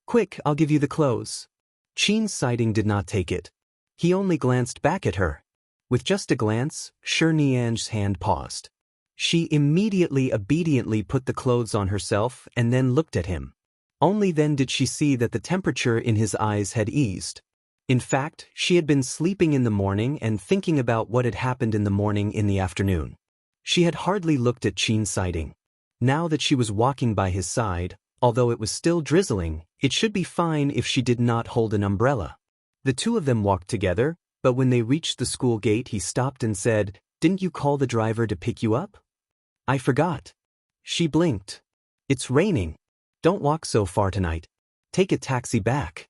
"Quick, I'll give you the clothes." Qin's sighting did not take it. He only glanced back at her. With just a glance, Shi Nianj's hand paused. She immediately obediently put the clothes on herself and then looked at him. Only then did she see that the temperature in his eyes had eased. In fact, she had been sleeping in the morning and thinking about what had happened in the morning in the afternoon. She had hardly looked at Qin's sighting. Now that she was walking by his side, although it was still drizzling, it should be fine if she did not hold an umbrella. The two of them walked together, but when they reached the school gate he stopped and said, "Didn't you call the driver to pick you up?" "I forgot." She blinked. "It's raining. Don't walk so far tonight. Take a taxi back."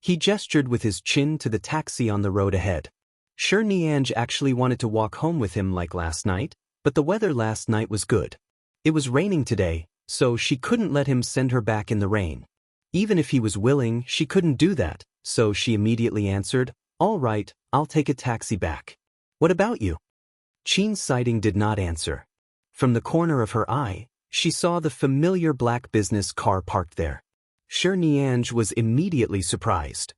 He gestured with his chin to the taxi on the road ahead. Shi Nianj actually wanted to walk home with him like last night, but the weather last night was good. It was raining today, so she couldn't let him send her back in the rain. Even if he was willing, she couldn't do that, so she immediately answered, "All right, I'll take a taxi back. What about you?" Qin's sighting did not answer. From the corner of her eye, she saw the familiar black business car parked there. Shi Nianj was immediately surprised.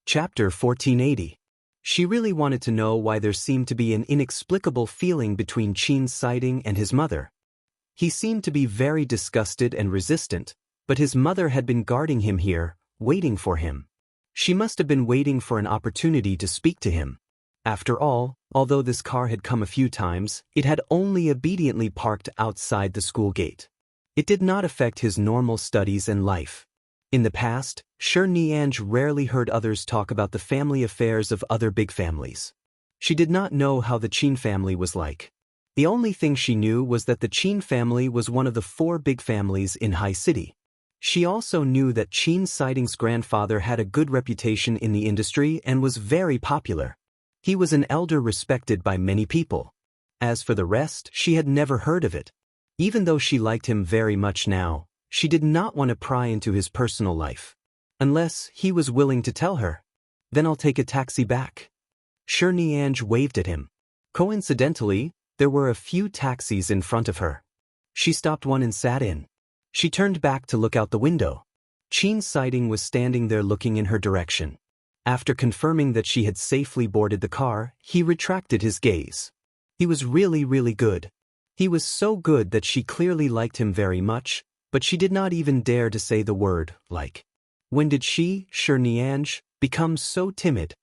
Chapter 1480. She really wanted to know why there seemed to be an inexplicable feeling between Qin's sighting and his mother. He seemed to be very disgusted and resistant, but his mother had been guarding him here, waiting for him. She must have been waiting for an opportunity to speak to him. After all, although this car had come a few times, it had only obediently parked outside the school gate. It did not affect his normal studies and life. In the past, Shi Nianj rarely heard others talk about the family affairs of other big families. She did not know how the Qin family was like. The only thing she knew was that the Qin family was one of the 4 big families in High City. She also knew that Qin Sighting's grandfather had a good reputation in the industry and was very popular. He was an elder respected by many people. As for the rest, she had never heard of it. Even though she liked him very much now, She did not want to pry into his personal life. Unless he was willing to tell her. Then I'll take a taxi back. Shirnianj waved at him. Coincidentally, there were a few taxis in front of her. She stopped one and sat in. She turned back to look out the window. Chin Siding was standing there looking in her direction. After confirming that she had safely boarded the car, he retracted his gaze. He was really good. He was so good that she clearly liked him very much, but she did not even dare to say the word, like. When did she, Shirnianj, become so timid?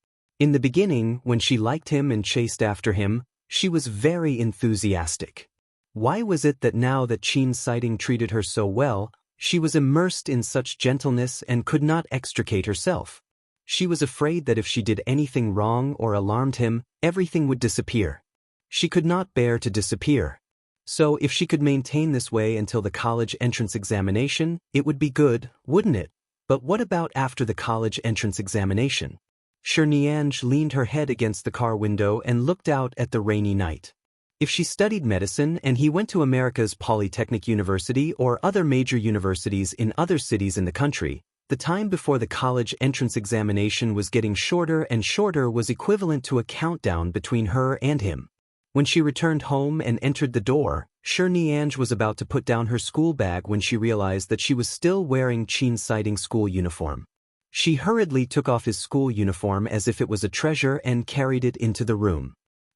In the beginning, when she liked him and chased after him, she was very enthusiastic. Why was it that now that Chin Siding treated her so well, she was immersed in such gentleness and could not extricate herself? She was afraid that if she did anything wrong or alarmed him, everything would disappear. She could not bear to disappear. So if she could maintain this way until the college entrance examination, it would be good, wouldn't it? But what about after the college entrance examination? Shirnianj leaned her head against the car window and looked out at the rainy night. If she studied medicine and he went to America's Polytechnic University or other major universities in other cities in the country, the time before the college entrance examination was getting shorter and shorter was equivalent to a countdown between her and him. When she returned home and entered the door, Shirnianj was about to put down her school bag when she realized that she was still wearing Chin Siding's school uniform. She hurriedly took off his school uniform as if it was a treasure and carried it into the room.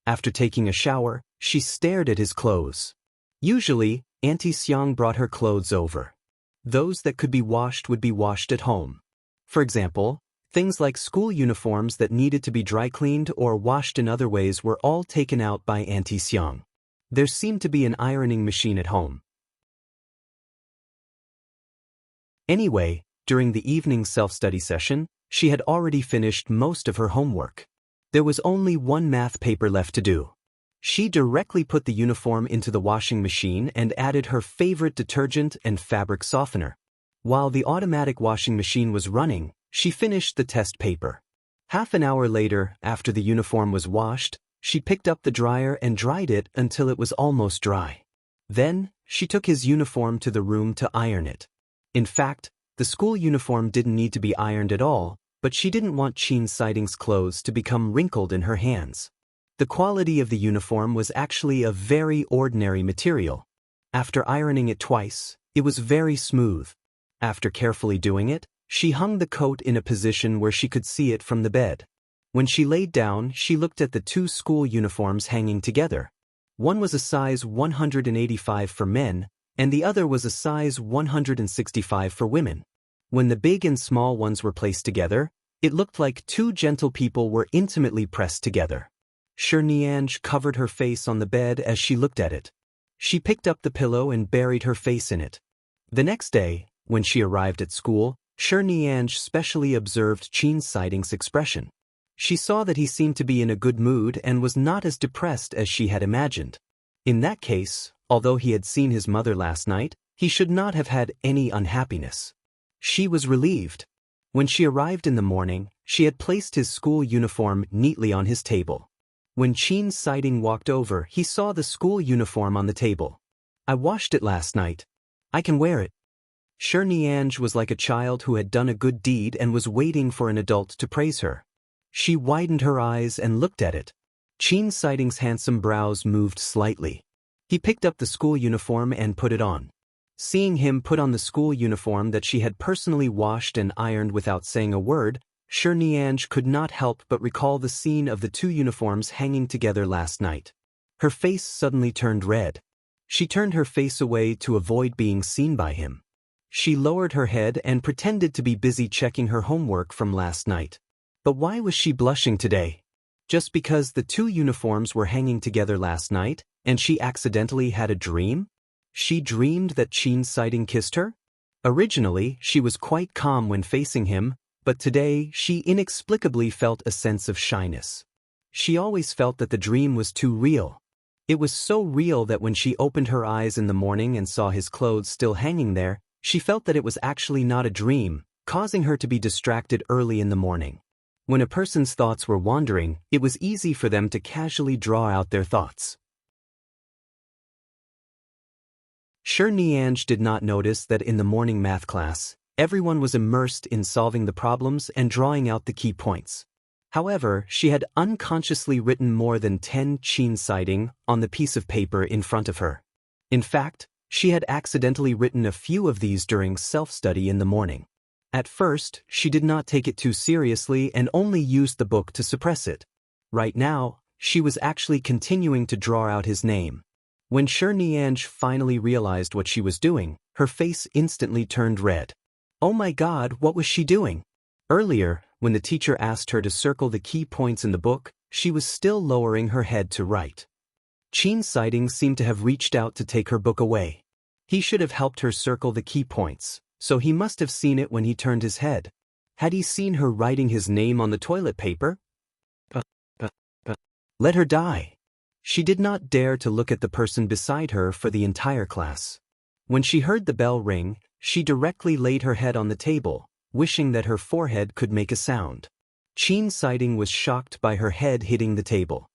After taking a shower, she stared at his clothes. Usually, Auntie Xiang brought her clothes over. Those that could be washed would be washed at home. For example, things like school uniforms that needed to be dry cleaned or washed in other ways were all taken out by Auntie Xiang. There seemed to be an ironing machine at home. Anyway, during the evening self-study session, she had already finished most of her homework. There was only one math paper left to do. She directly put the uniform into the washing machine and added her favorite detergent and fabric softener. While the automatic washing machine was running, she finished the test paper. Half an hour later, after the uniform was washed, she picked up the dryer and dried it until it was almost dry. Then, she took his uniform to the room to iron it. In fact, the school uniform didn't need to be ironed at all, but she didn't want Chin Siding's clothes to become wrinkled in her hands. The quality of the uniform was actually a very ordinary material. After ironing it twice, it was very smooth. After carefully doing it, she hung the coat in a position where she could see it from the bed. When she laid down, she looked at the two school uniforms hanging together. One was a size 185 for men, and the other was a size 165 for women. When the big and small ones were placed together, it looked like two gentle people were intimately pressed together. Shirnianj covered her face on the bed as she looked at it. She picked up the pillow and buried her face in it. The next day, when she arrived at school, Shirnianj specially observed Chin Siding's expression. She saw that he seemed to be in a good mood and was not as depressed as she had imagined. In that case, although he had seen his mother last night, he should not have had any unhappiness. She was relieved. When she arrived in the morning, she had placed his school uniform neatly on his table. When Chin Siding walked over, he saw the school uniform on the table. "I washed it last night. I can wear it." Shirnianj was like a child who had done a good deed and was waiting for an adult to praise her. She widened her eyes and looked at it. Chin Siding's handsome brows moved slightly. He picked up the school uniform and put it on. Seeing him put on the school uniform that she had personally washed and ironed without saying a word, Shirnianj could not help but recall the scene of the two uniforms hanging together last night. Her face suddenly turned red. She turned her face away to avoid being seen by him. She lowered her head and pretended to be busy checking her homework from last night. But why was she blushing today? Just because the two uniforms were hanging together last night, and she accidentally had a dream? She dreamed that Chin Siding kissed her? Originally, she was quite calm when facing him, but today she inexplicably felt a sense of shyness. She always felt that the dream was too real. It was so real that when she opened her eyes in the morning and saw his clothes still hanging there, she felt that it was actually not a dream, causing her to be distracted early in the morning. When a person's thoughts were wandering, it was easy for them to casually draw out their thoughts. Sure, Nianj did not notice that in the morning math class, everyone was immersed in solving the problems and drawing out the key points. However, she had unconsciously written more than 10 Qin citing on the piece of paper in front of her. In fact, she had accidentally written a few of these during self-study in the morning. At first, she did not take it too seriously and only used the book to suppress it. Right now, she was actually continuing to draw out his name. When Sure Nianj finally realized what she was doing, her face instantly turned red. Oh my God, what was she doing? Earlier, when the teacher asked her to circle the key points in the book, she was still lowering her head to write. Qin Sighting seemed to have reached out to take her book away. He should have helped her circle the key points, so he must have seen it when he turned his head. Had he seen her writing his name on the toilet paper? Let her die. She did not dare to look at the person beside her for the entire class. When she heard the bell ring, she directly laid her head on the table, wishing that her forehead could make a sound. Qin Sighting was shocked by her head hitting the table.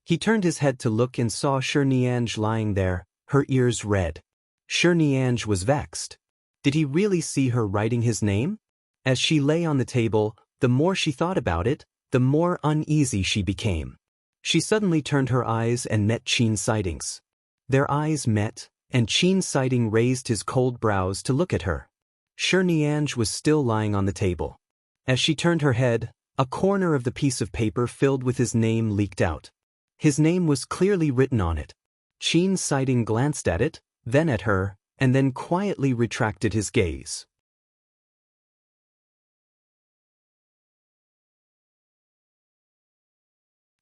He turned his head to look and saw Sure Nianj lying there, her ears red. Sure Nianj was vexed. Did he really see her writing his name? As she lay on the table, the more she thought about it, the more uneasy she became. She suddenly turned her eyes and met Qin Sighting's. Their eyes met, and Qin Sighting raised his cold brows to look at her. Sure Nianj was still lying on the table. As she turned her head, a corner of the piece of paper filled with his name leaked out. His name was clearly written on it. Qin Sighting glanced at it, then at her, and then quietly retracted his gaze.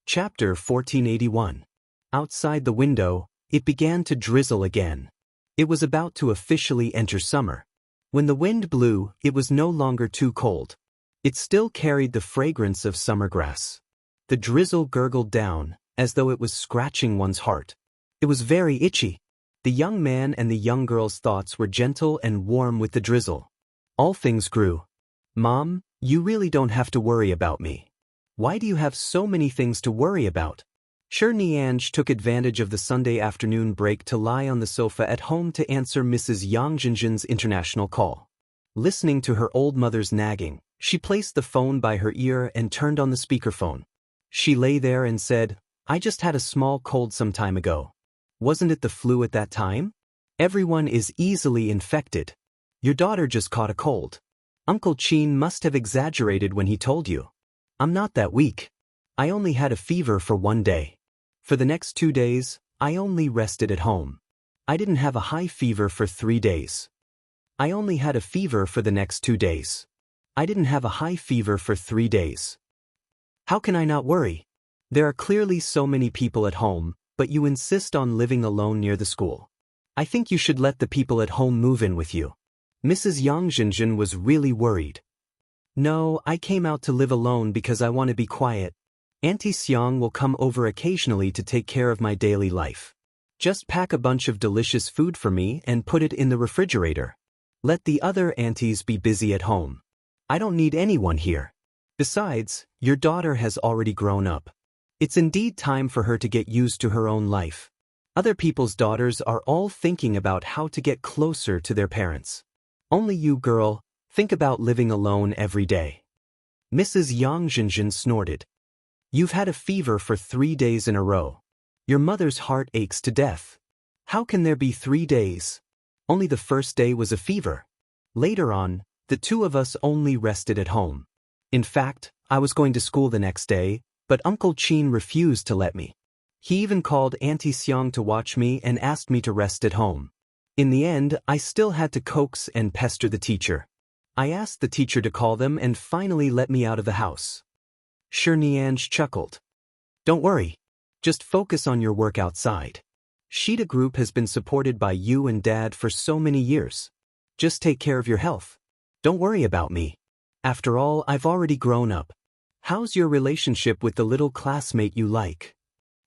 Chapter 1481. Outside the window, it began to drizzle again. It was about to officially enter summer. When the wind blew, it was no longer too cold. It still carried the fragrance of summer grass. The drizzle gurgled down, as though it was scratching one's heart. It was very itchy. The young man and the young girl's thoughts were gentle and warm with the drizzle. All things grew. Mom, you really don't have to worry about me. Why do you have so many things to worry about? Sure Nianj took advantage of the Sunday afternoon break to lie on the sofa at home to answer Mrs. Yang Jinjin's international call. Listening to her old mother's nagging, she placed the phone by her ear and turned on the speakerphone. She lay there and said, I just had a small cold some time ago. Wasn't it the flu at that time? Everyone is easily infected. Your daughter just caught a cold. Uncle Qin must have exaggerated when he told you. I'm not that weak. I only had a fever for 1 day. For the next 2 days, I only rested at home. I didn't have a high fever for 3 days. I only had a fever for the next 2 days. I didn't have a high fever for 3 days. How can I not worry? There are clearly so many people at home, but you insist on living alone near the school. I think you should let the people at home move in with you. Mrs. Yang Jinjin was really worried. No, I came out to live alone because I want to be quiet. Auntie Xiang will come over occasionally to take care of my daily life. Just pack a bunch of delicious food for me and put it in the refrigerator. Let the other aunties be busy at home. I don't need anyone here. Besides, your daughter has already grown up. It's indeed time for her to get used to her own life. Other people's daughters are all thinking about how to get closer to their parents. Only you, girl, think about living alone every day. Mrs. Yang Jinjin snorted. You've had a fever for 3 days in a row. Your mother's heart aches to death. How can there be 3 days? Only the first day was a fever. Later on, the two of us only rested at home. In fact, I was going to school the next day, but Uncle Qin refused to let me. He even called Auntie Xiang to watch me and asked me to rest at home. In the end, I still had to coax and pester the teacher. I asked the teacher to call them and finally let me out of the house. Sure Nianj chuckled. Don't worry. Just focus on your work outside. Shida Group has been supported by you and Dad for so many years. Just take care of your health. Don't worry about me. After all, I've already grown up. How's your relationship with the little classmate you like?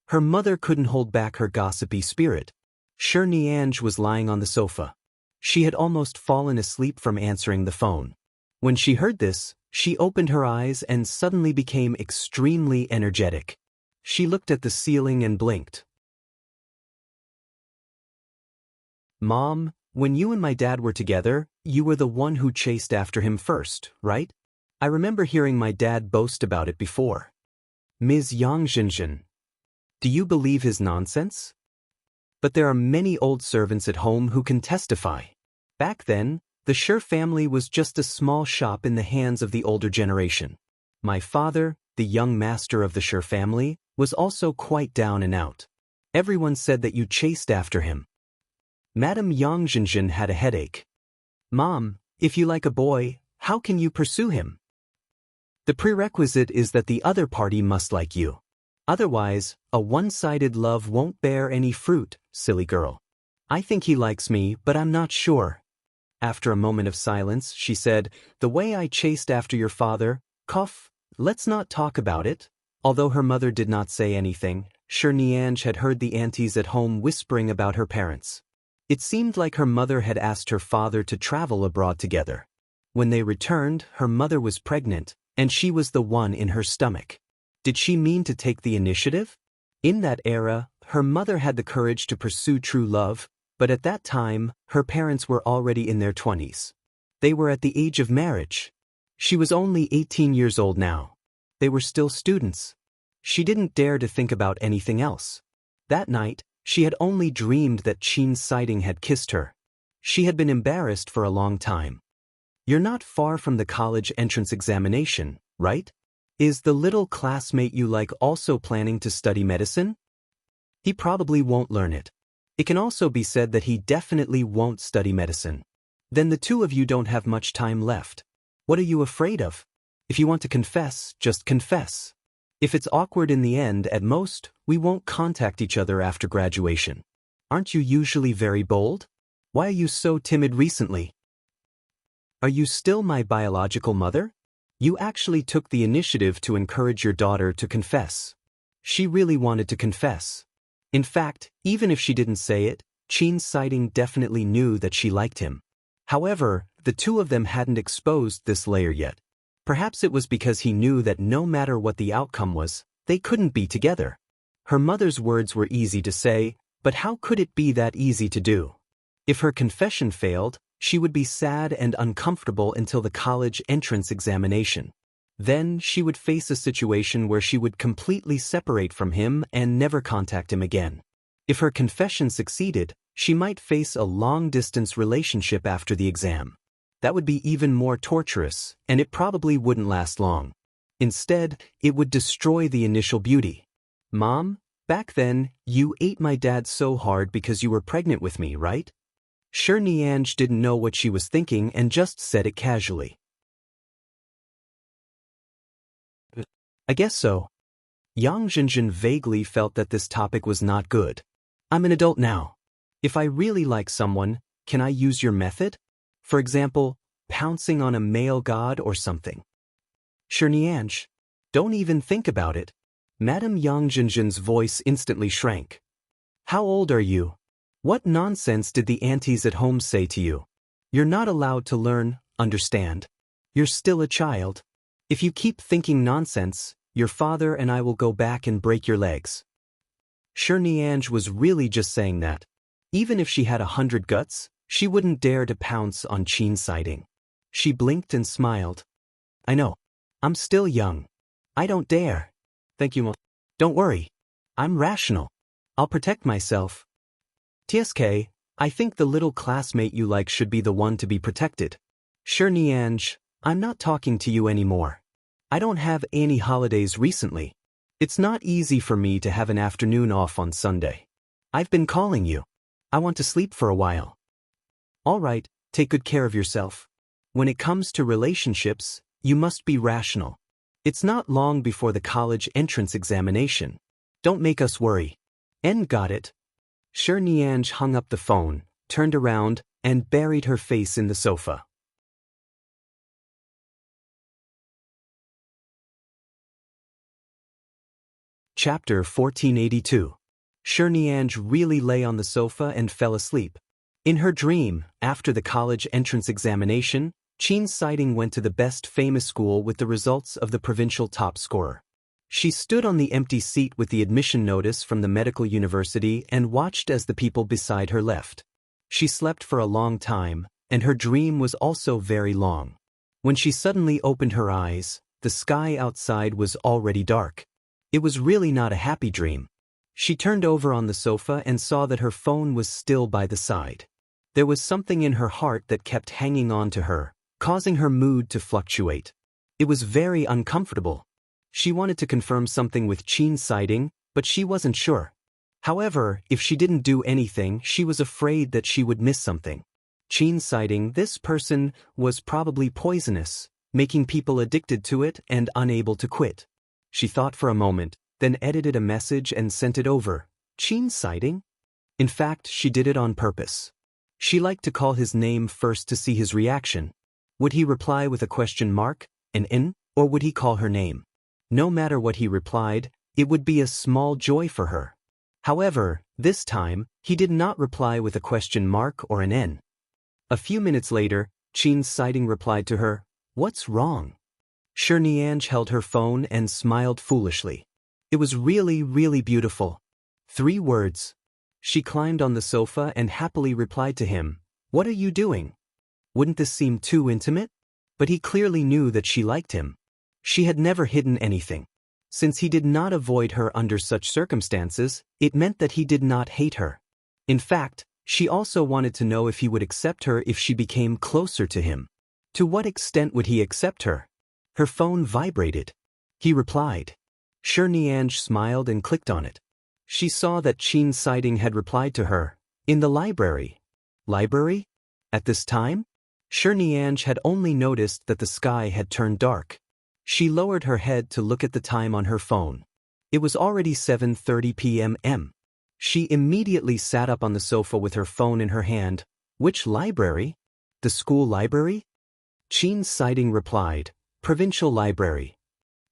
Her mother couldn't hold back her gossipy spirit. Sure Nianj was lying on the sofa. She had almost fallen asleep from answering the phone. When she heard this, she opened her eyes and suddenly became extremely energetic. She looked at the ceiling and blinked. Mom, when you and my dad were together, you were the one who chased after him first, right? I remember hearing my dad boast about it before. Ms. Yang Jinjin. Do you believe his nonsense? But there are many old servants at home who can testify. Back then, the Sher family was just a small shop in the hands of the older generation. My father, the young master of the Sher family, was also quite down and out. Everyone said that you chased after him. Madame Yang Jinjin had a headache. Mom, if you like a boy, how can you pursue him? The prerequisite is that the other party must like you. Otherwise, a one-sided love won't bear any fruit, silly girl. I think he likes me, but I'm not sure. After a moment of silence, she said, the way I chased after your father, cough, let's not talk about it. Although her mother did not say anything, Sher Nianj had heard the aunties at home whispering about her parents. It seemed like her mother had asked her father to travel abroad together. When they returned, her mother was pregnant, and she was the one in her stomach. Did she mean to take the initiative? In that era, her mother had the courage to pursue true love, but at that time, her parents were already in their 20s. They were at the age of marriage. She was only 18 years old now. They were still students. She didn't dare to think about anything else. That night, she had only dreamed that Qin Siding had kissed her. She had been embarrassed for a long time. You're not far from the college entrance examination, right? Is the little classmate you like also planning to study medicine? He probably won't learn it. It can also be said that he definitely won't study medicine. Then the two of you don't have much time left. What are you afraid of? If you want to confess, just confess. If it's awkward in the end, at most, we won't contact each other after graduation. Aren't you usually very bold? Why are you so timid recently? Are you still my biological mother? You actually took the initiative to encourage your daughter to confess. She really wanted to confess. In fact, even if she didn't say it, Qin Siding definitely knew that she liked him. However, the two of them hadn't exposed this layer yet. Perhaps it was because he knew that no matter what the outcome was, they couldn't be together. Her mother's words were easy to say, but how could it be that easy to do? If her confession failed, she would be sad and uncomfortable until the college entrance examination. Then she would face a situation where she would completely separate from him and never contact him again. If her confession succeeded, she might face a long-distance relationship after the exam. That would be even more torturous, and it probably wouldn't last long. Instead, it would destroy the initial beauty. Mom, back then, you ate my dad so hard because you were pregnant with me, right? Sher Nianj didn't know what she was thinking and just said it casually. I guess so. Yang Jinjin vaguely felt that this topic was not good. I'm an adult now. If I really like someone, can I use your method? For example, pouncing on a male god or something. Sher Nianj, don't even think about it. Madame Yang Jinjin's voice instantly shrank. How old are you? What nonsense did the aunties at home say to you? You're not allowed to learn, understand. You're still a child. If you keep thinking nonsense, your father and I will go back and break your legs. Sher Nianj was really just saying that. Even if she had 100 guts, she wouldn't dare to pounce on Qin Siding. She blinked and smiled. I know. I'm still young. I don't dare. Thank you, Mo. Don't worry. I'm rational. I'll protect myself. TSK, I think the little classmate you like should be the one to be protected. Sher Nianj, I'm not talking to you anymore. I don't have any holidays recently. It's not easy for me to have an afternoon off on Sunday. I've been calling you. I want to sleep for a while. All right, take good care of yourself. When it comes to relationships, you must be rational. It's not long before the college entrance examination. Don't make us worry. Got it. Sher Nianj hung up the phone, turned around, and buried her face in the sofa. Chapter 1482. Sher Nianj really lay on the sofa and fell asleep. In her dream, after the college entrance examination, Qin Siding went to the best famous school with the results of the provincial top scorer. She stood on the empty seat with the admission notice from the medical university and watched as the people beside her left. She slept for a long time, and her dream was also very long. When she suddenly opened her eyes, the sky outside was already dark. It was really not a happy dream. She turned over on the sofa and saw that her phone was still by the side. There was something in her heart that kept hanging on to her, causing her mood to fluctuate. It was very uncomfortable. She wanted to confirm something with Chin's sighting, but she wasn't sure. However, if she didn't do anything, she was afraid that she would miss something. Chin's sighting, this person was probably poisonous, making people addicted to it and unable to quit. She thought for a moment, then edited a message and sent it over. Chin's sighting? In fact, she did it on purpose. She liked to call his name first to see his reaction. Would he reply with a question mark, an N, or would he call her name? No matter what he replied, it would be a small joy for her. However, this time, he did not reply with a question mark or an N. A few minutes later, Chin's sighting replied to her, "What's wrong?" Nianj held her phone and smiled foolishly. It was really, really beautiful. 3 words. She climbed on the sofa and happily replied to him, "What are you doing?" Wouldn't this seem too intimate? But he clearly knew that she liked him. She had never hidden anything. Since he did not avoid her under such circumstances, it meant that he did not hate her. In fact, she also wanted to know if he would accept her if she became closer to him. To what extent would he accept her? Her phone vibrated. He replied. Nianj smiled and clicked on it. She saw that Chin's sighting had replied to her, "In the library." Library? At this time? Nianj had only noticed that the sky had turned dark. She lowered her head to look at the time on her phone. It was already 7:30 p.m. She immediately sat up on the sofa with her phone in her hand. Which library? The school library? Chin's sighting replied, "Provincial library."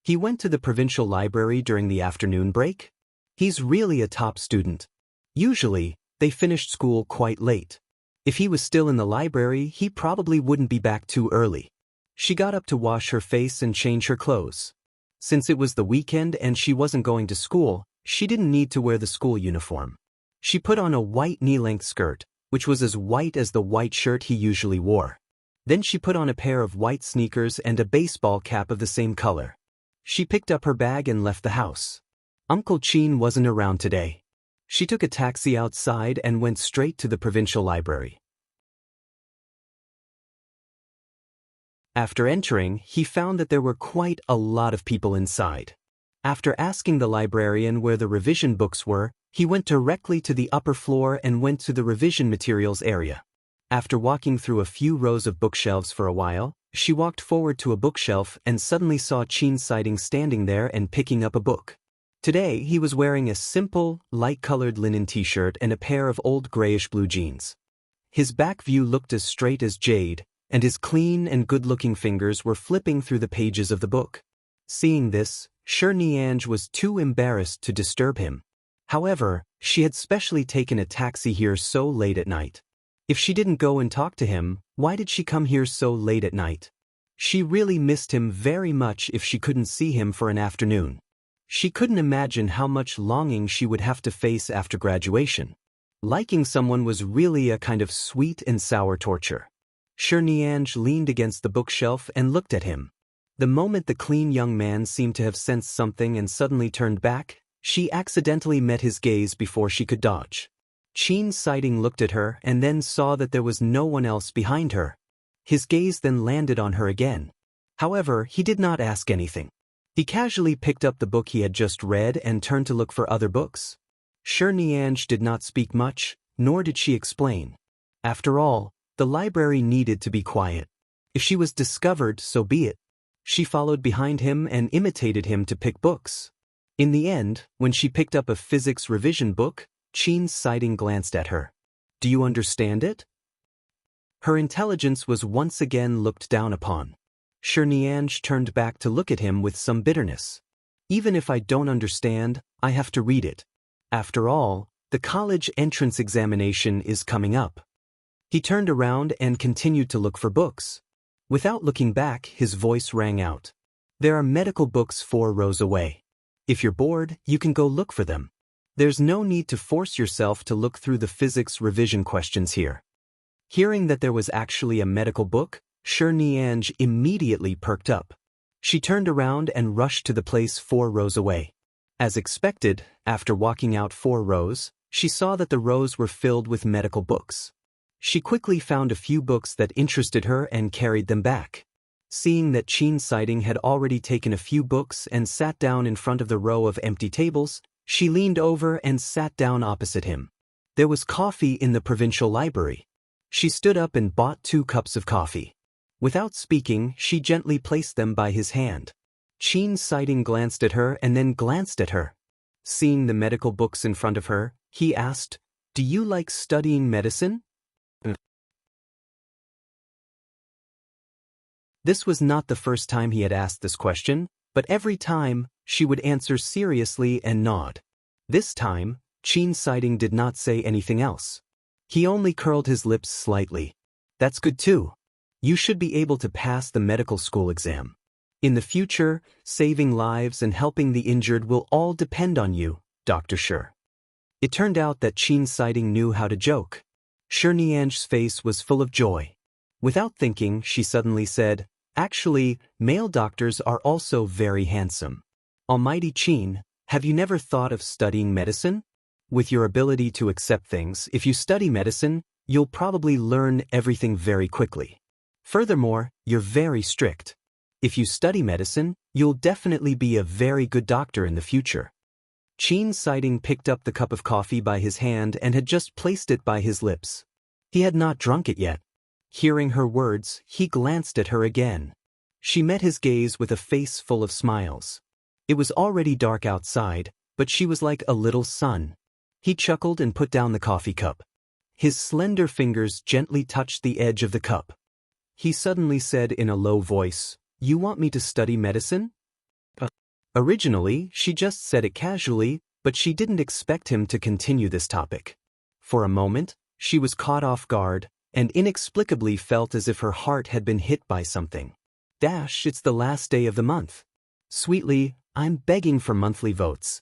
He went to the provincial library during the afternoon break? He's really a top student. Usually, they finished school quite late. If he was still in the library, he probably wouldn't be back too early. She got up to wash her face and change her clothes. Since it was the weekend and she wasn't going to school, she didn't need to wear the school uniform. She put on a white knee-length skirt, which was as white as the white shirt he usually wore. Then she put on a pair of white sneakers and a baseball cap of the same color. She picked up her bag and left the house. Uncle Chin wasn't around today. She took a taxi outside and went straight to the provincial library. After entering, he found that there were quite a lot of people inside. After asking the librarian where the revision books were, he went directly to the upper floor and went to the revision materials area. After walking through a few rows of bookshelves for a while, she walked forward to a bookshelf and suddenly saw Chin's sighting standing there and picking up a book. Today, he was wearing a simple, light-colored linen t-shirt and a pair of old grayish-blue jeans. His back view looked as straight as jade, and his clean and good-looking fingers were flipping through the pages of the book. Seeing this, Nianj was too embarrassed to disturb him. However, she had specially taken a taxi here so late at night. If she didn't go and talk to him, why did she come here so late at night? She really missed him very much if she couldn't see him for an afternoon. She couldn't imagine how much longing she would have to face after graduation. Liking someone was really a kind of sweet and sour torture. Nianj leaned against the bookshelf and looked at him. The moment the clean young man seemed to have sensed something and suddenly turned back, she accidentally met his gaze before she could dodge. Chin's sighting looked at her and then saw that there was no one else behind her. His gaze then landed on her again. However, he did not ask anything. He casually picked up the book he had just read and turned to look for other books. Nianj did not speak much, nor did she explain. After all, the library needed to be quiet. If she was discovered, so be it. She followed behind him and imitated him to pick books. In the end, when she picked up a physics revision book, Chin's sighting glanced at her. "Do you understand it?" Her intelligence was once again looked down upon. Nianj turned back to look at him with some bitterness. "Even if I don't understand, I have to read it. After all, the college entrance examination is coming up." He turned around and continued to look for books. Without looking back, his voice rang out. "There are medical books 4 rows away. If you're bored, you can go look for them. There's no need to force yourself to look through the physics revision questions here." Hearing that there was actually a medical book, Nianj immediately perked up. She turned around and rushed to the place 4 rows away. As expected, after walking out 4 rows, she saw that the rows were filled with medical books. She quickly found a few books that interested her and carried them back. Seeing that Qin Siding had already taken a few books and sat down in front of the row of empty tables, she leaned over and sat down opposite him. There was coffee in the provincial library. She stood up and bought 2 cups of coffee. Without speaking, she gently placed them by his hand. Qin Siding glanced at her and then glanced at her. Seeing the medical books in front of her, he asked, "Do you like studying medicine?" This was not the first time he had asked this question, but every time, she would answer seriously and nod. This time, Qin Siding did not say anything else. He only curled his lips slightly. "That's good too. You should be able to pass the medical school exam. In the future, saving lives and helping the injured will all depend on you, Dr. Shi." It turned out that Qin Siding knew how to joke. Nianj's face was full of joy. Without thinking, she suddenly said, "Actually, male doctors are also very handsome. Almighty Qin, have you never thought of studying medicine? With your ability to accept things, if you study medicine, you'll probably learn everything very quickly. Furthermore, you're very strict. If you study medicine, you'll definitely be a very good doctor in the future." Qin Siding picked up the cup of coffee by his hand and had just placed it by his lips. He had not drunk it yet. Hearing her words, he glanced at her again. She met his gaze with a face full of smiles. It was already dark outside, but she was like a little sun. He chuckled and put down the coffee cup. His slender fingers gently touched the edge of the cup. He suddenly said in a low voice, "You want me to study medicine?" Originally, she just said it casually, but she didn't expect him to continue this topic. For a moment, she was caught off guard, and inexplicably felt as if her heart had been hit by something. It's the last day of the month. Sweetly, I'm begging for monthly votes.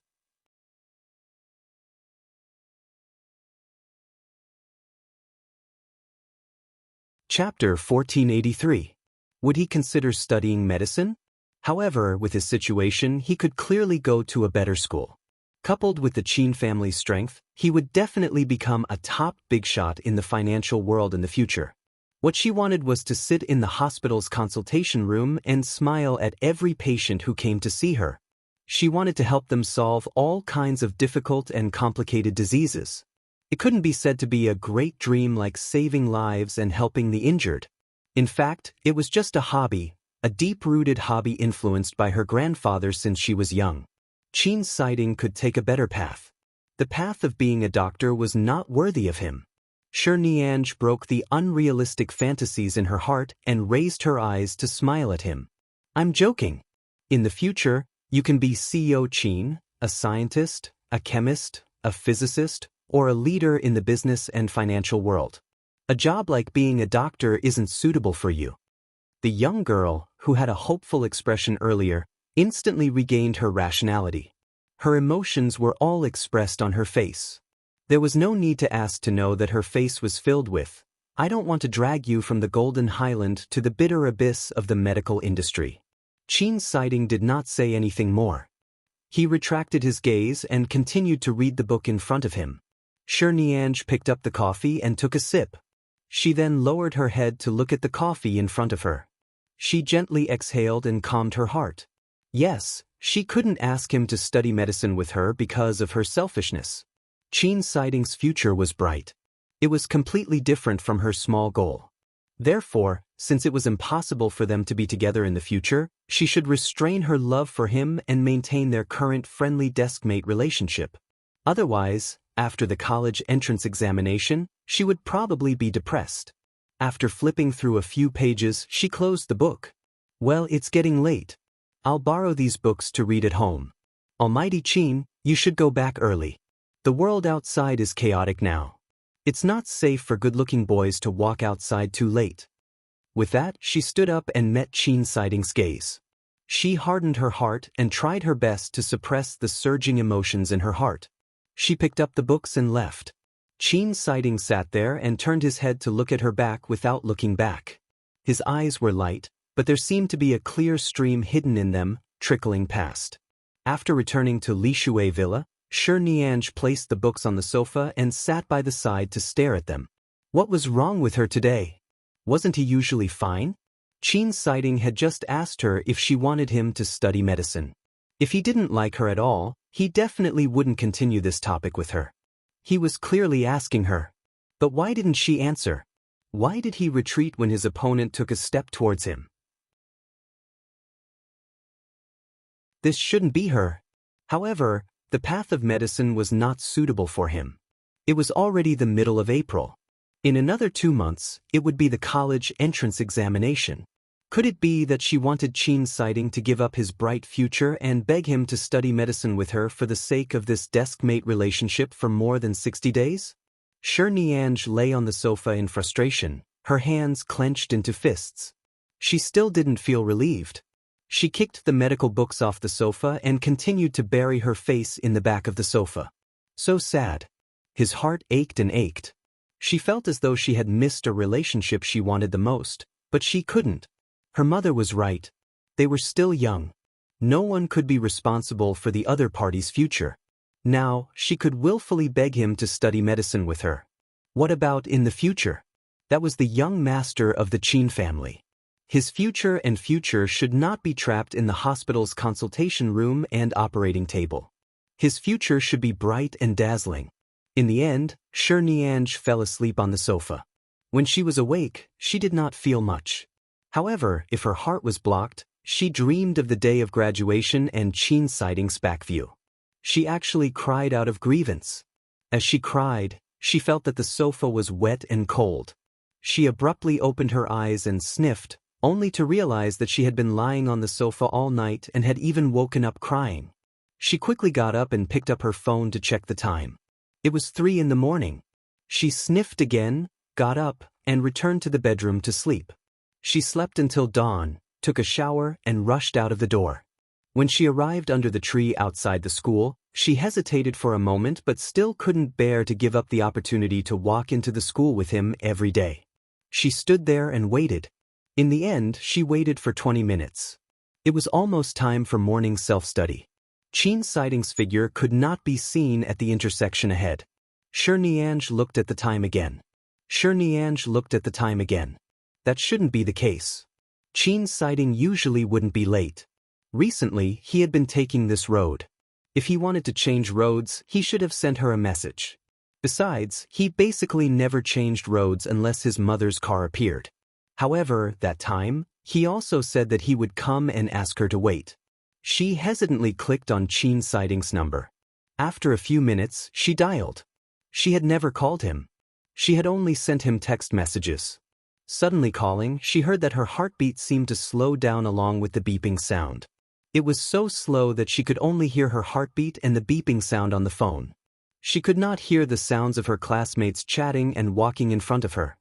Chapter 1483. Would he consider studying medicine? However, with his situation, he could clearly go to a better school. Coupled with the Qin family's strength, he would definitely become a top big shot in the financial world in the future. What she wanted was to sit in the hospital's consultation room and smile at every patient who came to see her. She wanted to help them solve all kinds of difficult and complicated diseases. It couldn't be said to be a great dream like saving lives and helping the injured. In fact, it was just a hobby, a deep-rooted hobby influenced by her grandfather since she was young. Qin Siding could take a better path. The path of being a doctor was not worthy of him. Nianj broke the unrealistic fantasies in her heart and raised her eyes to smile at him. "I'm joking. In the future, you can be CEO Qin, a scientist, a chemist, a physicist, or a leader in the business and financial world. A job like being a doctor isn't suitable for you." The young girl, who had a hopeful expression earlier, instantly regained her rationality. Her emotions were all expressed on her face. There was no need to ask to know that her face was filled with, "I don't want to drag you from the golden highland to the bitter abyss of the medical industry." Qin Siding did not say anything more. He retracted his gaze and continued to read the book in front of him. Nianj picked up the coffee and took a sip. She then lowered her head to look at the coffee in front of her. She gently exhaled and calmed her heart. Yes, she couldn't ask him to study medicine with her because of her selfishness. Qin Siding's future was bright. It was completely different from her small goal. Therefore, since it was impossible for them to be together in the future, she should restrain her love for him and maintain their current friendly deskmate relationship. Otherwise, after the college entrance examination, she would probably be depressed. After flipping through a few pages, she closed the book. "Well, it's getting late. I'll borrow these books to read at home. Almighty Qin, you should go back early. The world outside is chaotic now. It's not safe for good-looking boys to walk outside too late." With that, she stood up and met Qin Siding's gaze. She hardened her heart and tried her best to suppress the surging emotions in her heart. She picked up the books and left. Qin Siding sat there and turned his head to look at her back without looking back. His eyes were light, but there seemed to be a clear stream hidden in them, trickling past. After returning to Li Shui Villa, Shi Nianzhi placed the books on the sofa and sat by the side to stare at them. What was wrong with her today? Wasn't he usually fine? Qin Siding had just asked her if she wanted him to study medicine. If he didn't like her at all, he definitely wouldn't continue this topic with her. He was clearly asking her. But why didn't she answer? Why did he retreat when his opponent took a step towards him? This shouldn't be her. However, the path of medicine was not suitable for him. It was already the middle of April. In another 2 months, it would be the college entrance examination. Could it be that she wanted Qin Siding to give up his bright future and beg him to study medicine with her for the sake of this desk-mate relationship for more than 60 days? Shi Nianzhi lay on the sofa in frustration, her hands clenched into fists. She still didn't feel relieved. She kicked the medical books off the sofa and continued to bury her face in the back of the sofa. So sad. His heart ached and ached. She felt as though she had missed a relationship she wanted the most, but she couldn't. Her mother was right. They were still young. No one could be responsible for the other party's future. Now, she could willfully beg him to study medicine with her. What about in the future? That was the young master of the Qin family. His future should not be trapped in the hospital's consultation room and operating table. His future should be bright and dazzling. In the end, Shi Nianzhi fell asleep on the sofa. When she was awake, she did not feel much. However, if her heart was blocked, she dreamed of the day of graduation and Qin Siding's back view. She actually cried out of grievance. As she cried, she felt that the sofa was wet and cold. She abruptly opened her eyes and sniffed, only to realize that she had been lying on the sofa all night and had even woken up crying. She quickly got up and picked up her phone to check the time. It was 3 in the morning. She sniffed again, got up, and returned to the bedroom to sleep. She slept until dawn, took a shower, and rushed out of the door. When she arrived under the tree outside the school, she hesitated for a moment but still couldn't bear to give up the opportunity to walk into the school with him every day. She stood there and waited. In the end, she waited for 20 minutes. It was almost time for morning self-study. Qin Siding's figure could not be seen at the intersection ahead. Shi Nianzhi looked at the time again. Shi Nianzhi looked at the time again. That shouldn't be the case. Qin Siding usually wouldn't be late. Recently, he had been taking this road. If he wanted to change roads, he should have sent her a message. Besides, he basically never changed roads unless his mother's car appeared. However, that time, he also said that he would come and ask her to wait. She hesitantly clicked on Qin Siding's number. After a few minutes, she dialed. She had never called him. She had only sent him text messages. Suddenly calling, she heard that her heartbeat seemed to slow down along with the beeping sound. It was so slow that she could only hear her heartbeat and the beeping sound on the phone. She could not hear the sounds of her classmates chatting and walking in front of her.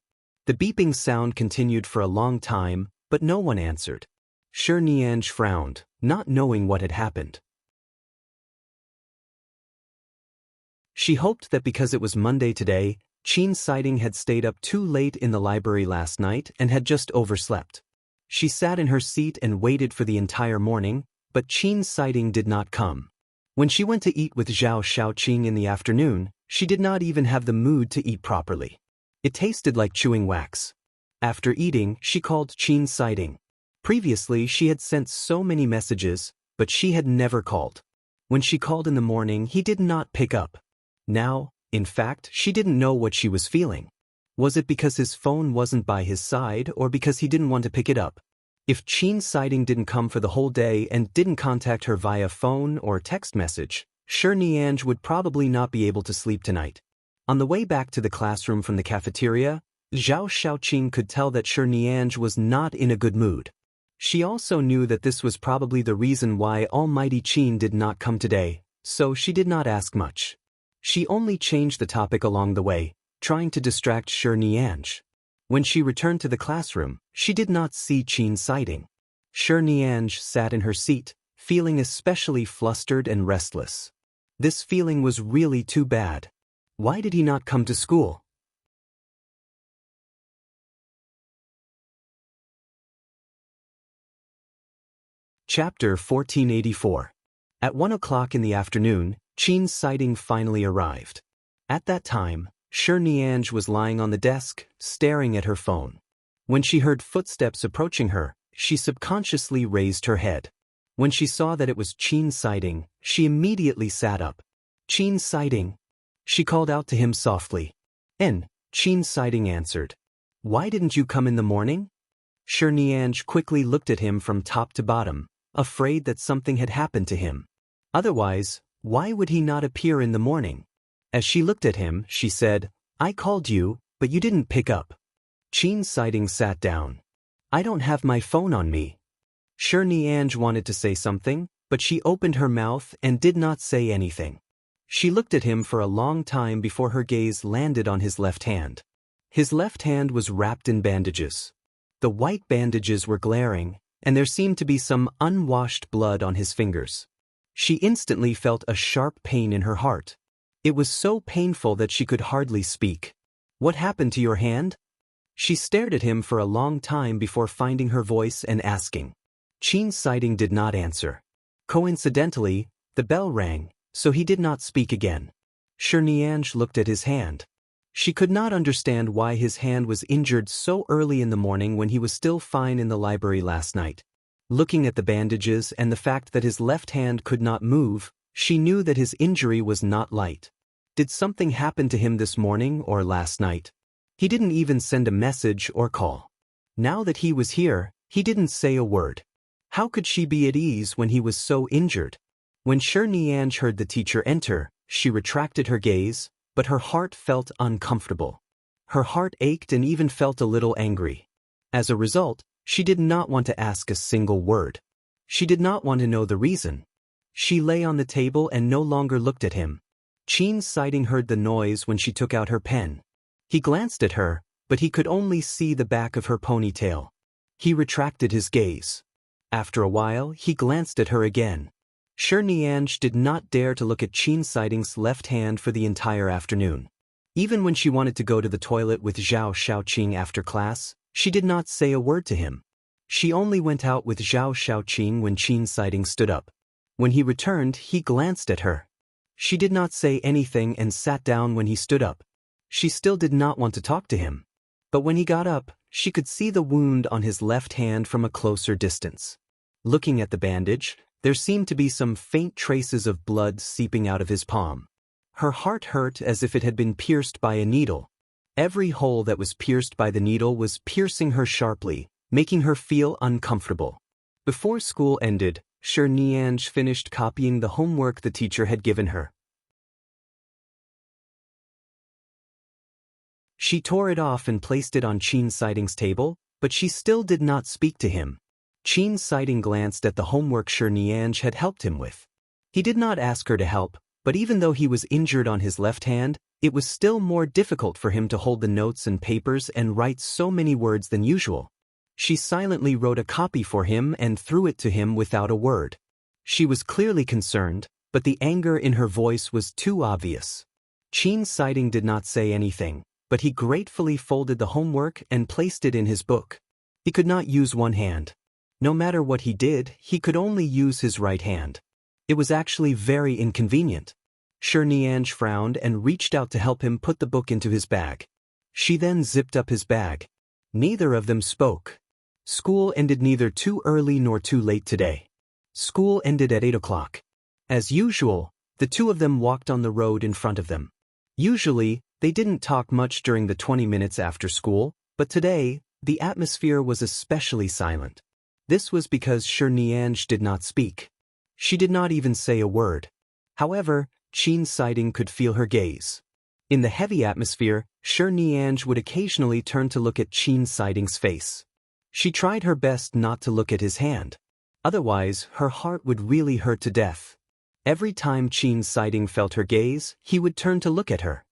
The beeping sound continued for a long time, but no one answered. Shi Nianzhi frowned, not knowing what had happened. She hoped that because it was Monday today, Qin Siding had stayed up too late in the library last night and had just overslept. She sat in her seat and waited for the entire morning, but Qin Siding did not come. When she went to eat with Zhao Shaoqing in the afternoon, she did not even have the mood to eat properly. It tasted like chewing wax. After eating, she called Qin Siding. Previously, she had sent so many messages, but she had never called. When she called in the morning, he did not pick up. Now, in fact, she didn't know what she was feeling. Was it because his phone wasn't by his side or because he didn't want to pick it up? If Qin Siding didn't come for the whole day and didn't contact her via phone or text message, Shi Nianzhi would probably not be able to sleep tonight. On the way back to the classroom from the cafeteria, Zhao Shaoqing could tell that Shi Nianzhi was not in a good mood. She also knew that this was probably the reason why Almighty Qin did not come today, so she did not ask much. She only changed the topic along the way, trying to distract Shi Nianzhi. When she returned to the classroom, she did not see Qin Siding. Shi Nianzhi sat in her seat, feeling especially flustered and restless. This feeling was really too bad. Why did he not come to school? Chapter 1484. At 1 o'clock in the afternoon, Chin's sighting finally arrived. At that time, Niange was lying on the desk, staring at her phone. When she heard footsteps approaching her, she subconsciously raised her head. When she saw that it was Chin's sighting, she immediately sat up. Chin's sighting. She called out to him softly. Chin's sighting answered. Why didn't you come in the morning? Niange quickly looked at him from top to bottom, afraid that something had happened to him. Otherwise, why would he not appear in the morning? As she looked at him, she said, I called you, but you didn't pick up. Chin's sighting sat down. I don't have my phone on me. Niange wanted to say something, but she opened her mouth and did not say anything. She looked at him for a long time before her gaze landed on his left hand. His left hand was wrapped in bandages. The white bandages were glaring, and there seemed to be some unwashed blood on his fingers. She instantly felt a sharp pain in her heart. It was so painful that she could hardly speak. What happened to your hand? She stared at him for a long time before finding her voice and asking. Chin's sighting did not answer. Coincidentally, the bell rang, so he did not speak again. Niange looked at his hand. She could not understand why his hand was injured so early in the morning when he was still fine in the library last night. Looking at the bandages and the fact that his left hand could not move, she knew that his injury was not light. Did something happen to him this morning or last night? He didn't even send a message or call. Now that he was here, he didn't say a word. How could she be at ease when he was so injured? When Niange heard the teacher enter, she retracted her gaze, but her heart felt uncomfortable. Her heart ached and even felt a little angry. As a result, she did not want to ask a single word. She did not want to know the reason. She lay on the table and no longer looked at him. Chin's sighting heard the noise when she took out her pen. He glanced at her, but he could only see the back of her ponytail. He retracted his gaze. After a while, he glanced at her again. Niange did not dare to look at Chin's sighting's left hand for the entire afternoon. Even when she wanted to go to the toilet with Zhao Shaoqing after class, she did not say a word to him. She only went out with Zhao Shaoqing when Chin's sighting stood up. When he returned, he glanced at her. She did not say anything and sat down when he stood up. She still did not want to talk to him. But when he got up, she could see the wound on his left hand from a closer distance. Looking at the bandage, there seemed to be some faint traces of blood seeping out of his palm. Her heart hurt as if it had been pierced by a needle. Every hole that was pierced by the needle was piercing her sharply, making her feel uncomfortable. Before school ended, Niange finished copying the homework the teacher had given her. She tore it off and placed it on Chin's sighting's table, but she still did not speak to him. Chin's sighting glanced at the homework Niange had helped him with. He did not ask her to help, but even though he was injured on his left hand, it was still more difficult for him to hold the notes and papers and write so many words than usual. She silently wrote a copy for him and threw it to him without a word. She was clearly concerned, but the anger in her voice was too obvious. Chin's sighting did not say anything, but he gratefully folded the homework and placed it in his book. He could not use one hand. No matter what he did, he could only use his right hand. It was actually very inconvenient. Niange frowned and reached out to help him put the book into his bag. She then zipped up his bag. Neither of them spoke. School ended neither too early nor too late today. School ended at 8 o'clock. As usual, the two of them walked on the road in front of them. Usually, they didn't talk much during the 20 minutes after school, but today, the atmosphere was especially silent. This was because Niange did not speak. She did not even say a word. However, Chin's sighting could feel her gaze. In the heavy atmosphere, Niange would occasionally turn to look at Chin's sighting's face. She tried her best not to look at his hand. Otherwise, her heart would really hurt to death. Every time Chin's sighting felt her gaze, he would turn to look at her.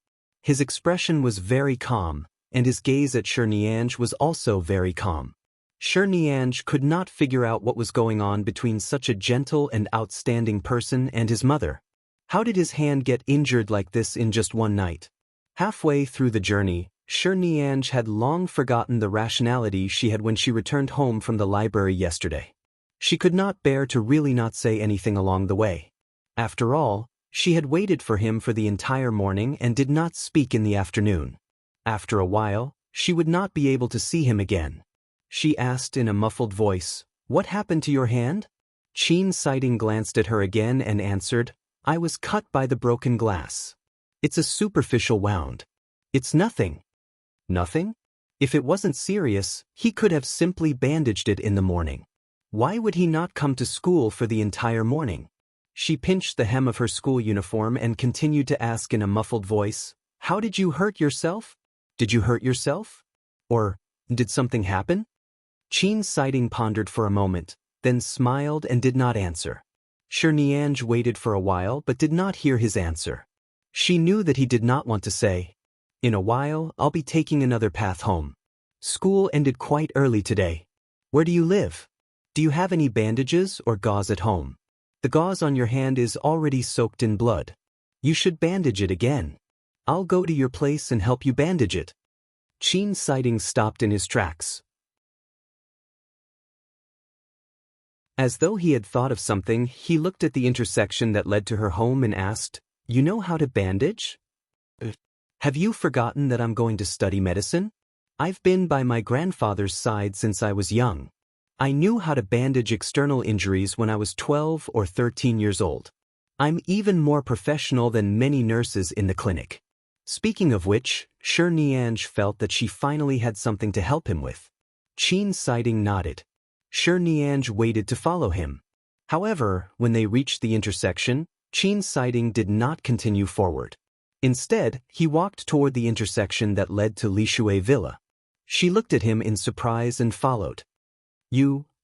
His expression was very calm, and his gaze at Niange was also very calm. Niange could not figure out what was going on between such a gentle and outstanding person and his mother. How did his hand get injured like this in just one night? Halfway through the journey, Nianj had long forgotten the rationality she had when she returned home from the library yesterday. She could not bear to really not say anything along the way. After all, she had waited for him for the entire morning and did not speak in the afternoon. After a while, she would not be able to see him again. She asked in a muffled voice, "What happened to your hand?" Qin Sighting glanced at her again and answered, "I was cut by the broken glass. It's a superficial wound. It's nothing." Nothing? If it wasn't serious, he could have simply bandaged it in the morning. Why would he not come to school for the entire morning? She pinched the hem of her school uniform and continued to ask in a muffled voice, "How did you hurt yourself? Did you hurt yourself? Or, did something happen?" Qin Sighting pondered for a moment, then smiled and did not answer. Nianj waited for a while but did not hear his answer. She knew that he did not want to say, "In a while, I'll be taking another path home. School ended quite early today. Where do you live? Do you have any bandages or gauze at home? The gauze on your hand is already soaked in blood. You should bandage it again. I'll go to your place and help you bandage it." Qin Sighting stopped in his tracks. As though he had thought of something, he looked at the intersection that led to her home and asked, "You know how to bandage? Have you forgotten that I'm going to study medicine? I've been by my grandfather's side since I was young. I knew how to bandage external injuries when I was 12 or 13 years old. I'm even more professional than many nurses in the clinic." Speaking of which, Nianj felt that she finally had something to help him with. Qin Sighting nodded. Nianj waited to follow him. However, when they reached the intersection, Qin Sighting did not continue forward. Instead, he walked toward the intersection that led to Lishui Villa. She looked at him in surprise and followed.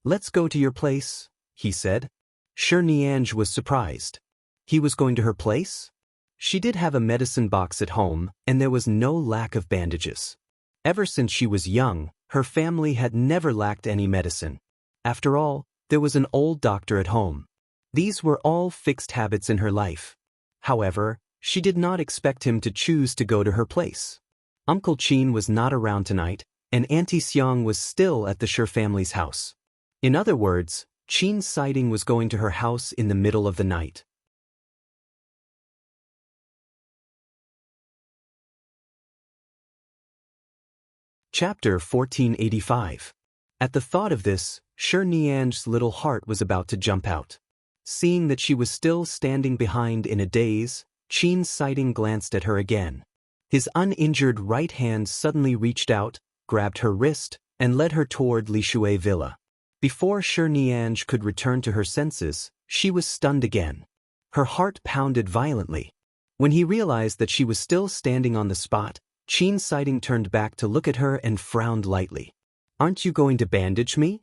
Let's go to your place," he said. Nianj was surprised. He was going to her place? She did have a medicine box at home, and there was no lack of bandages. Ever since she was young, her family had never lacked any medicine. After all, there was an old doctor at home. These were all fixed habits in her life. However, she did not expect him to choose to go to her place. Uncle Qin was not around tonight, and Auntie Xiang was still at the Shi family's house. In other words, Qin Sighting was going to her house in the middle of the night. Chapter 1485. At the thought of this, Nianj's little heart was about to jump out. Seeing that she was still standing behind in a daze, Qin Sighting glanced at her again. His uninjured right hand suddenly reached out, grabbed her wrist, and led her toward Lishui Villa. Before Nianj could return to her senses, she was stunned again. Her heart pounded violently. When he realized that she was still standing on the spot, Qin Sighting turned back to look at her and frowned lightly. "Aren't you going to bandage me?"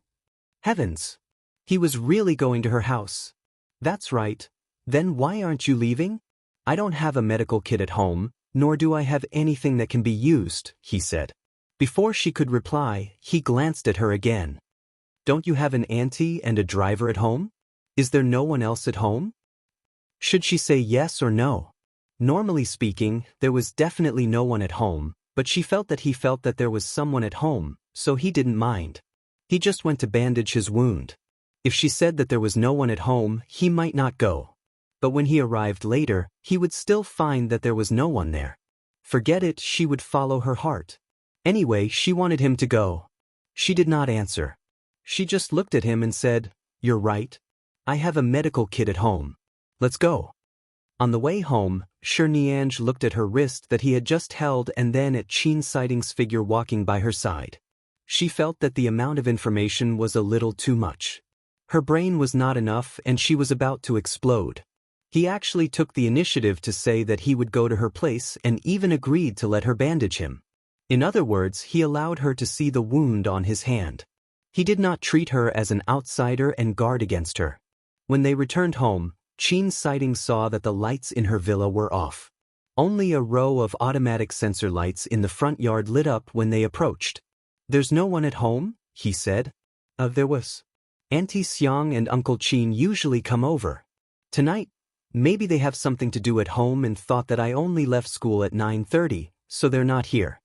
Heavens! He was really going to her house. "That's right. Then why aren't you leaving?" "I don't have a medical kit at home, nor do I have anything that can be used," he said. Before she could reply, he glanced at her again. "Don't you have an auntie and a driver at home? Is there no one else at home?" Should she say yes or no? Normally speaking, there was definitely no one at home, but she felt that he felt that there was someone at home, so he didn't mind. He just went to bandage his wound. If she said that there was no one at home, he might not go. But when he arrived later, he would still find that there was no one there. Forget it, she would follow her heart. Anyway, she wanted him to go. She did not answer. She just looked at him and said, "You're right. I have a medical kit at home. Let's go." On the way home, Nianj looked at her wrist that he had just held and then at Qin Sighting's figure walking by her side. She felt that the amount of information was a little too much. Her brain was not enough and she was about to explode. He actually took the initiative to say that he would go to her place and even agreed to let her bandage him. In other words, he allowed her to see the wound on his hand. He did not treat her as an outsider and guard against her. When they returned home, Qin Sighting saw that the lights in her villa were off. Only a row of automatic sensor lights in the front yard lit up when they approached. "There's no one at home?" he said. There was. Auntie Xiang and Uncle Qin usually come over. Tonight, maybe they have something to do at home and thought that I only left school at 9:30, so they're not here.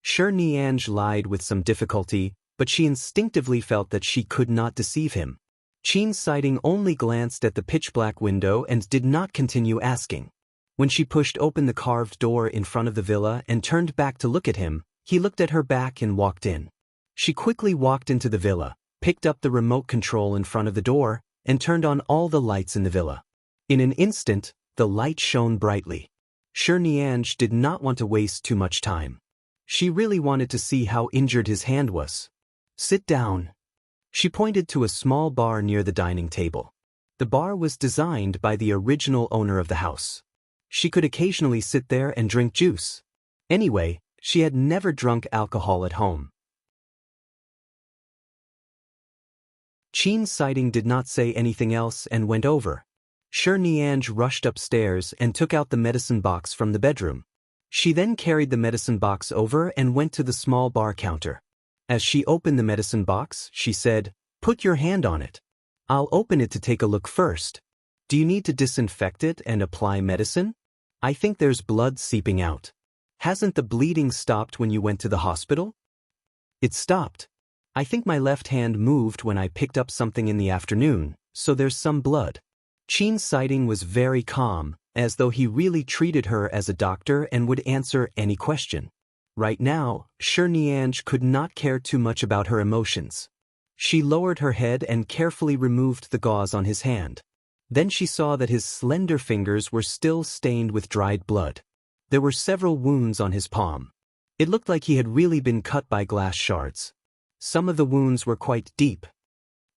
Sure, Nianj lied with some difficulty, but she instinctively felt that she could not deceive him. Qin Siding only glanced at the pitch-black window and did not continue asking. When she pushed open the carved door in front of the villa and turned back to look at him, he looked at her back and walked in. She quickly walked into the villa, picked up the remote control in front of the door, and turned on all the lights in the villa. In an instant, the light shone brightly. Sure, Nianj did not want to waste too much time. She really wanted to see how injured his hand was. Sit down. She pointed to a small bar near the dining table. The bar was designed by the original owner of the house. She could occasionally sit there and drink juice. Anyway, she had never drunk alcohol at home. Qin Siding did not say anything else and went over. Sure, Nianj rushed upstairs and took out the medicine box from the bedroom. She then carried the medicine box over and went to the small bar counter. As she opened the medicine box, she said, "Put your hand on it. I'll open it to take a look first. Do you need to disinfect it and apply medicine? I think there's blood seeping out. Hasn't the bleeding stopped when you went to the hospital?" "It stopped. I think my left hand moved when I picked up something in the afternoon, so there's some blood." Qin Siding was very calm, as though he really treated her as a doctor and would answer any question. Right now, Sure Nianj could not care too much about her emotions. She lowered her head and carefully removed the gauze on his hand. Then she saw that his slender fingers were still stained with dried blood. There were several wounds on his palm. It looked like he had really been cut by glass shards. Some of the wounds were quite deep.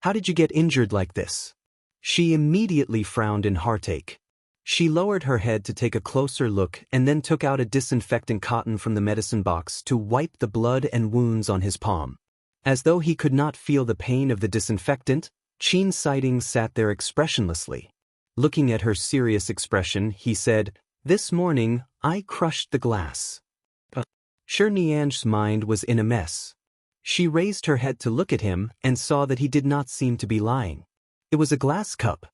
"How did you get injured like this?" She immediately frowned in heartache. She lowered her head to take a closer look and then took out a disinfectant cotton from the medicine box to wipe the blood and wounds on his palm. As though he could not feel the pain of the disinfectant, Qin Siding sat there expressionlessly. Looking at her serious expression, he said, "This morning, I crushed the glass." Sure, Nianj's mind was in a mess. She raised her head to look at him and saw that he did not seem to be lying. It was a glass cup.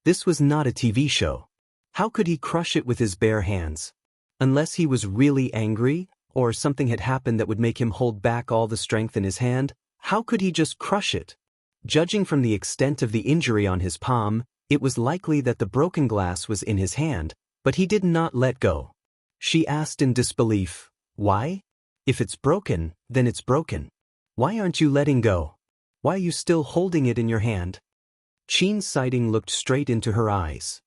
This was not a TV show. How could he crush it with his bare hands? Unless he was really angry, or something had happened that would make him hold back all the strength in his hand, how could he just crush it? Judging from the extent of the injury on his palm, it was likely that the broken glass was in his hand, but he did not let go. She asked in disbelief, "Why? If it's broken, then it's broken. Why aren't you letting go? Why are you still holding it in your hand?" Qin Siding looked straight into her eyes.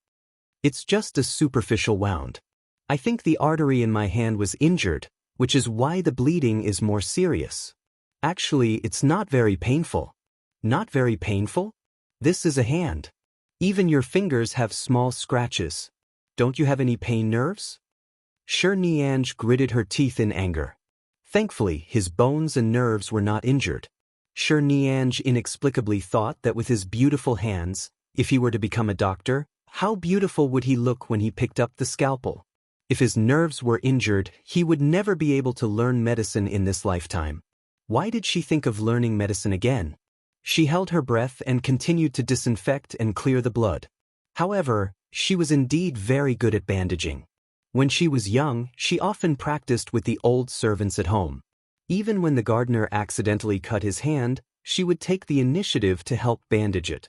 "It's just a superficial wound. I think the artery in my hand was injured, which is why the bleeding is more serious. Actually, it's not very painful." "Not very painful? This is a hand. Even your fingers have small scratches. Don't you have any pain nerves?" Sure, Nianj gritted her teeth in anger. Thankfully, his bones and nerves were not injured. Sure, Nianj inexplicably thought that with his beautiful hands, if he were to become a doctor, how beautiful would he look when he picked up the scalpel? If his nerves were injured, he would never be able to learn medicine in this lifetime. Why did she think of learning medicine again? She held her breath and continued to disinfect and clear the blood. However, she was indeed very good at bandaging. When she was young, she often practiced with the old servants at home. Even when the gardener accidentally cut his hand, she would take the initiative to help bandage it.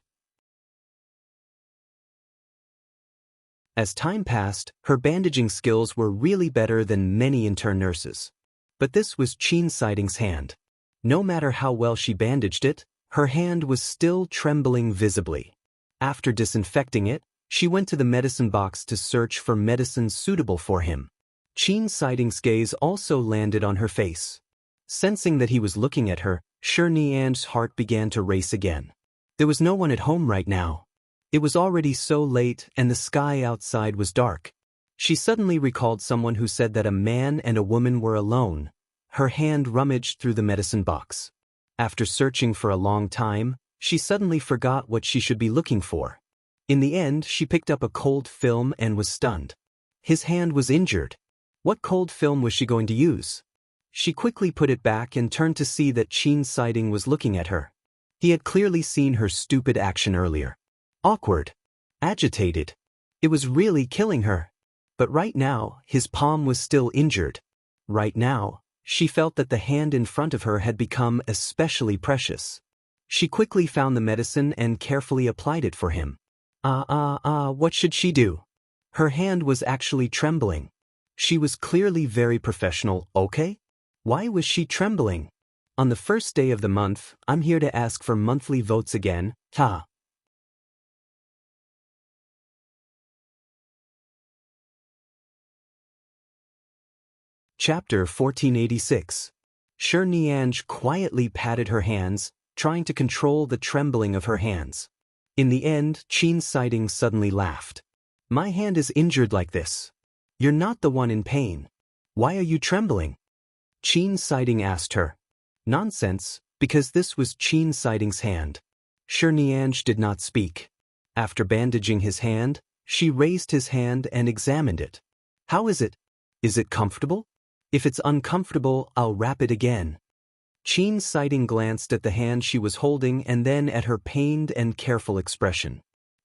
As time passed, her bandaging skills were really better than many intern nurses. But this was Qin Siding's hand. No matter how well she bandaged it, her hand was still trembling visibly. After disinfecting it, she went to the medicine box to search for medicine suitable for him. Qin Siding's gaze also landed on her face. Sensing that he was looking at her, Sure Nianj's heart began to race again. There was no one at home right now. It was already so late and the sky outside was dark. She suddenly recalled someone who said that a man and a woman were alone. Her hand rummaged through the medicine box. After searching for a long time, she suddenly forgot what she should be looking for. In the end, she picked up a cold film and was stunned. His hand was injured. What cold film was she going to use? She quickly put it back and turned to see that Qin Siding was looking at her. He had clearly seen her stupid action earlier. Awkward. Agitated. It was really killing her. But right now, his palm was still injured. Right now, she felt that the hand in front of her had become especially precious. She quickly found the medicine and carefully applied it for him. What should she do? Her hand was actually trembling. She was clearly very professional, okay? Why was she trembling? On the first day of the month, I'm here to ask for monthly votes again, ha. Chapter 1486. Shi Nianj quietly patted her hands, trying to control the trembling of her hands. In the end, Qin Siding suddenly laughed. My hand is injured like this. You're not the one in pain. Why are you trembling? Qin Siding asked her. Nonsense, because this was Qin Siding's hand. Shi Nianj did not speak. After bandaging his hand, she raised his hand and examined it. How is it? Is it comfortable? If it's uncomfortable, I'll wrap it again. Qin Siding glanced at the hand she was holding and then at her pained and careful expression.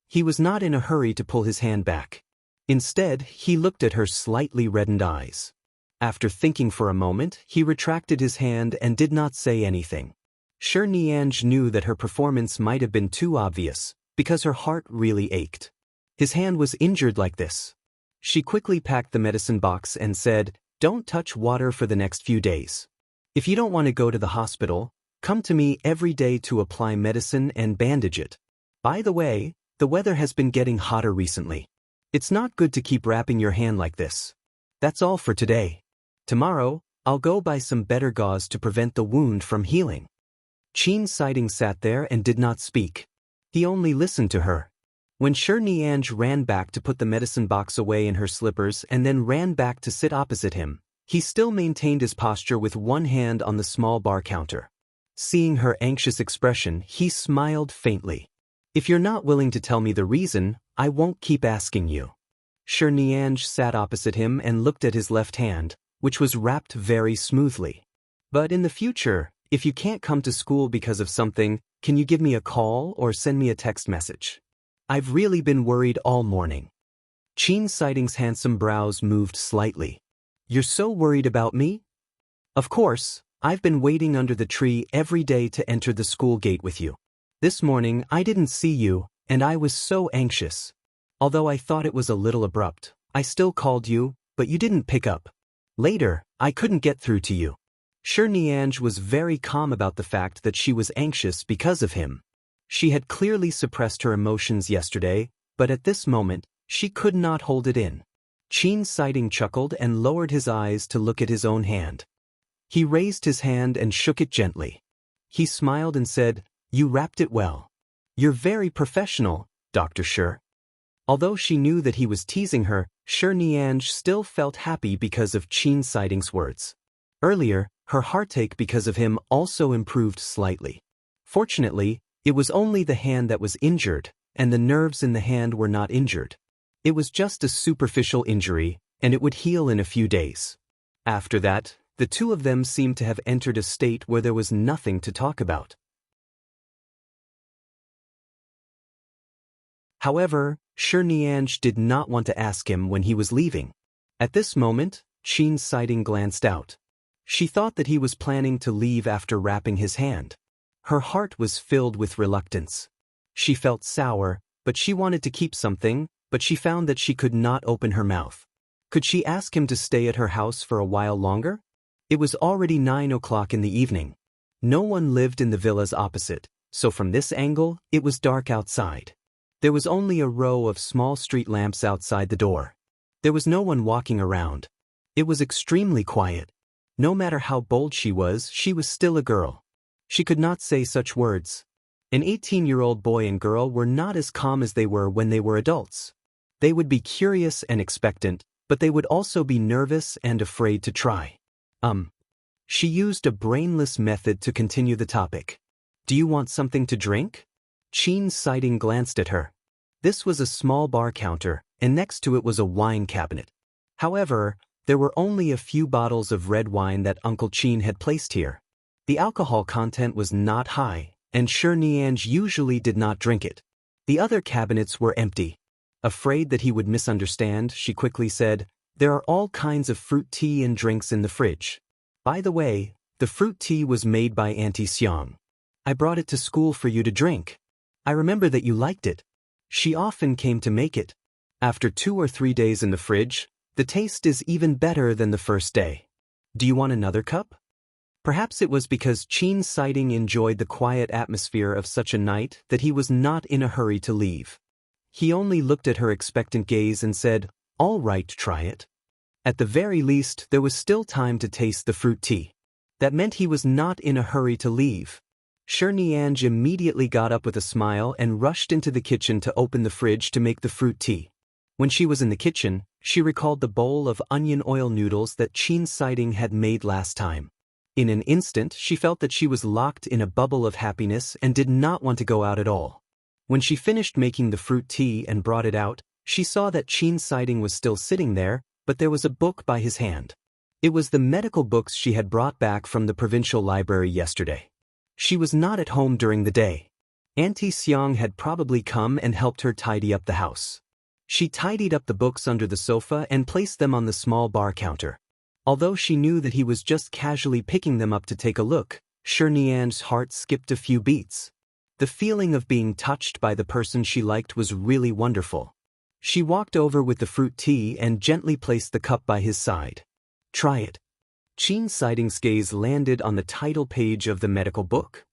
He was not in a hurry to pull his hand back. Instead, he looked at her slightly reddened eyes. After thinking for a moment, he retracted his hand and did not say anything. Shi Nianj knew that her performance might have been too obvious, because her heart really ached. His hand was injured like this. She quickly packed the medicine box and said, "Don't touch water for the next few days. If you don't want to go to the hospital, come to me every day to apply medicine and bandage it. By the way, the weather has been getting hotter recently. It's not good to keep wrapping your hand like this. That's all for today. Tomorrow, I'll go buy some better gauze to prevent the wound from healing." Qin Siding sat there and did not speak. He only listened to her. When Shi Nianj ran back to put the medicine box away in her slippers and then ran back to sit opposite him, he still maintained his posture with one hand on the small bar counter. Seeing her anxious expression, he smiled faintly. "If you're not willing to tell me the reason, I won't keep asking you." Shi Nianj sat opposite him and looked at his left hand, which was wrapped very smoothly. "But in the future, if you can't come to school because of something, can you give me a call or send me a text message? I've really been worried all morning." Qin Siding's handsome brows moved slightly. "You're so worried about me?" "Of course, I've been waiting under the tree every day to enter the school gate with you. This morning I didn't see you, and I was so anxious. Although I thought it was a little abrupt, I still called you, but you didn't pick up. Later, I couldn't get through to you." Shi Nianj was very calm about the fact that she was anxious because of him. She had clearly suppressed her emotions yesterday, but at this moment, she could not hold it in. Qin Siding chuckled and lowered his eyes to look at his own hand. He raised his hand and shook it gently. He smiled and said, "You wrapped it well. You're very professional, Dr. Shi." Although she knew that he was teasing her, Shi Nianj still felt happy because of Qin Siding's words. Earlier, her heartache because of him also improved slightly. Fortunately, it was only the hand that was injured, and the nerves in the hand were not injured. It was just a superficial injury, and it would heal in a few days. After that, the two of them seemed to have entered a state where there was nothing to talk about. However, Shi Nianj did not want to ask him when he was leaving. At this moment, Qin Siding glanced out. She thought that he was planning to leave after wrapping his hand. Her heart was filled with reluctance. She felt sour, but she wanted to keep something, but she found that she could not open her mouth. Could she ask him to stay at her house for a while longer? It was already 9 o'clock in the evening. No one lived in the villas opposite, so from this angle, it was dark outside. There was only a row of small street lamps outside the door. There was no one walking around. It was extremely quiet. No matter how bold she was still a girl. She could not say such words. An 18-year-old boy and girl were not as calm as they were when they were adults. They would be curious and expectant, but they would also be nervous and afraid to try. She used a brainless method to continue the topic. "Do you want something to drink?" Qin Siding glanced at her. This was a small bar counter, and next to it was a wine cabinet. However, there were only a few bottles of red wine that Uncle Qin had placed here. The alcohol content was not high, and Shi Nianj usually did not drink it. The other cabinets were empty. Afraid that he would misunderstand, she quickly said, There are all kinds of fruit tea and drinks in the fridge. By the way, the fruit tea was made by Auntie Xiang. I brought it to school for you to drink. I remember that you liked it. She often came to make it. After 2 or 3 days in the fridge, the taste is even better than the first day. Do you want another cup? Perhaps it was because Qin Siding enjoyed the quiet atmosphere of such a night that he was not in a hurry to leave. He only looked at her expectant gaze and said, "All right, try it." At the very least, there was still time to taste the fruit tea. That meant he was not in a hurry to leave. Nianj immediately got up with a smile and rushed into the kitchen to open the fridge to make the fruit tea. When she was in the kitchen, she recalled the bowl of onion oil noodles that Qin Siding had made last time. In an instant, she felt that she was locked in a bubble of happiness and did not want to go out at all. When she finished making the fruit tea and brought it out, she saw that Qin Siding was still sitting there, but there was a book by his hand. It was the medical books she had brought back from the provincial library yesterday. She was not at home during the day. Auntie Xiang had probably come and helped her tidy up the house. She tidied up the books under the sofa and placed them on the small bar counter. Although she knew that he was just casually picking them up to take a look, Nianj's heart skipped a few beats. The feeling of being touched by the person she liked was really wonderful. She walked over with the fruit tea and gently placed the cup by his side. "Try it." Qin Siding's gaze landed on the title page of the medical book.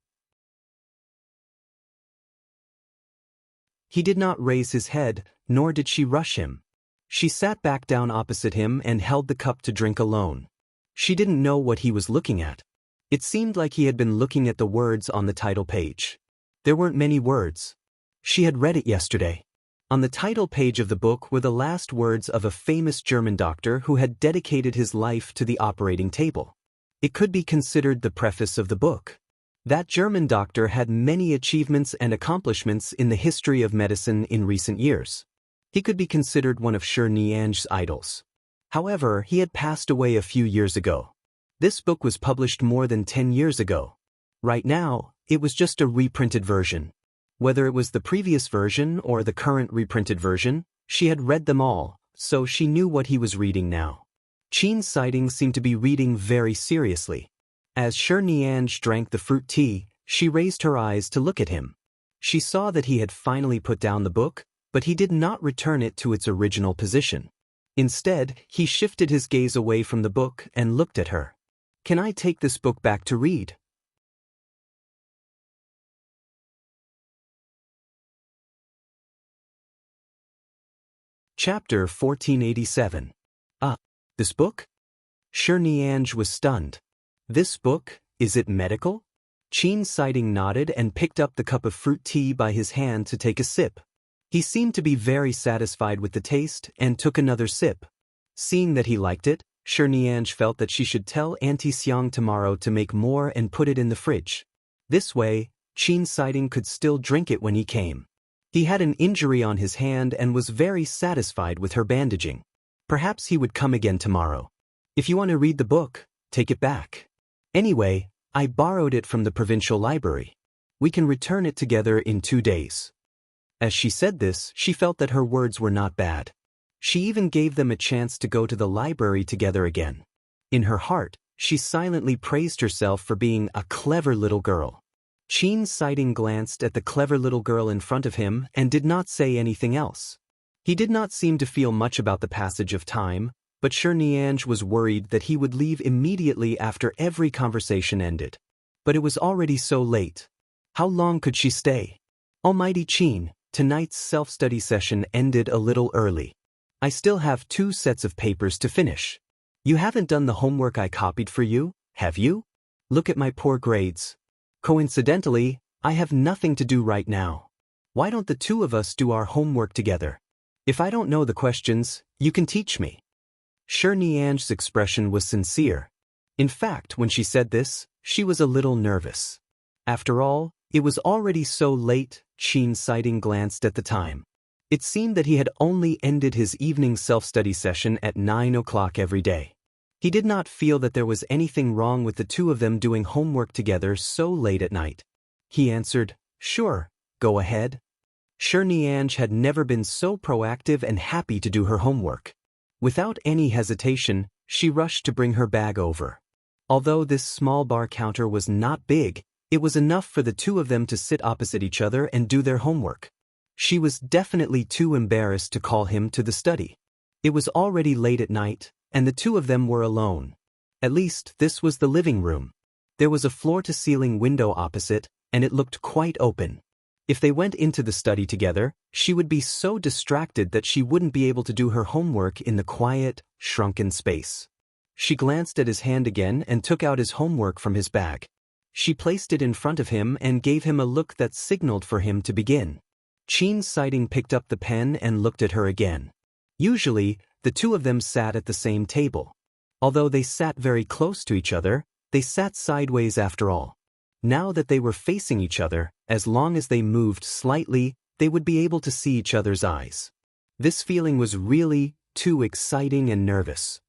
He did not raise his head, nor did she rush him. She sat back down opposite him and held the cup to drink alone. She didn't know what he was looking at. It seemed like he had been looking at the words on the title page. There weren't many words. She had read it yesterday. On the title page of the book were the last words of a famous German doctor who had dedicated his life to the operating table. It could be considered the preface of the book. That German doctor had many achievements and accomplishments in the history of medicine in recent years. He could be considered one of Nianj's idols. However, he had passed away a few years ago. This book was published more than 10 years ago. Right now, it was just a reprinted version. Whether it was the previous version or the current reprinted version, she had read them all, so she knew what he was reading now. Qin Siding seemed to be reading very seriously. As Nianj drank the fruit tea, she raised her eyes to look at him. She saw that he had finally put down the book, but he did not return it to its original position. Instead, he shifted his gaze away from the book and looked at her. "Can I take this book back to read?" Chapter 1487. This book? Nianj was stunned. "This book, is it medical?" Qin Siding nodded and picked up the cup of fruit tea by his hand to take a sip. He seemed to be very satisfied with the taste and took another sip. Seeing that he liked it, Nianj felt that she should tell Auntie Xiang tomorrow to make more and put it in the fridge. This way, Qin Siding could still drink it when he came. He had an injury on his hand and was very satisfied with her bandaging. Perhaps he would come again tomorrow. "If you want to read the book, take it back. Anyway, I borrowed it from the provincial library. We can return it together in 2 days." As she said this, she felt that her words were not bad. She even gave them a chance to go to the library together again. In her heart, she silently praised herself for being a clever little girl. Qin Siding glanced at the clever little girl in front of him and did not say anything else. He did not seem to feel much about the passage of time, but Nianj was worried that he would leave immediately after every conversation ended. But it was already so late. How long could she stay? Almighty Qin, tonight's self-study session ended a little early. I still have 2 sets of papers to finish. You haven't done the homework I copied for you, have you? Look at my poor grades. Coincidentally, I have nothing to do right now. Why don't the 2 of us do our homework together? If I don't know the questions, you can teach me. Nianj's expression was sincere. In fact, when she said this, she was a little nervous. After all, it was already so late. Qin Siding glanced at the time. It seemed that he had only ended his evening self-study session at 9 o'clock every day. He did not feel that there was anything wrong with the 2 of them doing homework together so late at night. He answered, "Sure, go ahead." Nianj had never been so proactive and happy to do her homework. Without any hesitation, she rushed to bring her bag over. Although this small bar counter was not big, it was enough for the two of them to sit opposite each other and do their homework. She was definitely too embarrassed to call him to the study. It was already late at night, and the two of them were alone. At least, this was the living room. There was a floor-to-ceiling window opposite, and it looked quite open. If they went into the study together, she would be so distracted that she wouldn't be able to do her homework in the quiet, shrunken space. She glanced at his hand again and took out his homework from his bag. She placed it in front of him and gave him a look that signaled for him to begin. Chin Sighting picked up the pen and looked at her again. Usually, the two of them sat at the same table. Although they sat very close to each other, they sat sideways after all. Now that they were facing each other, as long as they moved slightly, they would be able to see each other's eyes. This feeling was really too exciting and nervous.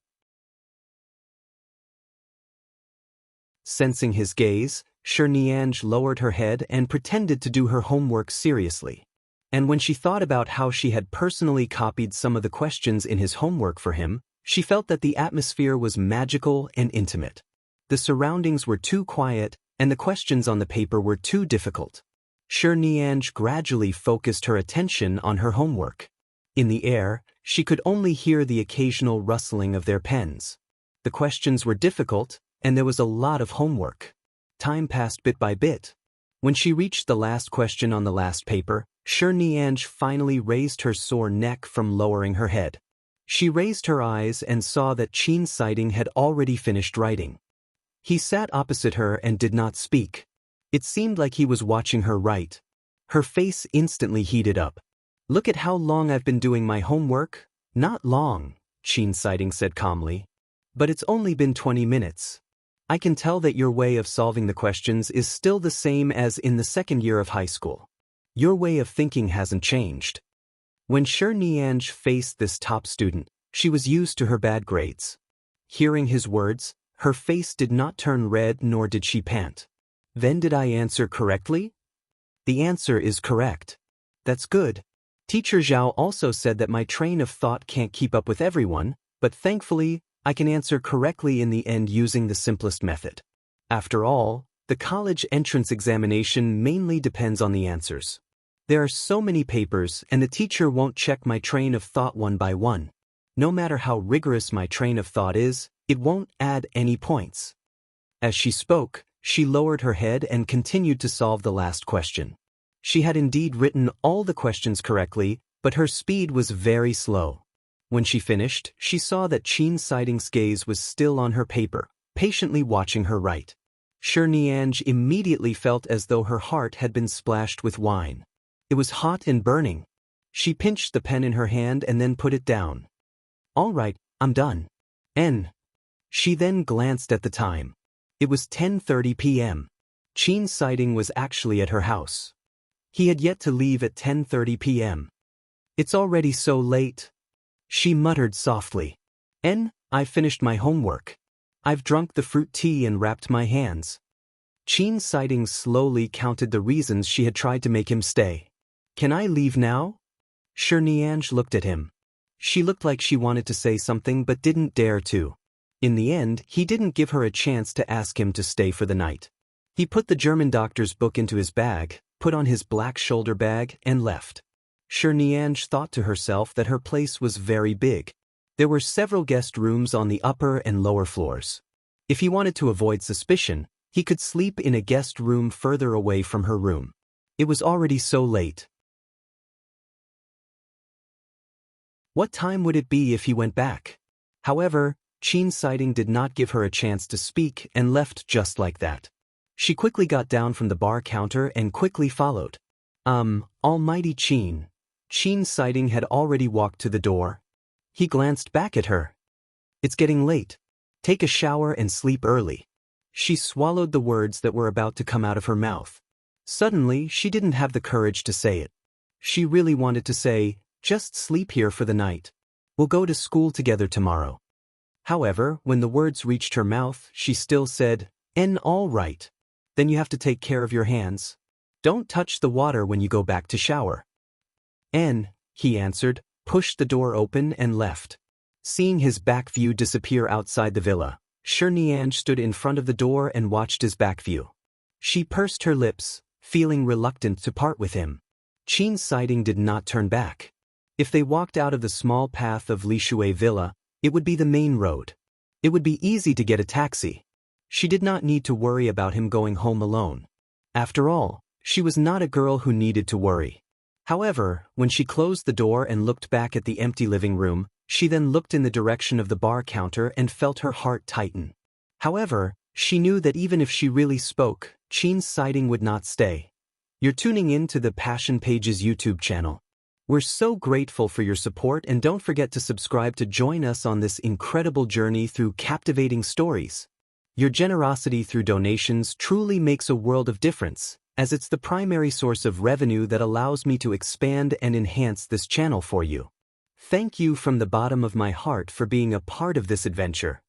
Sensing his gaze, Nianj lowered her head and pretended to do her homework seriously. And when she thought about how she had personally copied some of the questions in his homework for him, she felt that the atmosphere was magical and intimate. The surroundings were too quiet, and the questions on the paper were too difficult. Nianj gradually focused her attention on her homework. In the air, she could only hear the occasional rustling of their pens. The questions were difficult, and there was a lot of homework. Time passed bit by bit. When she reached the last question on the last paper, Nianj finally raised her sore neck from lowering her head. She raised her eyes and saw that Chin Sighting had already finished writing. He sat opposite her and did not speak. It seemed like he was watching her write. Her face instantly heated up. "Look at how long I've been doing my homework." "Not long," Chin Sighting said calmly. "But it's only been 20 minutes. I can tell that your way of solving the questions is still the same as in the second year of high school. Your way of thinking hasn't changed." When Nianj faced this top student, she was used to her bad grades. Hearing his words, her face did not turn red nor did she pant. "Then did I answer correctly?" "The answer is correct." "That's good. Teacher Zhao also said that my train of thought can't keep up with everyone, but thankfully, I can answer correctly in the end using the simplest method. After all, the college entrance examination mainly depends on the answers. There are so many papers and the teacher won't check my train of thought one by one. No matter how rigorous my train of thought is, it won't add any points." As she spoke, she lowered her head and continued to solve the last question. She had indeed written all the questions correctly, but her speed was very slow. When she finished, she saw that Chin Sighting's gaze was still on her paper, patiently watching her write. Nianj immediately felt as though her heart had been splashed with wine. It was hot and burning. She pinched the pen in her hand and then put it down. "All right, I'm done." She then glanced at the time. It was 10:30 p.m. Chin Sighting was actually at her house. He had yet to leave at 10:30 p.m. "It's already so late," she muttered softly. "I've finished my homework. I've drunk the fruit tea and wrapped my hands." Chin Sighting slowly counted the reasons she had tried to make him stay. "Can I leave now?" Nianj looked at him. She looked like she wanted to say something but didn't dare to. In the end, he didn't give her a chance to ask him to stay for the night. He put the German doctor's book into his bag, put on his black shoulder bag, and left. Nianj thought to herself that her place was very big. There were several guest rooms on the upper and lower floors. If he wanted to avoid suspicion, he could sleep in a guest room further away from her room. It was already so late. What time would it be if he went back? However, Chin Sighting did not give her a chance to speak and left just like that. She quickly got down from the bar counter and quickly followed. Almighty Chin. Chin Sighting had already walked to the door. He glanced back at her. "It's getting late. Take a shower and sleep early." She swallowed the words that were about to come out of her mouth. Suddenly, she didn't have the courage to say it. She really wanted to say, "Just sleep here for the night. We'll go to school together tomorrow." However, when the words reached her mouth, she still said, "All right. Then you have to take care of your hands. Don't touch the water when you go back to shower." He answered, pushed the door open and left. Seeing his back view disappear outside the villa, Nianj stood in front of the door and watched his back view. She pursed her lips, feeling reluctant to part with him. Qin's sighting did not turn back. If they walked out of the small path of Lishui Villa, it would be the main road. It would be easy to get a taxi. She did not need to worry about him going home alone. After all, she was not a girl who needed to worry. However, when she closed the door and looked back at the empty living room, she then looked in the direction of the bar counter and felt her heart tighten. However, she knew that even if she really spoke, Qin's sighting would not stay. You're tuning in to the Passion Pages YouTube channel. We're so grateful for your support, and don't forget to subscribe to join us on this incredible journey through captivating stories. Your generosity through donations truly makes a world of difference, as it's the primary source of revenue that allows me to expand and enhance this channel for you. Thank you from the bottom of my heart for being a part of this adventure.